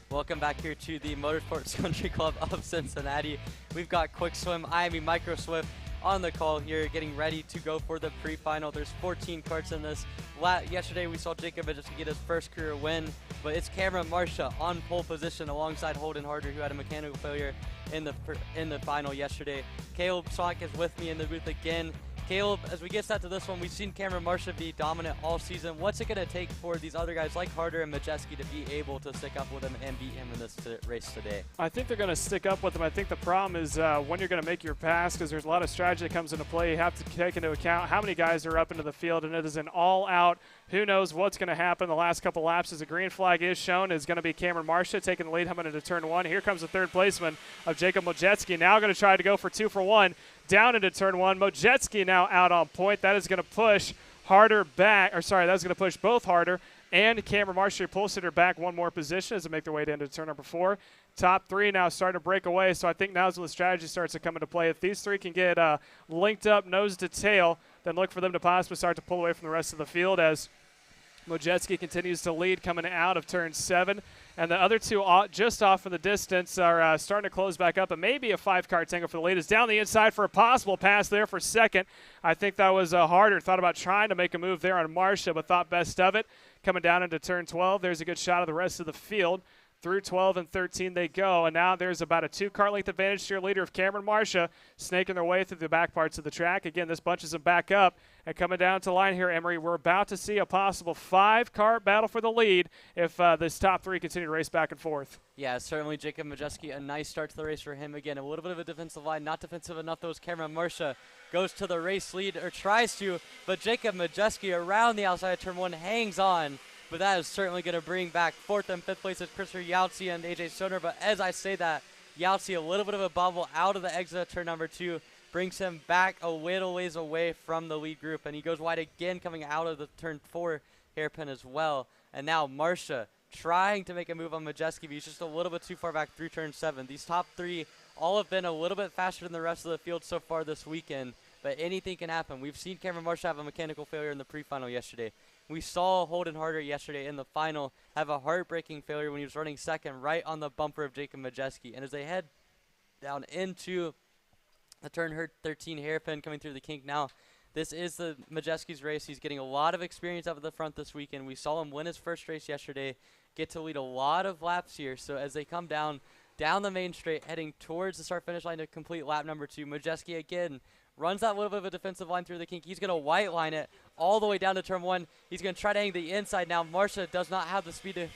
Welcome back here to the Motorsports Country Club of Cincinnati. We've got Quick Swim, IME Micro Swift on the call here, getting ready to go for the pre-final. There's 14 karts in this. Yesterday we saw Jacob just get his first career win, but it's Cameron Marcia on pole position alongside Holden Harder, who had a mechanical failure in the final yesterday. Caleb Sock is with me in the booth again. Caleb, as we get set to this one, we've seen Cameron Marcia be dominant all season. What's it going to take for these other guys like Harder and Majeski to be able to stick up with him and beat him in this race today? I think they're going to stick up with him. I think the problem is when you're going to make your pass, because there's a lot of strategy that comes into play. You have to take into account how many guys are up into the field, and it is an all-out, who knows what's going to happen the last couple laps. As the green flag is shown, is going to be Cameron Marcia taking the lead coming into turn 1. Here comes the third placeman of Jacob Majeski, now going to try to go for 2 for 1. Down into turn 1. Majeski now out on point. That is going to push Harder back, that's going to push both Harder and Cameron Marcia pole sitter back one more position as they make their way into turn number 4. Top 3 now starting to break away, so I think now's when the strategy starts to come into play. If these 3 can get linked up nose to tail, then look for them to possibly start to pull away from the rest of the field as Majeski continues to lead coming out of turn 7. And the other 2 just off in the distance are starting to close back up. And maybe a 5-car tangle for the lead is down the inside for a possible pass there for second. I think that was Harder. Thought about trying to make a move there on Marcia, but thought best of it. Coming down into turn 12, there's a good shot of the rest of the field. Through 12 and 13 they go, and now there's about a 2-car length advantage to your leader of Cameron Marcia, snaking their way through the back parts of the track. Again, this bunches them back up, and coming down to the line here, Emery, we're about to see a possible 5-car battle for the lead if this top 3 continue to race back and forth. Yeah, certainly Jacob Majeski, a nice start to the race for him. Again, a little bit of a defensive line, not defensive enough. Those Cameron Marcia goes to the race lead, or tries to, but Jacob Majeski around the outside of turn 1 hangs on. But that is certainly going to bring back 4th and 5th places Christopher Yautzi and AJ Stoner. But as I say that, Yautzi a little bit of a bobble out of the exit of turn number 2, brings him back a little ways away from the lead group. And he goes wide again coming out of the turn 4 hairpin as well. And now Marcia trying to make a move on Majeski, but he's just a little bit too far back through turn 7. These top 3 all have been a little bit faster than the rest of the field so far this weekend. But anything can happen. We've seen Cameron Marcia have a mechanical failure in the pre-final yesterday. We saw Holden Harder yesterday in the final have a heartbreaking failure when he was running second right on the bumper of Jacob Majeski. And as they head down into the turn 13 hairpin coming through the kink now, this is the Majeski's race. He's getting a lot of experience up at the front this weekend. We saw him win his first race yesterday, get to lead a lot of laps here. So as they come down the main straight, heading towards the start-finish line to complete lap number 2, Majeski again runs that little bit of a defensive line through the kink. He's going to white line it all the way down to turn 1. He's going to try to hang the inside now. Marcia does not have the speed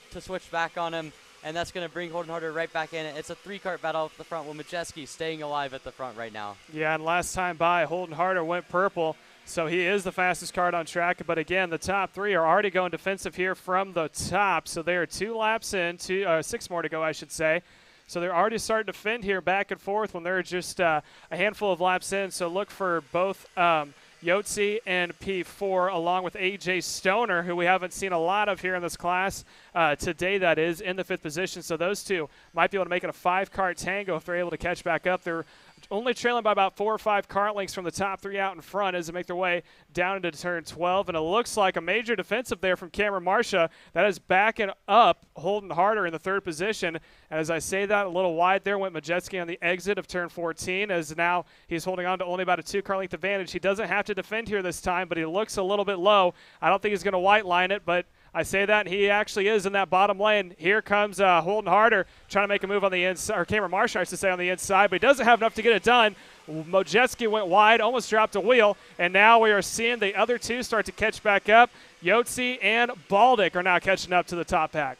to switch back on him, and that's going to bring Holden Harder right back in. It's a 3-cart battle at the front with Majeski staying alive at the front right now. Yeah, and last time by, Holden Harder went purple, so he is the fastest cart on track. But again, the top 3 are already going defensive here from the top, so they are 2 laps in, 6 more to go, I should say. So they're already starting to fend here back and forth when they're just a handful of laps in. So look for both Yautzi and P4 along with AJ Stoner, who we haven't seen a lot of here in this class today, that is, in the 5th position. So those 2 might be able to make it a 5-car tango if they're able to catch back up. They're only trailing by about 4 or 5 kart lengths from the top 3 out in front as they make their way down into turn 12. And it looks like a major defensive there from Cameron Marcia. That is backing up Holden Harder in the 3rd position. And as I say that, a little wide there went Majeski on the exit of turn 14, as now he's holding on to only about a 2-car length advantage. He doesn't have to defend here this time, but he looks a little bit low. I don't think he's going to white line it, but I say that, and he actually is in that bottom lane. Here comes Holden Harder trying to make a move on the inside, or Cameron Marsh, I should say, on the inside, but he doesn't have enough to get it done. Mojeski went wide, almost dropped a wheel, and now we are seeing the other two start to catch back up. Yotzi and Baldick are now catching up to the top pack.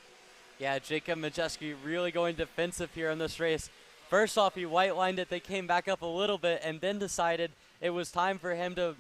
Yeah, Jacob Mojeski really going defensive here in this race. First off, he white-lined it. They came back up a little bit and then decided it was time for him to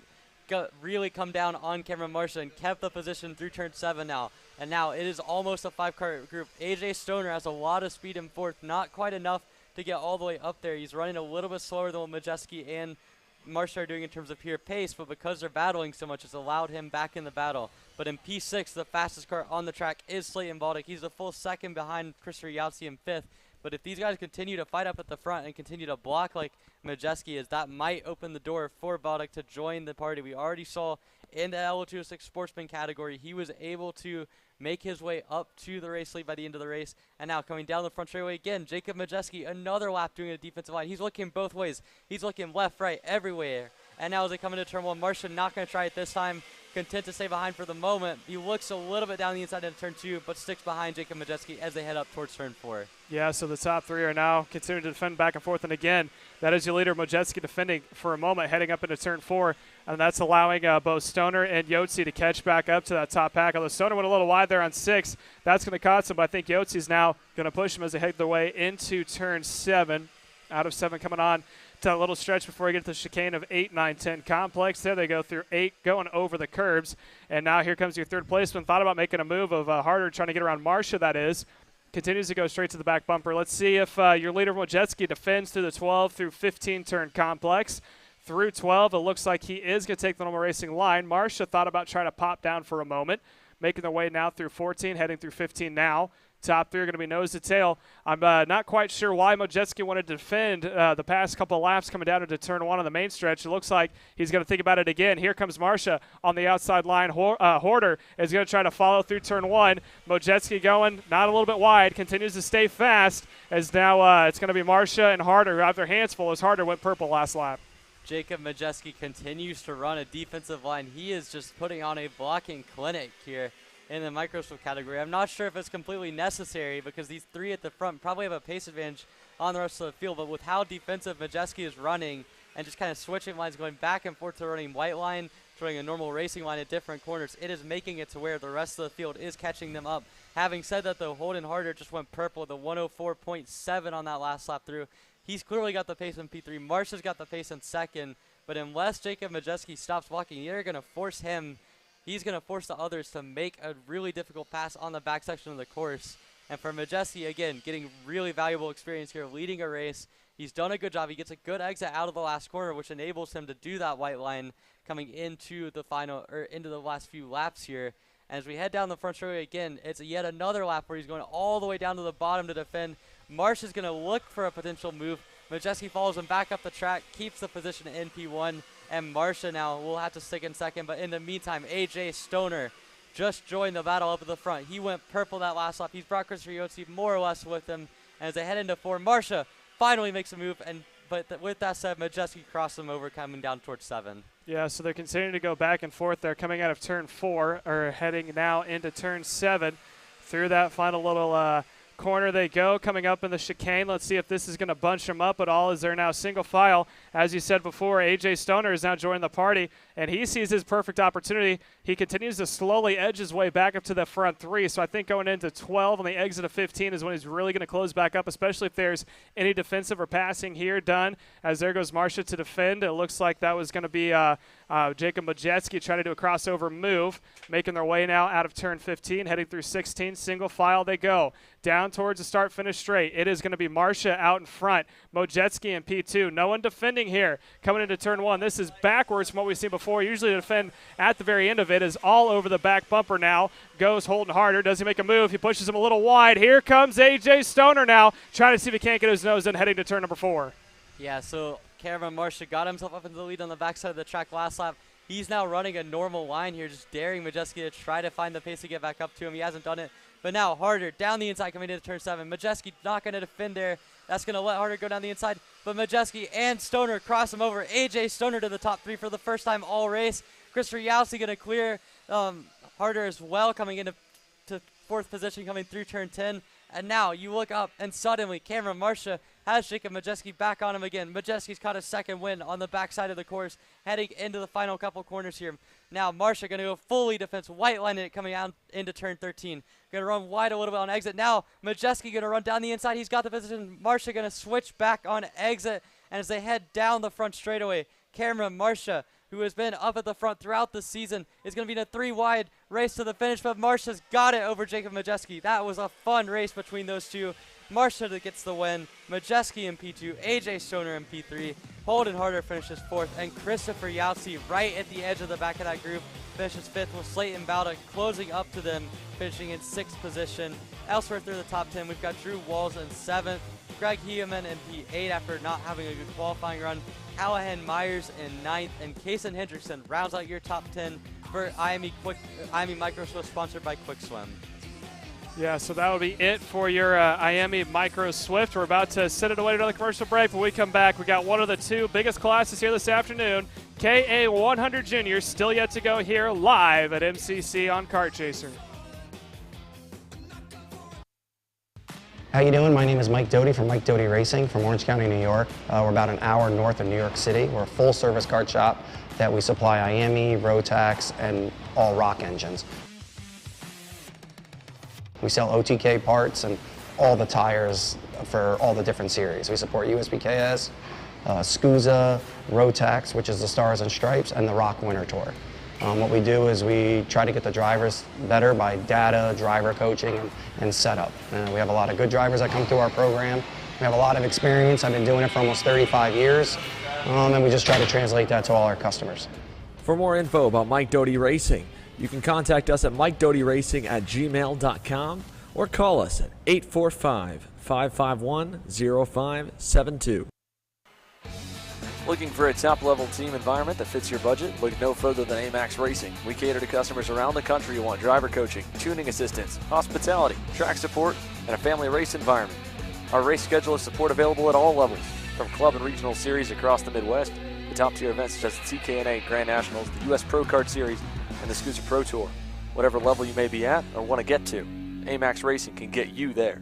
really come down on Cameron Marsh and kept the position through turn 7 now. And now it is almost a 5-car group. AJ Stoner has a lot of speed in fourth, not quite enough to get all the way up there. He's running a little bit slower than what Mojeski and Marsh are doing in terms of pure pace, but because they're battling so much, it's allowed him back in the battle. But in P6, the fastest car on the track is Slayton Baldick. He's a full second behind Christopher Yotzi in 5th. But if these guys continue to fight up at the front and continue to block like Mojeski is, that might open the door for Baldick to join the party. We already saw in the L206 Sportsman category, he was able to make his way up to the race lead by the end of the race. And now coming down the front straightaway again, Jacob Mojeski, another lap doing a defensive line. He's looking both ways. He's looking left, right, everywhere. And now as they come into turn 1, Martian not going to try it this time. Content to stay behind for the moment. He looks a little bit down the inside into turn 2, but sticks behind Jacob Mojeski as they head up towards turn 4. Yeah, so the top three are now continuing to defend back and forth. And again, that is your leader, Mojeski, defending for a moment, heading up into turn 4. And that's allowing both Stoner and Yotzi to catch back up to that top pack. Although Stoner went a little wide there on 6, that's going to cost him. But I think Yotzi's now going to push him as they head their way into turn 7. Out of 7 coming on to a little stretch before we get to the chicane of 8, 9, 10 complex. There they go through 8, going over the curbs. And now here comes your third placeman. Thought about making a move of Harder, trying to get around Marcia, that is. Continues to go straight to the back bumper. Let's see if your leader, Mojeski, defends through the 12 through 15 turn complex. Through 12, it looks like he is going to take the normal racing line. Marcia thought about trying to pop down for a moment. Making their way now through 14, heading through 15 now. Top three are going to be nose to tail. I'm not quite sure why Mojeski wanted to defend the past couple of laps coming down into turn 1 on the main stretch. It looks like he's going to think about it again. Here comes Marcia on the outside line. Horder is going to try to follow through turn 1. Mojeski going not a little bit wide, continues to stay fast as now it's going to be Marcia and Harder who have their hands full as Harder went purple last lap. Jacob Mojeski continues to run a defensive line. He is just putting on a blocking clinic here in the microscope category. I'm not sure if it's completely necessary because these three at the front probably have a pace advantage on the rest of the field, but with how defensive Mojeski is running and just kind of switching lines, going back and forth to running white line, throwing a normal racing line at different corners, it is making it to where the rest of the field is catching them up. Having said that, though, Holden Harder just went purple, the 104.7 on that last lap through. He's clearly got the pace in P3. Marcia's got the pace in second, but unless Jacob Mojeski stops blocking, they're going to force him. He's going to force the others to make a really difficult pass on the back section of the course. And for Mojeski, again, getting really valuable experience here, leading a race. He's done a good job. He gets a good exit out of the last corner, which enables him to do that white line coming into the final, or into the last few laps here. And as we head down the front straightaway again, it's yet another lap where he's going all the way down to the bottom to defend. Marsh is going to look for a potential move. Mojeski follows him back up the track, keeps the position in P1. And Marcia now will have to stick in second. But in the meantime, AJ Stoner just joined the battle up at the front. He went purple that last lap. He's brought Christopher Yotzi more or less with him. And as they head into 4, Marcia finally makes a move. But with that said, Mojeski crossed him over coming down towards 7. Yeah, so they're continuing to go back and forth. They're coming out of turn 4, or heading now into turn 7. Through that final little corner they go, coming up in the chicane. Let's see if this is going to bunch them up at all as they're now single file. As you said before, AJ Stoner is now joining the party, and he sees his perfect opportunity. He continues to slowly edge his way back up to the front 3, so I think going into 12 on the exit of 15 is when he's really going to close back up, especially if there's any defensive or passing here done. As there goes Marcia to defend. It looks like that was going to be Jacob Mojeski trying to do a crossover move, making their way now out of turn 15, heading through 16. Single file they go. Down towards the start-finish straight. It is going to be Marcia out in front. Mojeski in P2. No one defending here. Coming into turn 1. This is backwards from what we've seen before. Usually to defend at the very end of it is all over the back bumper now. Goes Holden Harder. Does he make a move? He pushes him a little wide. Here comes AJ Stoner now, trying to see if he can't get his nose in, heading to turn number 4. Yeah, so Cameron Marcia got himself up into the lead on the backside of the track last lap. He's now running a normal line here, just daring Mojeski to try to find the pace to get back up to him. He hasn't done it. But now Harder down the inside coming into turn 7. Mojeski not going to defend there. That's going to let Harder go down the inside. But Mojeski and Stoner cross him over. AJ Stoner to the top 3 for the first time all race. Christopher Yowsey going to clear Harder as well coming into to 4th position coming through turn 10. And now you look up, and suddenly Cameron Marcia has Jacob Majeski back on him again. Majeski's caught a second win on the backside of the course, heading into the final couple corners here. Now Marcia going to go fully defense, white lining it coming out into turn 13. Going to run wide a little bit on exit. Now Majeski going to run down the inside. He's got the position. Marcia going to switch back on exit. And as they head down the front straightaway, Cameron Marcia, who has been up at the front throughout the season, is going to be in a 3-wide race to the finish, but Marcia's got it over Jacob Majeski. That was a fun race between those two. Marcia that gets the win, Majeski in P2, AJ Stoner in P3, Holden Harder finishes 4th, and Christopher Yahtzee right at the edge of the back of that group finishes 5th, with Slayton Bowda closing up to them, finishing in 6th position. Elsewhere through the top 10, we've got Drew Walls in 7th, Greg Heeman in P8 after not having a good qualifying run, Callahan Myers in 9th, and Kason Hendrickson rounds out your top 10 for IME Micro Swift, sponsored by Quick Swim. Yeah, so that will be it for your IME Micro Swift. We're about to send it away to another commercial break. When we come back, we got one of the 2 biggest classes here this afternoon. KA100 Jr. still yet to go here live at MCC on Kart Chaser. How you doing? My name is Mike Doty from Mike Doty Racing from Orange County, New York. We're about an hour north of New York City. We're a full-service kart shop that we supply IME, Rotax, and all rock engines. We sell OTK parts and all the tires for all the different series. We support USPKS, SCUSA, Rotax, which is the Stars and Stripes, and the Rock Winter Tour. What we do is we try to get the drivers better by data, driver coaching, and setup. We have a lot of good drivers that come through our program. We have a lot of experience. I've been doing it for almost 35 years, and we just try to translate that to all our customers. For more info about Mike Doty Racing, you can contact us at MikeDotyRacing@gmail.com or call us at 845-551-0572. Looking for a top-level team environment that fits your budget? Look no further than AMAX Racing. We cater to customers around the country who want driver coaching, tuning assistance, hospitality, track support, and a family race environment. Our race schedule is support available at all levels, from club and regional series across the Midwest to top-tier events such as the TK&A Grand Nationals, the U.S. Pro Kart Series, and the SCUSA Pro Tour. Whatever level you may be at or want to get to, AMAX Racing can get you there.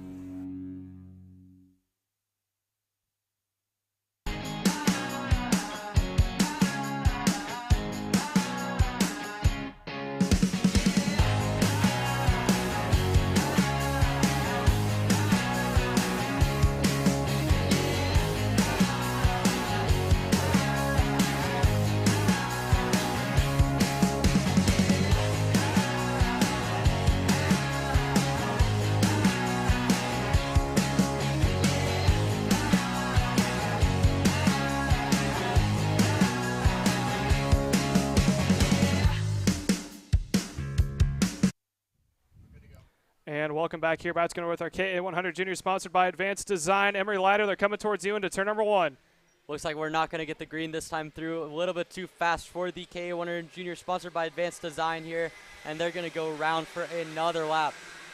And welcome back here. About to go with our KA100 Jr. sponsored by Advanced Design. Emery Ladder, they're coming towards you into turn number 1. Looks like we're not going to get the green this time through. A little bit too fast for the KA100 Jr. sponsored by Advanced Design here. And they're going to go around for another lap.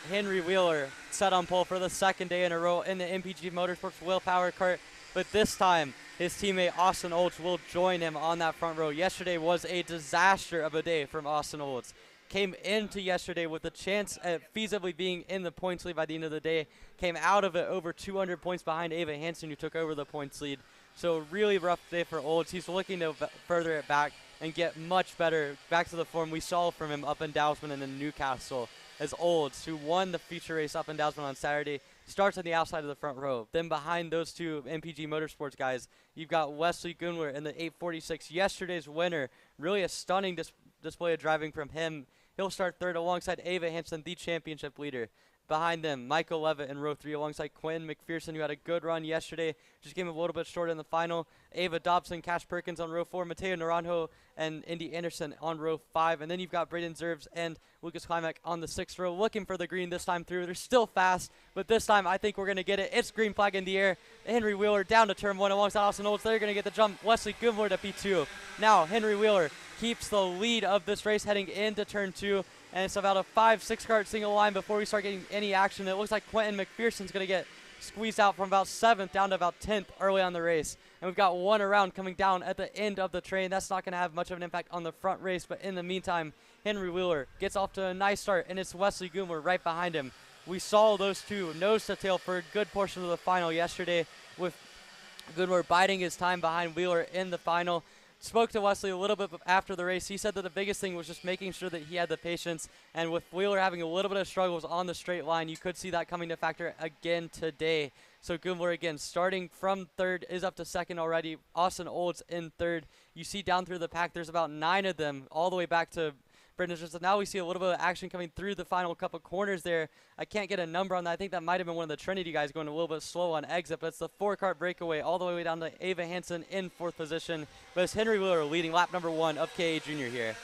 Henry Wheeler set on pole for the 2nd day in a row in the MPG Motorsports Willpower Kart. But this time, his teammate Austin Olds will join him on that front row. Yesterday was a disaster of a day from Austin Olds. Came into yesterday with a chance at feasibly being in the points lead by the end of the day. Came out of it over 200 points behind Ava Hansen, who took over the points lead. So really rough day for Olds. He's looking to further it back and get much better back to the form we saw from him up in Dowsman and in Newcastle. As Olds, who won the feature race up in Dowsman on Saturday, starts on the outside of the front row. Then behind those two MPG Motorsports guys, you've got Wesley Gunler in the 846, yesterday's winner. Really a stunning display of driving from him. He'll start 3rd alongside Ava Hansen, the championship leader. Behind them, Michael Levitt in row 3 alongside Quinn McPherson, who had a good run yesterday. Just came a little bit short in the final. Ava Dobson, Cash Perkins on row 4, Mateo Naranjo and Indy Anderson on row 5. And then you've got Braden Zerves and Lucas Klimek on the 6th row, looking for the green this time through. They're still fast, but this time I think we're going to get it. It's green flag in the air. Henry Wheeler down to turn 1 alongside Austin Olds. They're going to get the jump. Wesley Goodmore to P2. Now Henry Wheeler keeps the lead of this race heading into turn 2. And it's about a 5-6 kart single line before we start getting any action. It looks like Quentin McPherson's going to get squeezed out from about 7th down to about 10th early on the race. And we've got one around coming down at the end of the train. That's not going to have much of an impact on the front race. But in the meantime, Henry Wheeler gets off to a nice start, and it's Wesley Goomler right behind him. We saw those two nose to tail for a good portion of the final yesterday, with Goodward biding his time behind Wheeler in the final. Spoke to Wesley a little bit after the race. He said that the biggest thing was just making sure that he had the patience, and with Wheeler having a little bit of struggles on the straight line, you could see that coming to factor again today. So Goomler again starting from third, is up to second already. Austin Olds in third. You see down through the pack, there's about 9 of them all the way back to Brendan. So now we see a little bit of action coming through the final couple corners there. I can't get a number on that. I think that might have been one of the Trinity guys going a little bit slow on exit, but it's the 4-cart breakaway all the way down to Ava Hansen in 4th position. But it's Henry Wheeler leading lap number 1 of KA Junior here.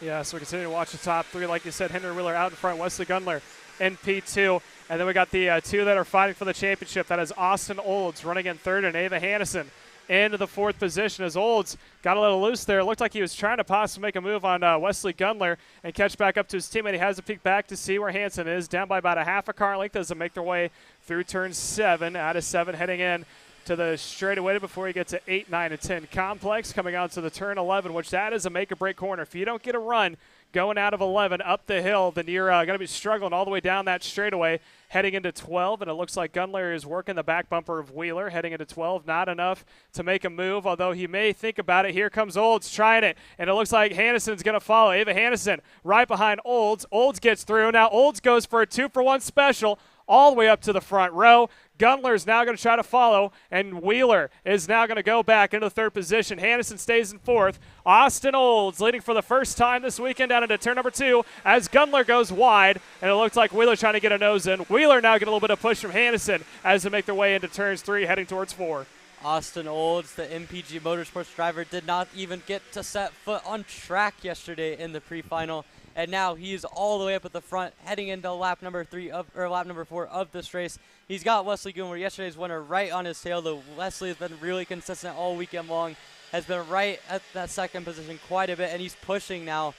Yeah, so we continue to watch the top 3. Like you said, Henry Wheeler out in front, Wesley Gundler in P2. And then we got the 2 that are fighting for the championship. That is Austin Olds running in 3rd, and Ava Hannison into the 4th position as Olds got a little loose there. It looked like he was trying to possibly make a move on Wesley Gundler and catch back up to his teammate. He has to peek back to see where Hansen is, down by about a half a car length as they make their way through turn 7, out of 7, heading in to the straightaway before you get to 8, 9, and 10 complex, coming out to the turn 11, which that is a make-or-break corner. If you don't get a run going out of 11 up the hill, then you're going to be struggling all the way down that straightaway heading into 12, and it looks like Gundler is working the back bumper of Wheeler heading into 12. Not enough to make a move, although he may think about it. Here comes Olds trying it, and it looks like Hannison's going to follow. Ava Hannison right behind Olds. Olds gets through. Now Olds goes for a 2-for-1 special all the way up to the front row. Gundler is now going to try to follow, and Wheeler is now going to go back into the 3rd position. Hannison stays in 4th. Austin Olds leading for the first time this weekend down into turn number 2 as Gundler goes wide, and it looks like Wheeler trying to get a nose in. Wheeler now get a little bit of push from Hannison as they make their way into turns 3 heading towards 4. Austin Olds, the MPG Motorsports driver, did not even get to set foot on track yesterday in the pre-final. And now he's all the way up at the front, heading into lap number 4 of this race. He's got Wesley Goomler, yesterday's winner, right on his tail. Though Wesley has been really consistent all weekend long, has been right at that 2nd position quite a bit, and he's pushing now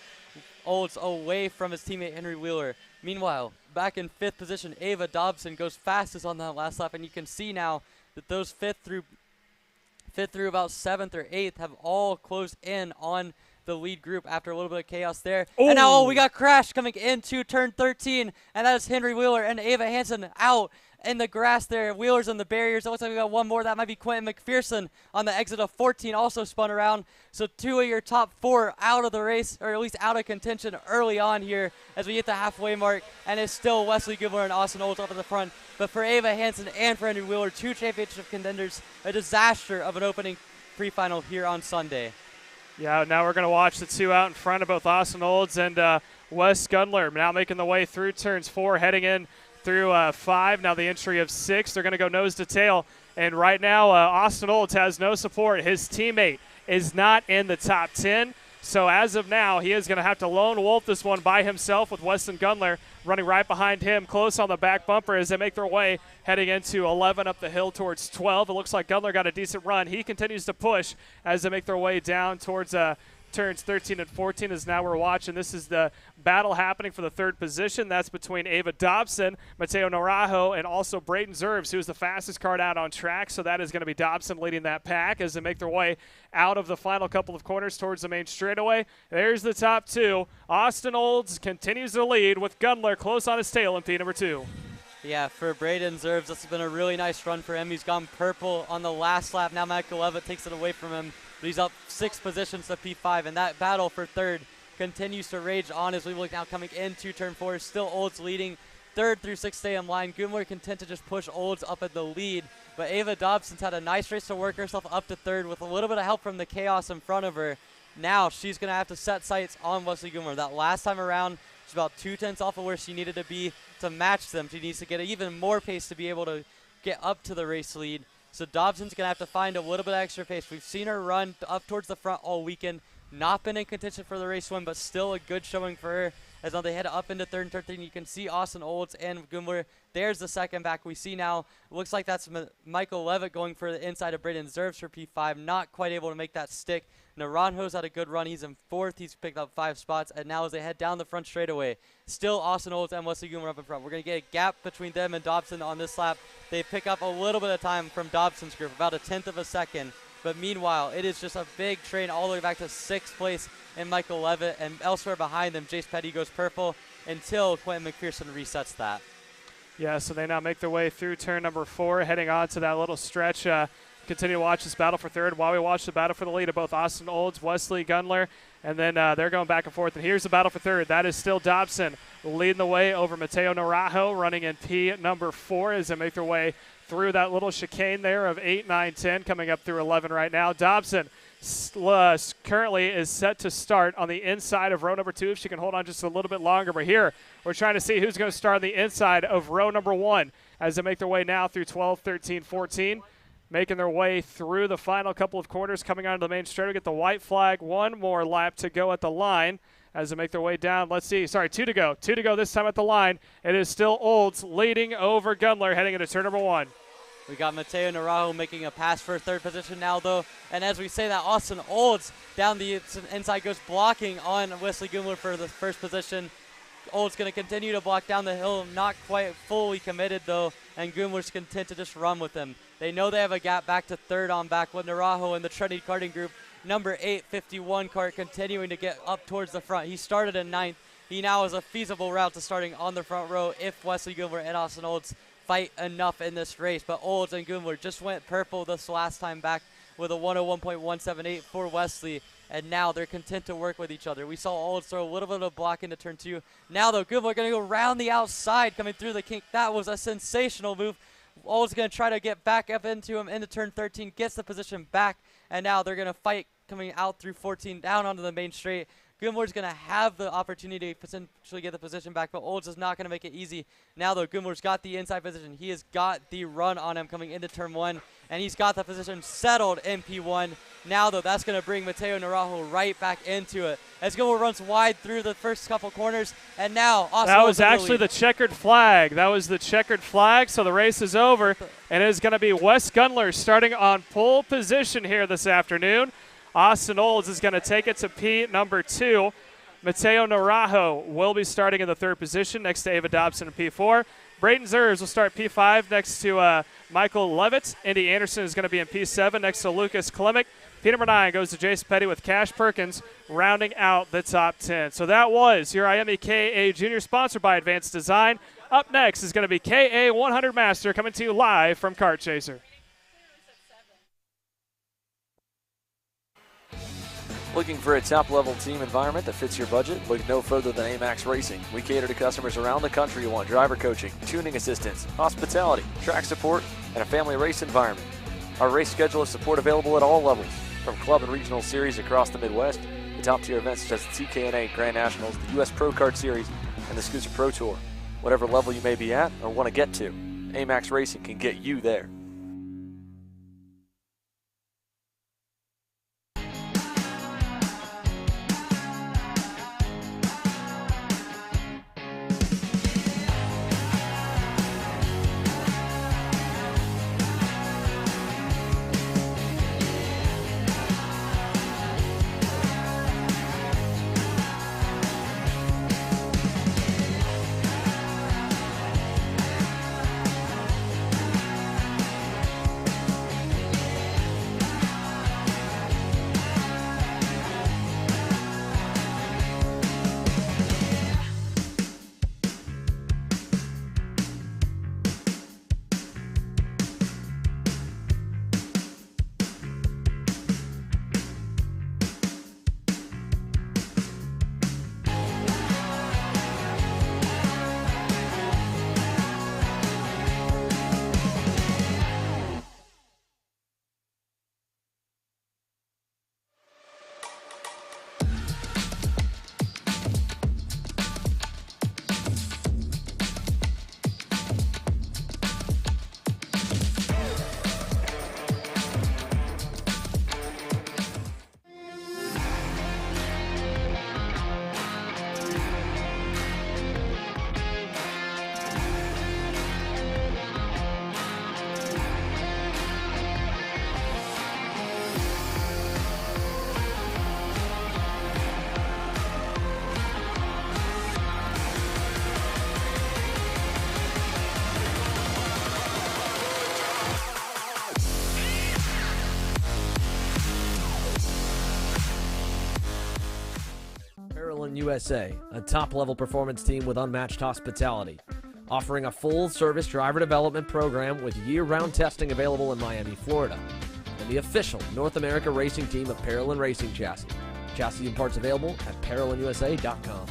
Olds away from his teammate Henry Wheeler. Meanwhile, back in 5th position, Ava Dobson goes fastest on that last lap, and you can see now that those 5th through about 7th or 8th have all closed in on the lead group after a little bit of chaos there. Ooh. And now we got crash coming into turn 13, and that is Henry Wheeler and Ava Hansen out in the grass there. Wheeler's on the barriers. It looks like we got one more. That might be Quentin McPherson on the exit of 14, also spun around. So 2 of your top 4 out of the race, or at least out of contention early on here as we hit the halfway mark. And it's still Wesley Goomler and Austin Olds up at the front. But for Ava Hansen and for Henry Wheeler, 2 championship contenders, a disaster of an opening pre-final here on Sunday. Yeah, now we're going to watch the 2 out in front of both Austin Olds and Wes Gundler now making the way through turns 4, heading in through 5. Now the entry of 6. They're going to go nose to tail. And right now, Austin Olds has no support. His teammate is not in the top 10. So as of now, he is going to have to lone wolf this one by himself with Weston Gundler running right behind him, close on the back bumper as they make their way heading into 11 up the hill towards 12. It looks like Gundler got a decent run. He continues to push as they make their way down towards turns 13 and 14 as now we're watching. This is the battle happening for the 3rd position. That's between Ava Dobson, Mateo Narajo, and also Braden Zerbs, who's the fastest car out on track. So that is going to be Dobson leading that pack as they make their way out of the final couple of corners towards the main straightaway. There's the top 2. Austin Olds continues to lead with Gundler close on his tail in P number 2. Yeah, for Braden Zerbs, this has been a really nice run for him. He's gone purple on the last lap. Now Michael Levitt takes it away from him. But he's up 6 positions to P5, and that battle for 3rd continues to rage on as we look now coming into turn 4. Still Olds leading 3rd through 6th AM line. Goomler content to just push Olds up at the lead, but Ava Dobson's had a nice race to work herself up to 3rd with a little bit of help from the chaos in front of her. Now she's going to have to set sights on Wesley Goomler. That last time around, she's about 2/10 off of where she needed to be to match them. She needs to get even more pace to be able to get up to the race lead. So Dobson's going to have to find a little bit of extra pace. We've seen her run up towards the front all weekend. Not been in contention for the race win, but still a good showing for her. As now they head up into 3rd and 13, you can see Austin Olds and Goomler. There's the 2nd back we see now. Looks like that's Michael Levitt going for the inside of Braden Zerbs for P5. Not quite able to make that stick. Naranjo's had a good run. He's in 4th. He's picked up 5 spots. And now as they head down the front straightaway, still Austin Olds and Wesley Goomler up in front. We're going to get a gap between them and Dobson on this lap. They pick up a little bit of time from Dobson's group, about 1/10 of a second. But meanwhile, it is just a big train all the way back to 6th place in Michael Levitt, and elsewhere behind them, Jace Petty goes purple until Quentin McPherson resets that. Yeah, so they now make their way through turn number 4, heading on to that little stretch. Continue to watch this battle for third while we watch the battle for the lead of both Austin Olds, Wesley Gundler, and then they're going back and forth. And here's the battle for third. That is still Dobson leading the way over Mateo Naranjo, running in P number 4 as they make their way through that little chicane there of 8, 9, 10, coming up through 11 right now. Dobson currently is set to start on the inside of row number 2 if she can hold on just a little bit longer. But here we're trying to see who's going to start on the inside of row number 1 as they make their way now through 12, 13, 14. Making their way through the final couple of corners, coming onto the main straight. We get the white flag. One more lap to go at the line as they make their way down. Let's see. Sorry, 2 to go. 2 to go this time at the line. It is still Olds leading over Gundler heading into turn number 1. We got Mateo Naranjo making a pass for third position now, though. And as we say that, Austin Olds down the inside goes blocking on Wesley Gundler for the first position. Olds going to continue to block down the hill, not quite fully committed, though, and Gundler's content to just run with him. They know they have a gap back to third on back with Naranjo and the Trinity karting group. Number 851 kart continuing to get up towards the front. He started in 9th. He now has a feasible route to starting on the front row if Wesley Gundler and Austin Olds fight enough in this race. But Olds and Gundler just went purple this last time back with a 101.178 for Wesley. And now they're content to work with each other. We saw Olds throw a little bit of block into turn 2. Now, though, Gundler going to go around the outside coming through the kink. That was a sensational move. Olds going to try to get back up into him into turn 13, gets the position back, and now they're going to fight coming out through 14 down onto the main straight. Gundler's going to have the opportunity to potentially get the position back, but Olds is not going to make it easy. Now, though, Gundler's got the inside position. He has got the run on him coming into turn 1, and he's got the position settled in P1. Now, though, that's going to bring Mateo Naranjo right back into it. As Gundler runs wide through the first couple corners, and now Austin That was Olds actually the checkered flag. That was the checkered flag, so the race is over, and it is going to be Wes Gundler starting on pole position here this afternoon. Austin Olds is going to take it to P number 2. Mateo Naranjo will be starting in the 3rd position next to Ava Dobson in P4. Braden Zers will start P5 next to Michael Levitt. Andy Anderson is going to be in P7 next to Lucas Klemick. P number 9 goes to Jason Petty with Cash Perkins rounding out the top 10. So that was your IME KA Junior sponsored by Advanced Design. Up next is going to be KA100 Master coming to you live from Kart Chaser. Looking for a top-level team environment that fits your budget? Look no further than AMAX Racing. We cater to customers around the country who want driver coaching, tuning assistance, hospitality, track support, and a family race environment. Our race schedule is support available at all levels, from club and regional series across the Midwest to top-tier events such as the TKA Grand Nationals, the U.S. Pro Kart Series, and the Scooter Pro Tour. Whatever level you may be at or want to get to, AMAX Racing can get you there. USA, a top-level performance team with unmatched hospitality, offering a full-service driver development program with year-round testing available in Miami, Florida, and the official North America racing team of Parolin Racing Chassis. Chassis and parts available at ParolinUSA.com.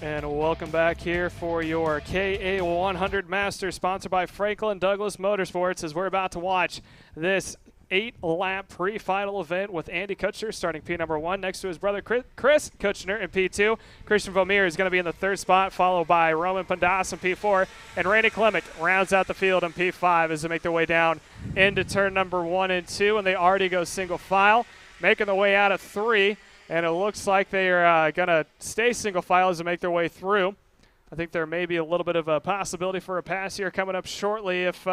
And welcome back here for your KA100 Masters, sponsored by Franklin Douglas Motorsports, as we're about to watch this 8-lap pre-final event with Andy Kutcher starting P1 next to his brother Chris Kutcher in P2. Christian Vomir is going to be in the third spot, followed by Roman Pandas in P4, and Randy Klemick rounds out the field in P5 as they make their way down into turn number 1 and 2, and they already go single file, making their way out of 3. And it looks like they are going to stay single file as they make their way through. I think there may be a little bit of a possibility for a pass here coming up shortly if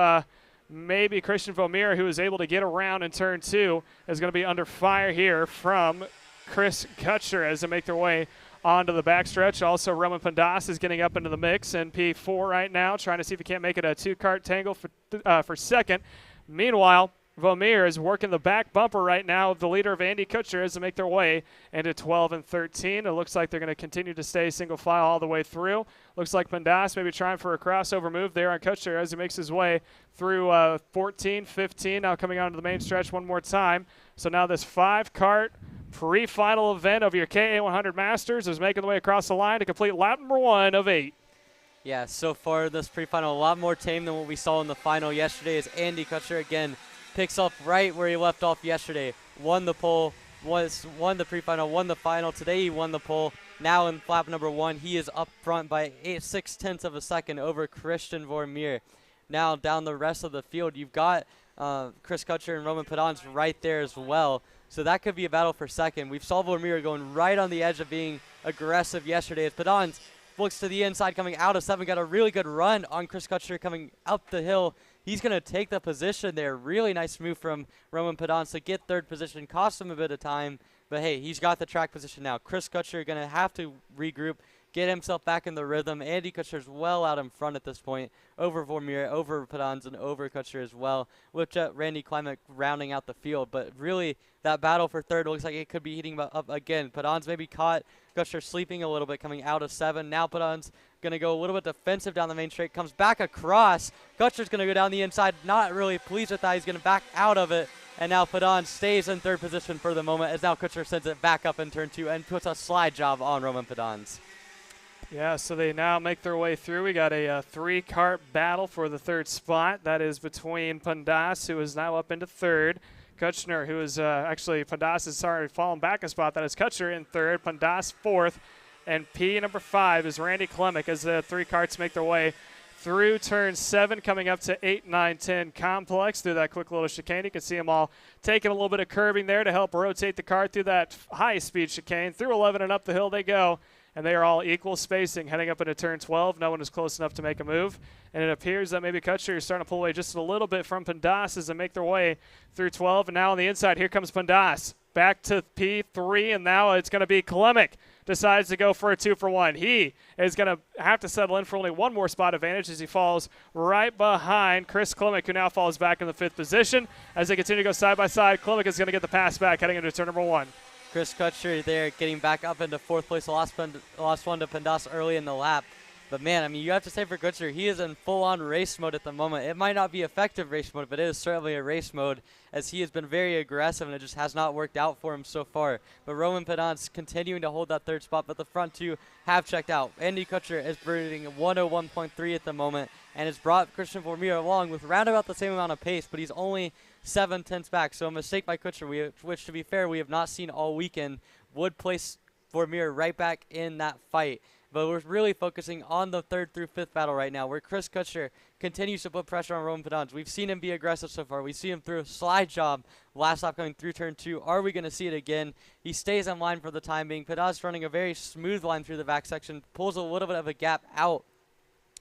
maybe Christian Vomir, who is able to get around in turn 2, is going to be under fire here from Chris Kutcher as they make their way onto the backstretch. Also, Roman Pandas is getting up into the mix in P4 right now, trying to see if he can't make it a two-cart tangle for second. Meanwhile, Vomir is working the back bumper right now of the leader of Andy Kutcher as they make their way into 12 and 13. It looks like they're going to continue to stay single file all the way through. Looks like Pandas maybe trying for a crossover move there on Kutcher as he makes his way through 14, 15, now coming onto the main stretch one more time. So now this 5-cart pre-final event of your KA100 Masters is making the way across the line to complete lap number 1 of 8. Yeah, so far this pre-final a lot more tame than what we saw in the final yesterday as Andy Kutcher again picks up right where he left off yesterday. Won the pole, won the pre-final, won the final. Today he won the pole. Now in lap number 1, he is up front by 6/10 of a second over Christian Vomir. Now down the rest of the field, you've got Chris Kutcher and Roman Padans right there as well. So that could be a battle for second. We've saw Vomir going right on the edge of being aggressive yesterday as Padans looks to the inside coming out of 7. Got a really good run on Chris Kutcher coming up the hill. He's going to take the position there. Really nice move from Roman Padans to get third position. Cost him a bit of time, but hey, he's got the track position now. Chris Kutcher going to have to regroup, get himself back in the rhythm. Andy Kutcher's well out in front at this point, over Vomir, over Padans, and over Kutcher as well, with Randy Klemick rounding out the field. But really, that battle for third looks like it could be heating up again. Padans maybe caught Kutcher sleeping a little bit coming out of 7. Now Padans going to go a little bit defensive down the main straight, comes back across. Kutcher's going to go down the inside, not really pleased with that. He's going to back out of it. And now Padans stays in third position for the moment as now Kutcher sends it back up in turn 2 and puts a slide job on Roman Padans. Yeah, so they now make their way through. We got a 3-cart battle for the third spot. That is between Pandas, who is now up into third. Kutcher, who is actually, Pandas is falling back a spot. That is Kutcher in third, Pandas fourth, and P number 5 is Randy Klemick as the 3 carts make their way through turn 7, coming up to 8, 9, 10 complex through that quick little chicane. You can see them all taking a little bit of curbing there to help rotate the car through that high-speed chicane. Through 11 and up the hill they go, and they are all equal spacing heading up into turn 12. No one is close enough to make a move, and it appears that maybe Kutcher is starting to pull away just a little bit from Pendas as they make their way through 12. And now on the inside, here comes Pendas. Back to P3, and now it's going to be Klemic. Decides to go for a 2-for-1. He is going to have to settle in for only one more spot advantage as he falls right behind Chris Klemic, who now falls back in the 5th position. As they continue to go side by side, Klemic is going to get the pass back heading into turn number 1. Chris Kutcher there getting back up into 4th place. Lost one to Pendas early in the lap. But, man, I mean, you have to say for Kutcher, he is in full-on race mode at the moment. It might not be effective race mode, but it is certainly a race mode as he has been very aggressive, and it just has not worked out for him so far. But Roman Pendas continuing to hold that 3rd spot, but the front 2 have checked out. Andy Kutcher is burning 101.3 at the moment and has brought Christian Vormier along with round about the same amount of pace, but he's only 7/10 back. So a mistake by Kutcher, which, to be fair, we have not seen all weekend, would place Vormier right back in that fight. But we're really focusing on the 3rd through 5th battle right now, where Chris Kutcher continues to put pressure on Roman Pendas. We've seen him be aggressive so far. We see him through a slide job last lap coming through turn 2. Are we going to see it again? He stays in line for the time being. Pendas running a very smooth line through the back section, pulls a little bit of a gap out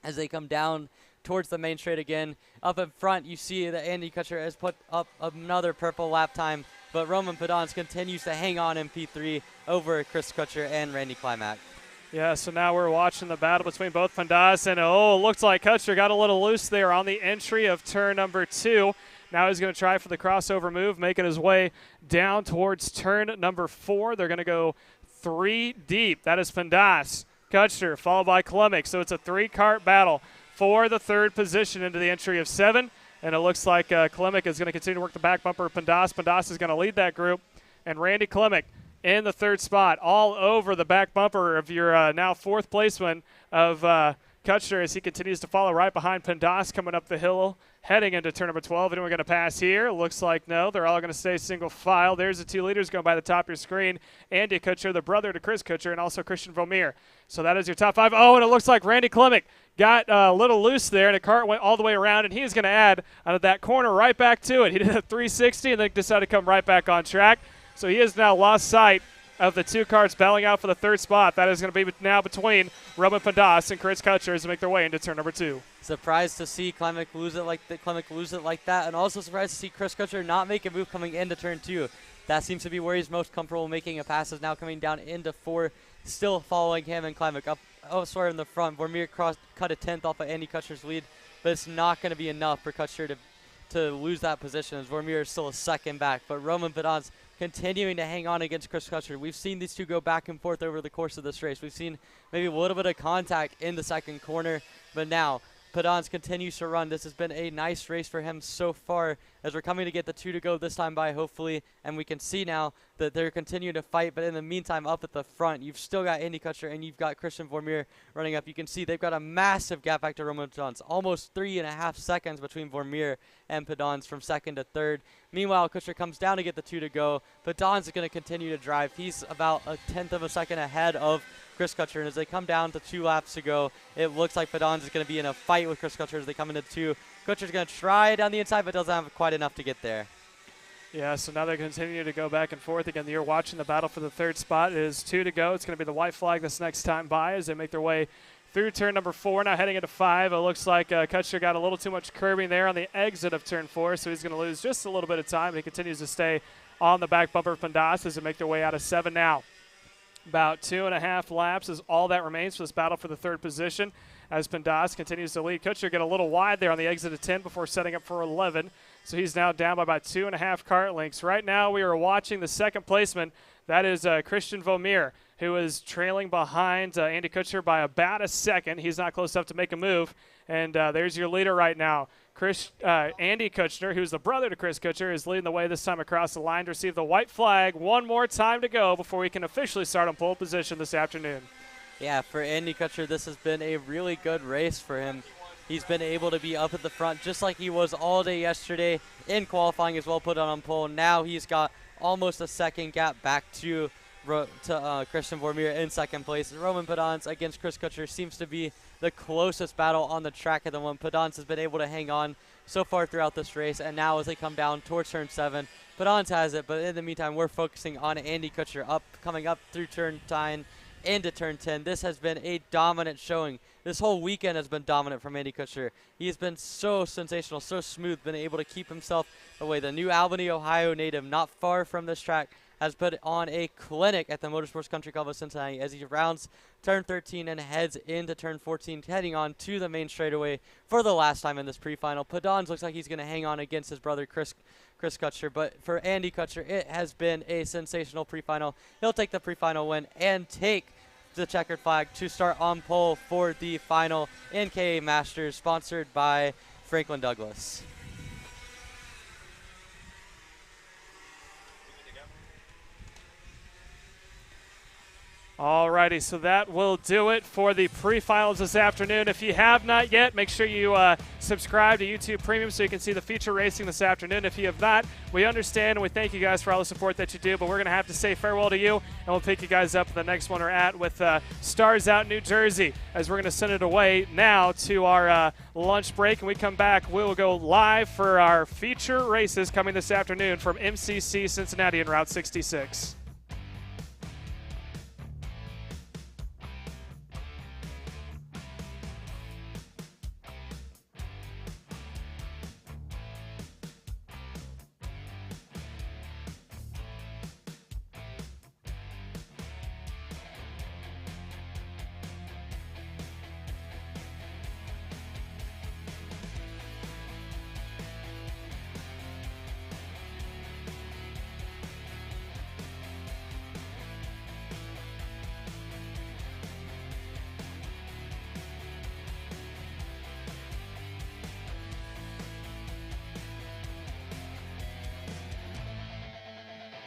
as they come down towards the main straight again. Up in front, you see that Andy Kutcher has put up another purple lap time, but Roman Pendas continues to hang on in P3 over Chris Kutcher and Randy Klimak. Yeah, so now we're watching the battle between both Pendas and, looks like Kutcher got a little loose there on the entry of turn number 2. Now he's going to try for the crossover move, making his way down towards turn number 4. They're going to go 3 deep. That is Pendas, Kutcher, followed by Klemic. So it's a 3-cart battle for the 3rd position into the entry of 7. And it looks like Klemic is going to continue to work the back bumper of Pendas. Pendas is going to lead that group. And Randy Klemic in the 3rd spot, all over the back bumper of your now 4th placeman of Kutcher as he continues to follow right behind Pendas coming up the hill, heading into turn number 12. Anyone going to pass here? Looks like no. They're all going to stay single file. There's the 2 leaders going by the top of your screen. Andy Kutcher, the brother to Chris Kutcher, and also Christian Vormier. So that is your top 5. Oh, and it looks like Randy Klemic got a little loose there, and the cart went all the way around, and he's going to add out of that corner right back to it. He did a 360 and then decided to come right back on track. So he has now lost sight of the 2 carts battling out for the 3rd spot. That is going to be now between Roman Pendas and Chris Kutcher as they make their way into turn number 2. Surprised to see Klimek lose it like that, and also surprised to see Chris Kutcher not make a move coming into turn 2. That seems to be where he's most comfortable making a pass, is now coming down into 4, still following him and Klimek up. Oh, sorry, in the front. Vormier cut a 10th off of Andy Kutcher's lead, but it's not going to be enough for Kutcher to lose that position as Vormier is still a 2nd back. But Roman Pendas continuing to hang on against Chris Kutcher. We've seen these 2 go back and forth over the course of this race. We've seen maybe a little bit of contact in the 2nd corner, but now Pendas continues to run. This has been a nice race for him so far as we're coming to get the 2 to go this time by, hopefully, and we can see now that they're continuing to fight. But in the meantime, up at the front, you've still got Andy Kutcher and you've got Christian Vormier running up. You can see they've got a massive gap back to Roman Pendas, almost 3.5 seconds between Vormier and Pendas from 2nd to 3rd. Meanwhile, Kutcher comes down to get the 2 to go. Pendas is going to continue to drive. He's about a 1/10 of a second ahead of Chris Kutcher, and as they come down to 2 laps to go, it looks like Pendas is going to be in a fight with Chris Kutcher as they come into 2. Kutcher's going to try down the inside, but doesn't have quite enough to get there. Yeah, so now they continue to go back and forth. Again, you're watching the battle for the 3rd spot. It is 2 to go. It's going to be the white flag this next time by as they make their way through turn number 4. Now heading into 5, it looks like Kutcher got a little too much curbing there on the exit of turn 4, so he's going to lose just a little bit of time. He continues to stay on the back bumper of Pendas as they make their way out of 7 now. About 2.5 laps is all that remains for this battle for the 3rd position as Pendas continues to lead. Kutcher get a little wide there on the exit of 10 before setting up for 11. So he's now down by about 2.5 cart lengths. Right now we are watching the 2nd placeman. That is Christian Vormier, who is trailing behind Andy Kutcher by about a second. He's not close enough to make a move. And there's your leader right now. Andy Kutcher, who's the brother to Chris Kutcher, is leading the way this time across the line to receive the white flag. One more time to go before we can officially start on pole position this afternoon. Yeah, for Andy Kutcher, this has been a really good race for him. He's been able to be up at the front just like he was all day yesterday in qualifying as well, put on pole. Now he's got almost a second gap back to Christian Vormier in second place. Roman Pedans against Chris Kutcher seems to be the closest battle on the track at the moment. Pedans has been able to hang on so far throughout this race, and now as they come down towards turn 7, Pedans has it, but in the meantime, we're focusing on Andy Kutcher coming up through turn 9 into turn 10. This has been a dominant showing. This whole weekend has been dominant from Andy Kutcher. He's been so sensational, so smooth, been able to keep himself away. The new Albany, Ohio native, not far from this track, has put on a clinic at the Motorsports Country Club of Cincinnati as he rounds turn 13 and heads into turn 14, heading on to the main straightaway for the last time in this pre-final. Pedans looks like he's going to hang on against his brother Chris Kutcher, but for Andy Kutcher, it has been a sensational pre-final. He'll take the pre-final win and take the checkered flag to start on pole for the final in KA Masters, sponsored by Franklin Douglas. Alrighty, so that will do it for the pre-finals this afternoon. If you have not yet, make sure you subscribe to YouTube Premium so you can see the feature racing this afternoon. If you have not, we understand and we thank you guys for all the support that you do, but we're going to have to say farewell to you, and we'll pick you guys up in the next one we're at with Stars Out New Jersey, as we're going to send it away now to our lunch break. And we come back, we will go live for our feature races coming this afternoon from MCC Cincinnati and Route 66.